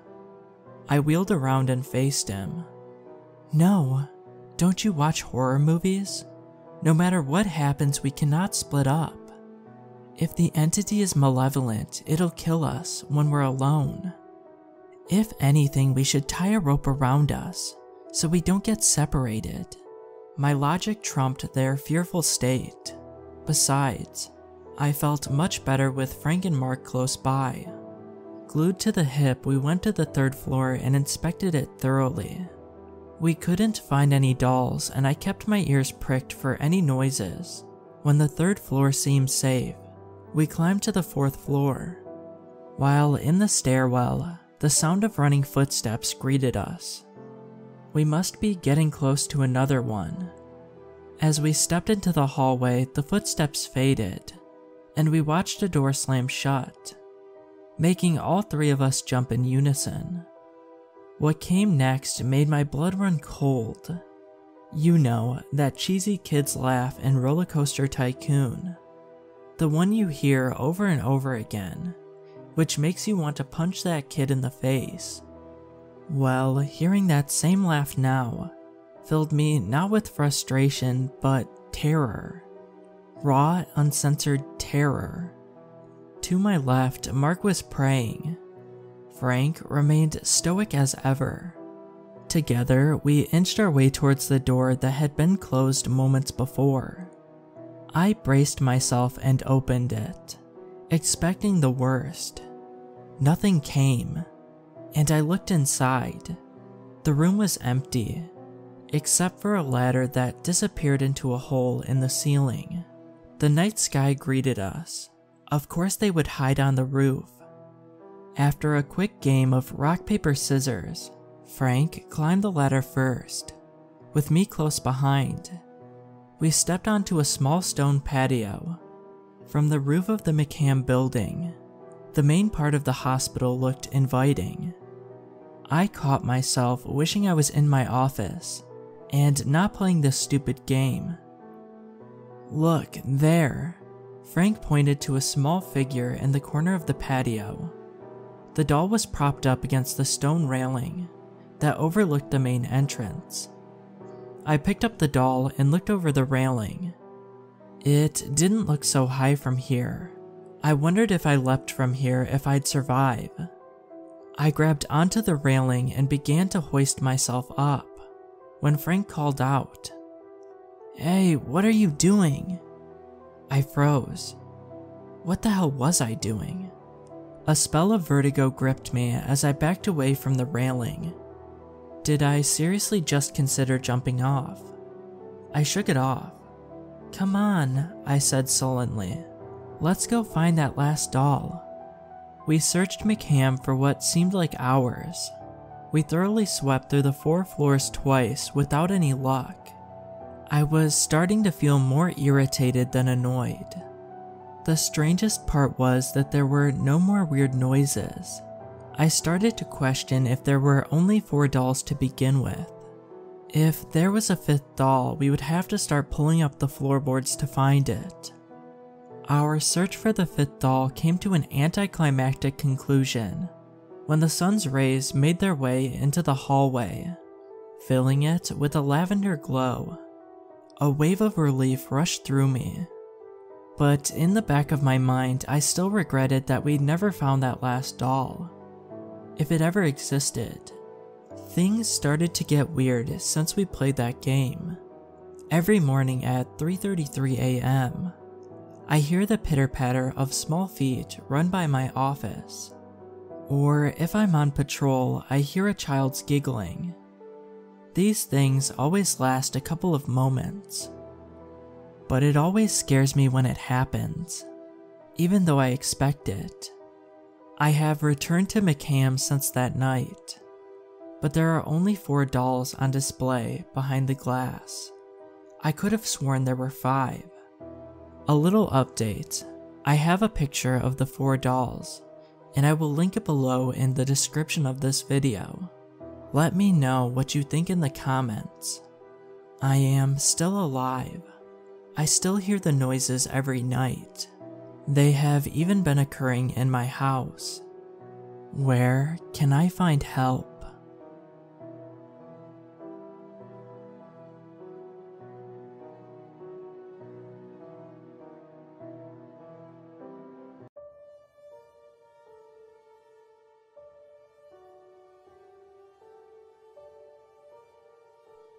I wheeled around and faced him. "No, don't you watch horror movies? No matter what happens, we cannot split up. If the entity is malevolent, it'll kill us when we're alone. If anything, we should tie a rope around us so we don't get separated." My logic trumped their fearful state. Besides, I felt much better with Frank and Mark close by. Glued to the hip, we went to the 3rd floor and inspected it thoroughly. We couldn't find any dolls, and I kept my ears pricked for any noises. When the 3rd floor seemed safe, we climbed to the 4th floor. While in the stairwell, the sound of running footsteps greeted us. We must be getting close to another one. As we stepped into the hallway, the footsteps faded, and we watched a door slam shut, making all 3 of us jump in unison. What came next made my blood run cold. You know, that cheesy kids laugh in Roller Coaster Tycoon. The one you hear over and over again, which makes you want to punch that kid in the face. Well, hearing that same laugh now filled me not with frustration, but terror. raw, uncensored terror. To my left, Mark was praying. Frank remained stoic as ever. Together, we inched our way towards the door that had been closed moments before. I braced myself and opened it, expecting the worst. Nothing came, and I looked inside. The room was empty, except for a ladder that disappeared into a hole in the ceiling. The night sky greeted us. Of course they would hide on the roof. After a quick game of rock, paper, scissors, Frank climbed the ladder first, with me close behind. We stepped onto a small stone patio. From the roof of the McCam building, the main part of the hospital looked inviting. I caught myself wishing I was in my office and not playing this stupid game. Look, there. Frank pointed to a small figure in the corner of the patio. The doll was propped up against the stone railing that overlooked the main entrance. I picked up the doll and looked over the railing. It didn't look so high from here. I wondered if I leapt from here if I'd survive. I grabbed onto the railing and began to hoist myself up, when Frank called out, "Hey, what are you doing?" I froze. What the hell was I doing? A spell of vertigo gripped me as I backed away from the railing. Did I seriously just consider jumping off? I shook it off. "Come on," I said sullenly. "Let's go find that last doll." We searched McCam for what seemed like hours. We thoroughly swept through the 4 floors twice without any luck. I was starting to feel more irritated than annoyed. The strangest part was that there were no more weird noises. I started to question if there were only 4 dolls to begin with. If there was a 5th doll, we would have to start pulling up the floorboards to find it. Our search for the 5th doll came to an anticlimactic conclusion when the sun's rays made their way into the hallway, filling it with a lavender glow. A wave of relief rushed through me. But in the back of my mind, I still regretted that we'd never found that last doll. If it ever existed. Things started to get weird since we played that game. Every morning at 3:33 a.m., I hear the pitter-patter of small feet run by my office. Or if I'm on patrol, I hear a child's giggling. These things always last a couple of moments. But it always scares me when it happens, even though I expect it. I have returned to McCam since that night, but there are only 4 dolls on display behind the glass. I could have sworn there were 5. A little update. I have a picture of the 4 dolls, and I will link it below in the description of this video. Let me know what you think in the comments. I am still alive. I still hear the noises every night. They have even been occurring in my house. Where can I find help?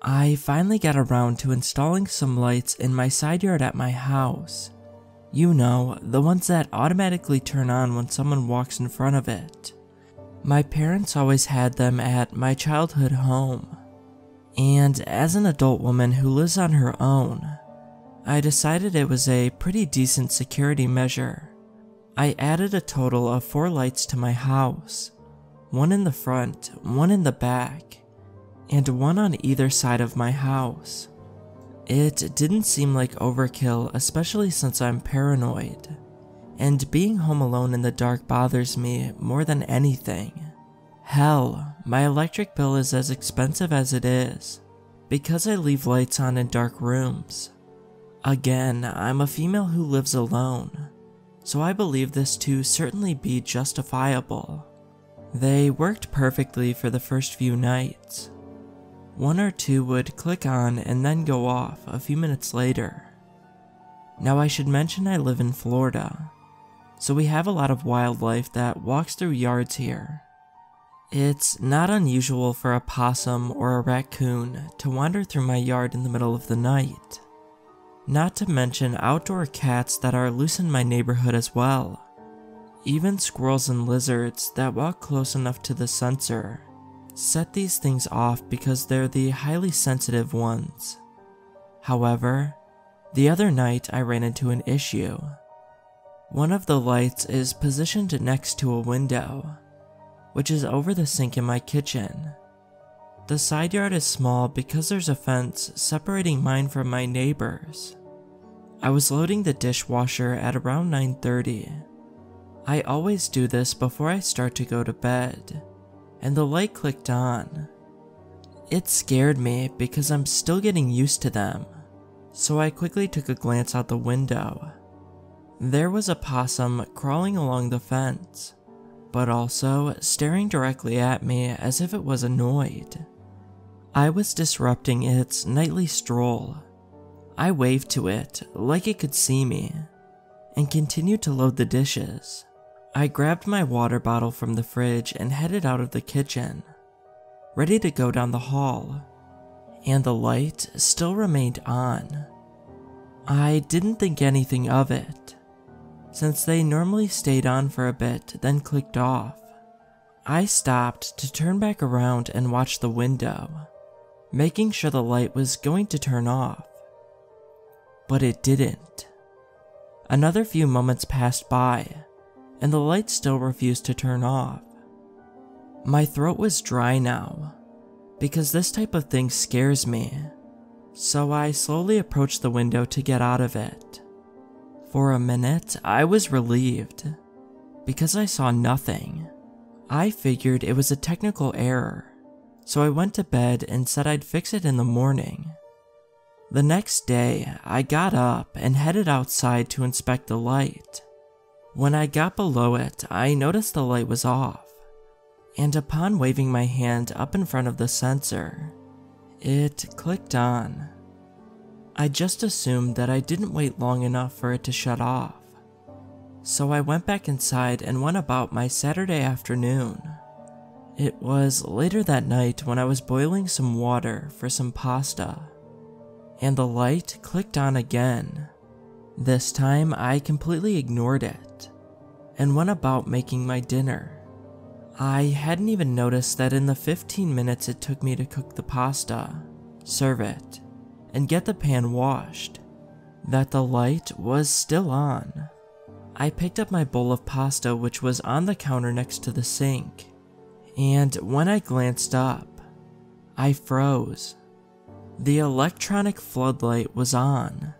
I finally got around to installing some lights in my side yard at my house. You know, the ones that automatically turn on when someone walks in front of it. My parents always had them at my childhood home. And as an adult woman who lives on her own, I decided it was a pretty decent security measure. I added a total of 4 lights to my house. 1 in the front, 1 in the back, and 1 on either side of my house. It didn't seem like overkill, especially since I'm paranoid, and being home alone in the dark bothers me more than anything. Hell, my electric bill is as expensive as it is, because I leave lights on in dark rooms. Again, I'm a female who lives alone, so I believe this to certainly be justifiable. They worked perfectly for the first few nights. 1 or 2 would click on and then go off a few minutes later. Now I should mention I live in Florida, so we have a lot of wildlife that walks through yards here. It's not unusual for a possum or a raccoon to wander through my yard in the middle of the night. Not to mention outdoor cats that are loose in my neighborhood as well. Even squirrels and lizards that walk close enough to the sensor set these things off because they're the highly sensitive ones. However, the other night I ran into an issue. One of the lights is positioned next to a window, which is over the sink in my kitchen. The side yard is small because there's a fence separating mine from my neighbor's. I was loading the dishwasher at around 9:30. I always do this before I start to go to bed, and the light clicked on. It scared me because I'm still getting used to them, so I quickly took a glance out the window. There was a possum crawling along the fence, but also staring directly at me as if it was annoyed. I was disrupting its nightly stroll. I waved to it like it could see me, and continued to load the dishes. I grabbed my water bottle from the fridge and headed out of the kitchen, ready to go down the hall, and the light still remained on. I didn't think anything of it, since they normally stayed on for a bit then clicked off. I stopped to turn back around and watch the window, making sure the light was going to turn off. But it didn't. Another few moments passed by, and the light still refused to turn off. My throat was dry now, because this type of thing scares me, so I slowly approached the window to get out of it. For a minute, I was relieved, because I saw nothing. I figured it was a technical error, so I went to bed and said I'd fix it in the morning. The next day, I got up and headed outside to inspect the light. When I got below it, I noticed the light was off, and upon waving my hand up in front of the sensor, it clicked on. I just assumed that I didn't wait long enough for it to shut off, so I went back inside and went about my Saturday afternoon. It was later that night when I was boiling some water for some pasta, and the light clicked on again. This time I completely ignored it, and went about making my dinner. I hadn't even noticed that in the 15 minutes it took me to cook the pasta, serve it, and get the pan washed, that the light was still on. I picked up my bowl of pasta which was on the counter next to the sink, and when I glanced up, I froze. The electronic floodlight was on,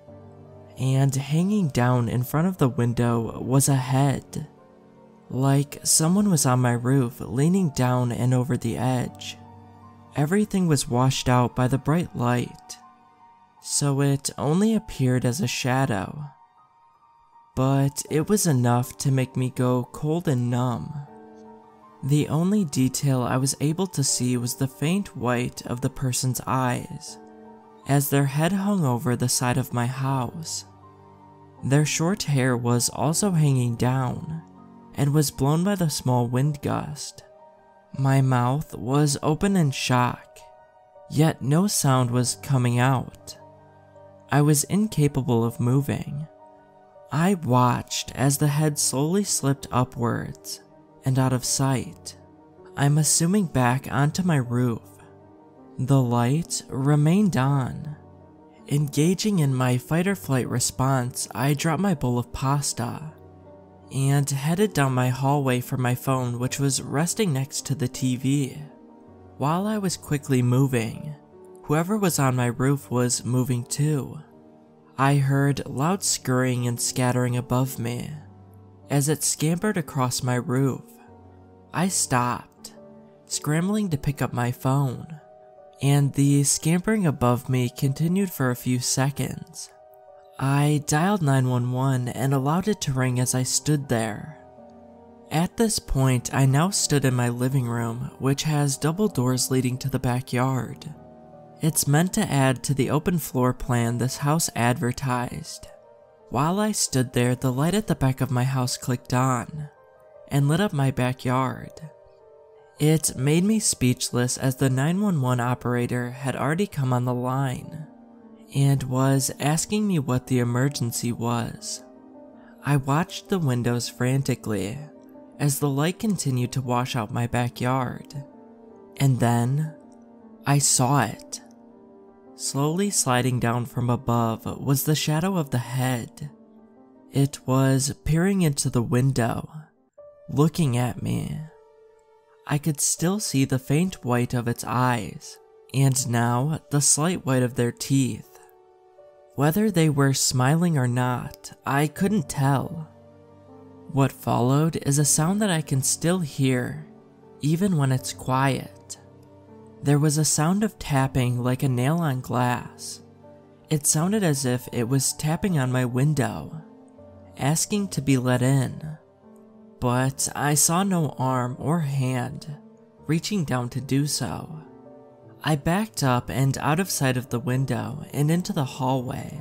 and hanging down in front of the window was a head, like someone was on my roof leaning down and over the edge. Everything was washed out by the bright light, so it only appeared as a shadow. But it was enough to make me go cold and numb. The only detail I was able to see was the faint white of the person's eyes, as their head hung over the side of my house. Their short hair was also hanging down, and was blown by the small wind gust. My mouth was open in shock, yet no sound was coming out. I was incapable of moving. I watched as the head slowly slipped upwards and out of sight. I'm assuming back onto my roof. The light remained on. Engaging in my fight or flight response, I dropped my bowl of pasta and headed down my hallway for my phone, which was resting next to the TV. While I was quickly moving, whoever was on my roof was moving too. I heard loud scurrying and scattering above me as it scampered across my roof. I stopped, scrambling to pick up my phone, and the scampering above me continued for a few seconds. I dialed 911 and allowed it to ring as I stood there. At this point, I now stood in my living room, which has double doors leading to the backyard. It's meant to add to the open floor plan this house advertised. While I stood there, the light at the back of my house clicked on and lit up my backyard. It made me speechless as the 911 operator had already come on the line and was asking me what the emergency was. I watched the windows frantically as the light continued to wash out my backyard, and then I saw it. Slowly sliding down from above was the shadow of the head. It was peering into the window, looking at me. I could still see the faint white of its eyes, and now the slight white of their teeth. Whether they were smiling or not, I couldn't tell. What followed is a sound that I can still hear, even when it's quiet. There was a sound of tapping like a nail on glass. It sounded as if it was tapping on my window, asking to be let in. But I saw no arm or hand reaching down to do so. I backed up and out of sight of the window and into the hallway.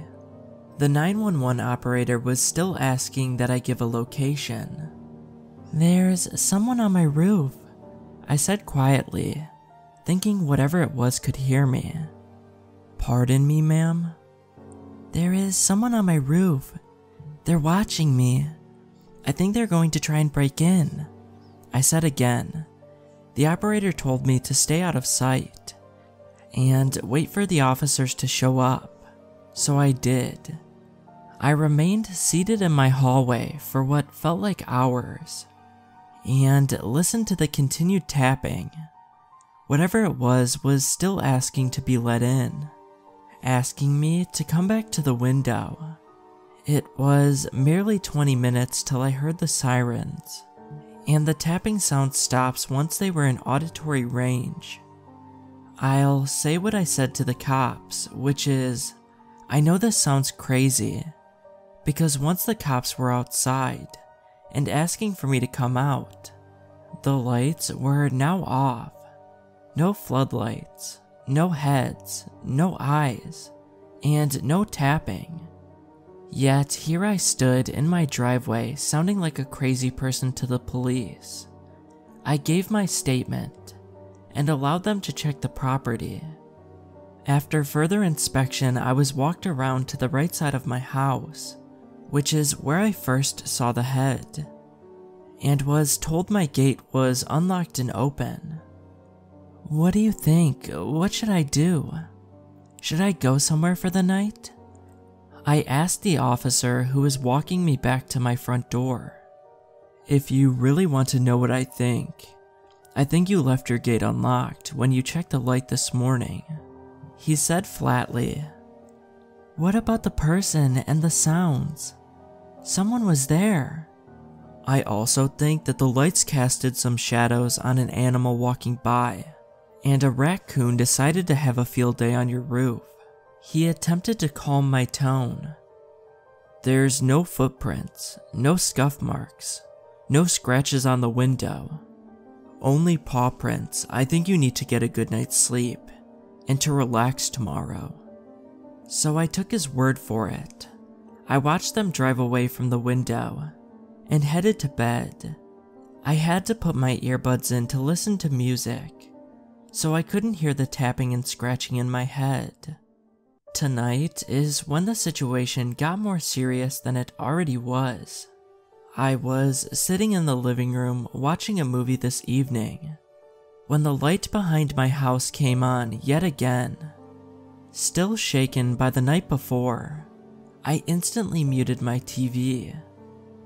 The 911 operator was still asking that I give a location. "There's someone on my roof," I said quietly, thinking whatever it was could hear me. "Pardon me, ma'am?" "There is someone on my roof. They're watching me. I think they're going to try and break in," I said again. The operator told me to stay out of sight and wait for the officers to show up, so I did. I remained seated in my hallway for what felt like hours and listened to the continued tapping. Whatever it was still asking to be let in, asking me to come back to the window. It was merely 20 minutes till I heard the sirens, and the tapping sound stops once they were in auditory range. I'll say what I said to the cops, which is, I know this sounds crazy, because once the cops were outside and asking for me to come out, the lights were now off. No floodlights, no heads, no eyes, and no tapping. Yet here I stood in my driveway sounding like a crazy person to the police. I gave my statement and allowed them to check the property. After further inspection, I was walked around to the right side of my house, which is where I first saw the head, and was told my gate was unlocked and open. "What do you think? What should I do? Should I go somewhere for the night?" I asked the officer who was walking me back to my front door. "If you really want to know what I think you left your gate unlocked when you checked the light this morning," he said flatly. "What about the person and the sounds? Someone was there." "I also think that the lights casted some shadows on an animal walking by, and a raccoon decided to have a field day on your roof." He attempted to calm my tone. "There's no footprints, no scuff marks, no scratches on the window. Only paw prints. I think you need to get a good night's sleep and to relax tomorrow." So I took his word for it. I watched them drive away from the window and headed to bed. I had to put my earbuds in to listen to music, so I couldn't hear the tapping and scratching in my head. Tonight is when the situation got more serious than it already was. I was sitting in the living room watching a movie this evening when the light behind my house came on yet again. Still shaken by the night before, I instantly muted my TV.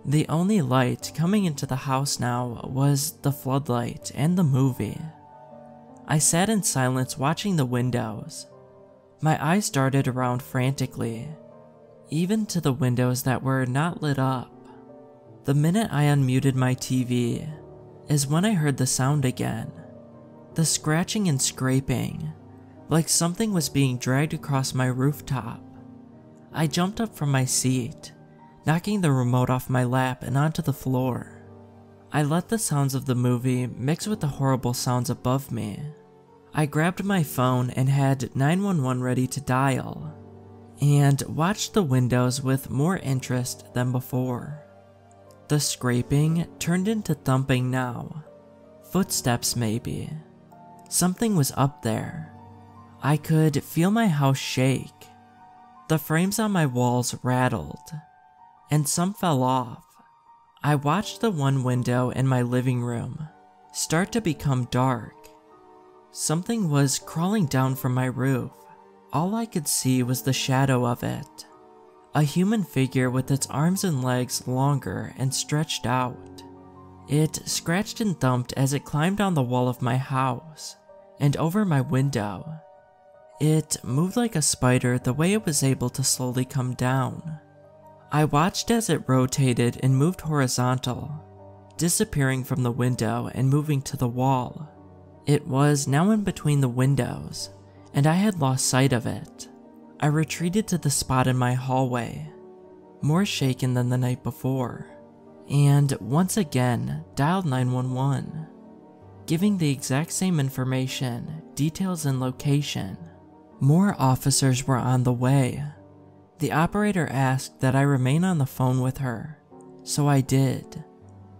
The only light coming into the house now was the floodlight and the movie. I sat in silence watching the windows. My eyes darted around frantically, even to the windows that were not lit up. The minute I unmuted my TV is when I heard the sound again. The scratching and scraping, like something was being dragged across my rooftop. I jumped up from my seat, knocking the remote off my lap and onto the floor. I let the sounds of the movie mix with the horrible sounds above me. I grabbed my phone and had 911 ready to dial, and watched the windows with more interest than before. The scraping turned into thumping now. Footsteps maybe. Something was up there. I could feel my house shake. The frames on my walls rattled, and some fell off. I watched the one window in my living room start to become dark. Something was crawling down from my roof. All I could see was the shadow of it. A human figure with its arms and legs longer and stretched out. It scratched and thumped as it climbed on the wall of my house and over my window. It moved like a spider the way it was able to slowly come down. I watched as it rotated and moved horizontal, disappearing from the window and moving to the wall. It was now in between the windows, and I had lost sight of it. I retreated to the spot in my hallway, more shaken than the night before, and once again dialed 911, giving the exact same information, details, and location. More officers were on the way. The operator asked that I remain on the phone with her, so I did.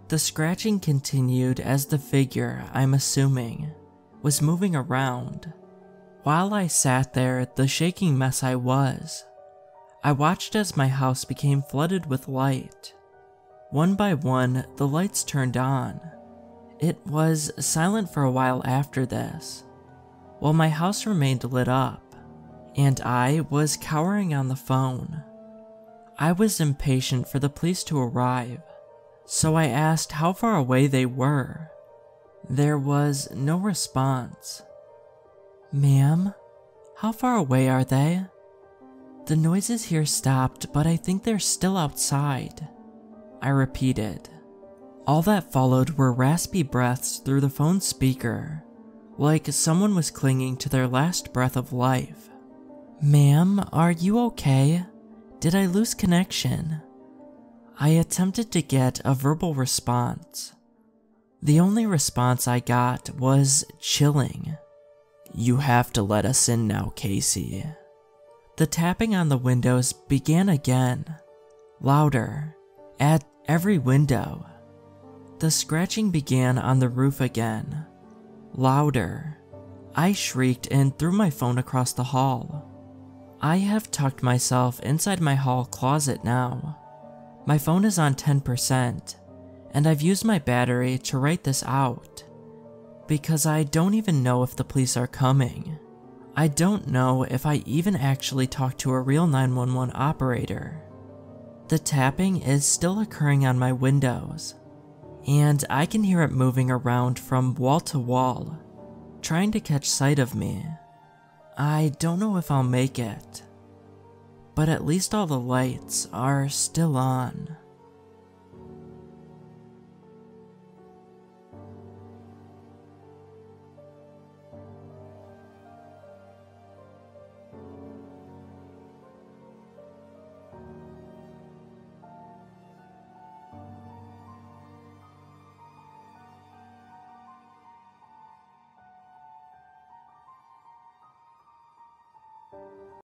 The scratching continued as the figure, I'm assuming, was moving around. While I sat there, the shaking mess I was, I watched as my house became flooded with light. One by one, the lights turned on. It was silent for a while after this, while my house remained lit up, and I was cowering on the phone. I was impatient for the police to arrive, so I asked how far away they were. There was no response. "Ma'am, how far away are they? The noises here stopped, but I think they're still outside," I repeated. All that followed were raspy breaths through the phone speaker, like someone was clinging to their last breath of life. "Ma'am, are you okay? Did I lose connection?" I attempted to get a verbal response. The only response I got was chilling. "You have to let us in now, Casey." The tapping on the windows began again, louder, at every window. The scratching began on the roof again, louder. I shrieked and threw my phone across the hall. I have tucked myself inside my hall closet now. My phone is on 10%, and I've used my battery to write this out, because I don't even know if the police are coming. I don't know if I even actually talked to a real 911 operator. The tapping is still occurring on my windows, and I can hear it moving around from wall to wall, trying to catch sight of me. I don't know if I'll make it, but at least all the lights are still on.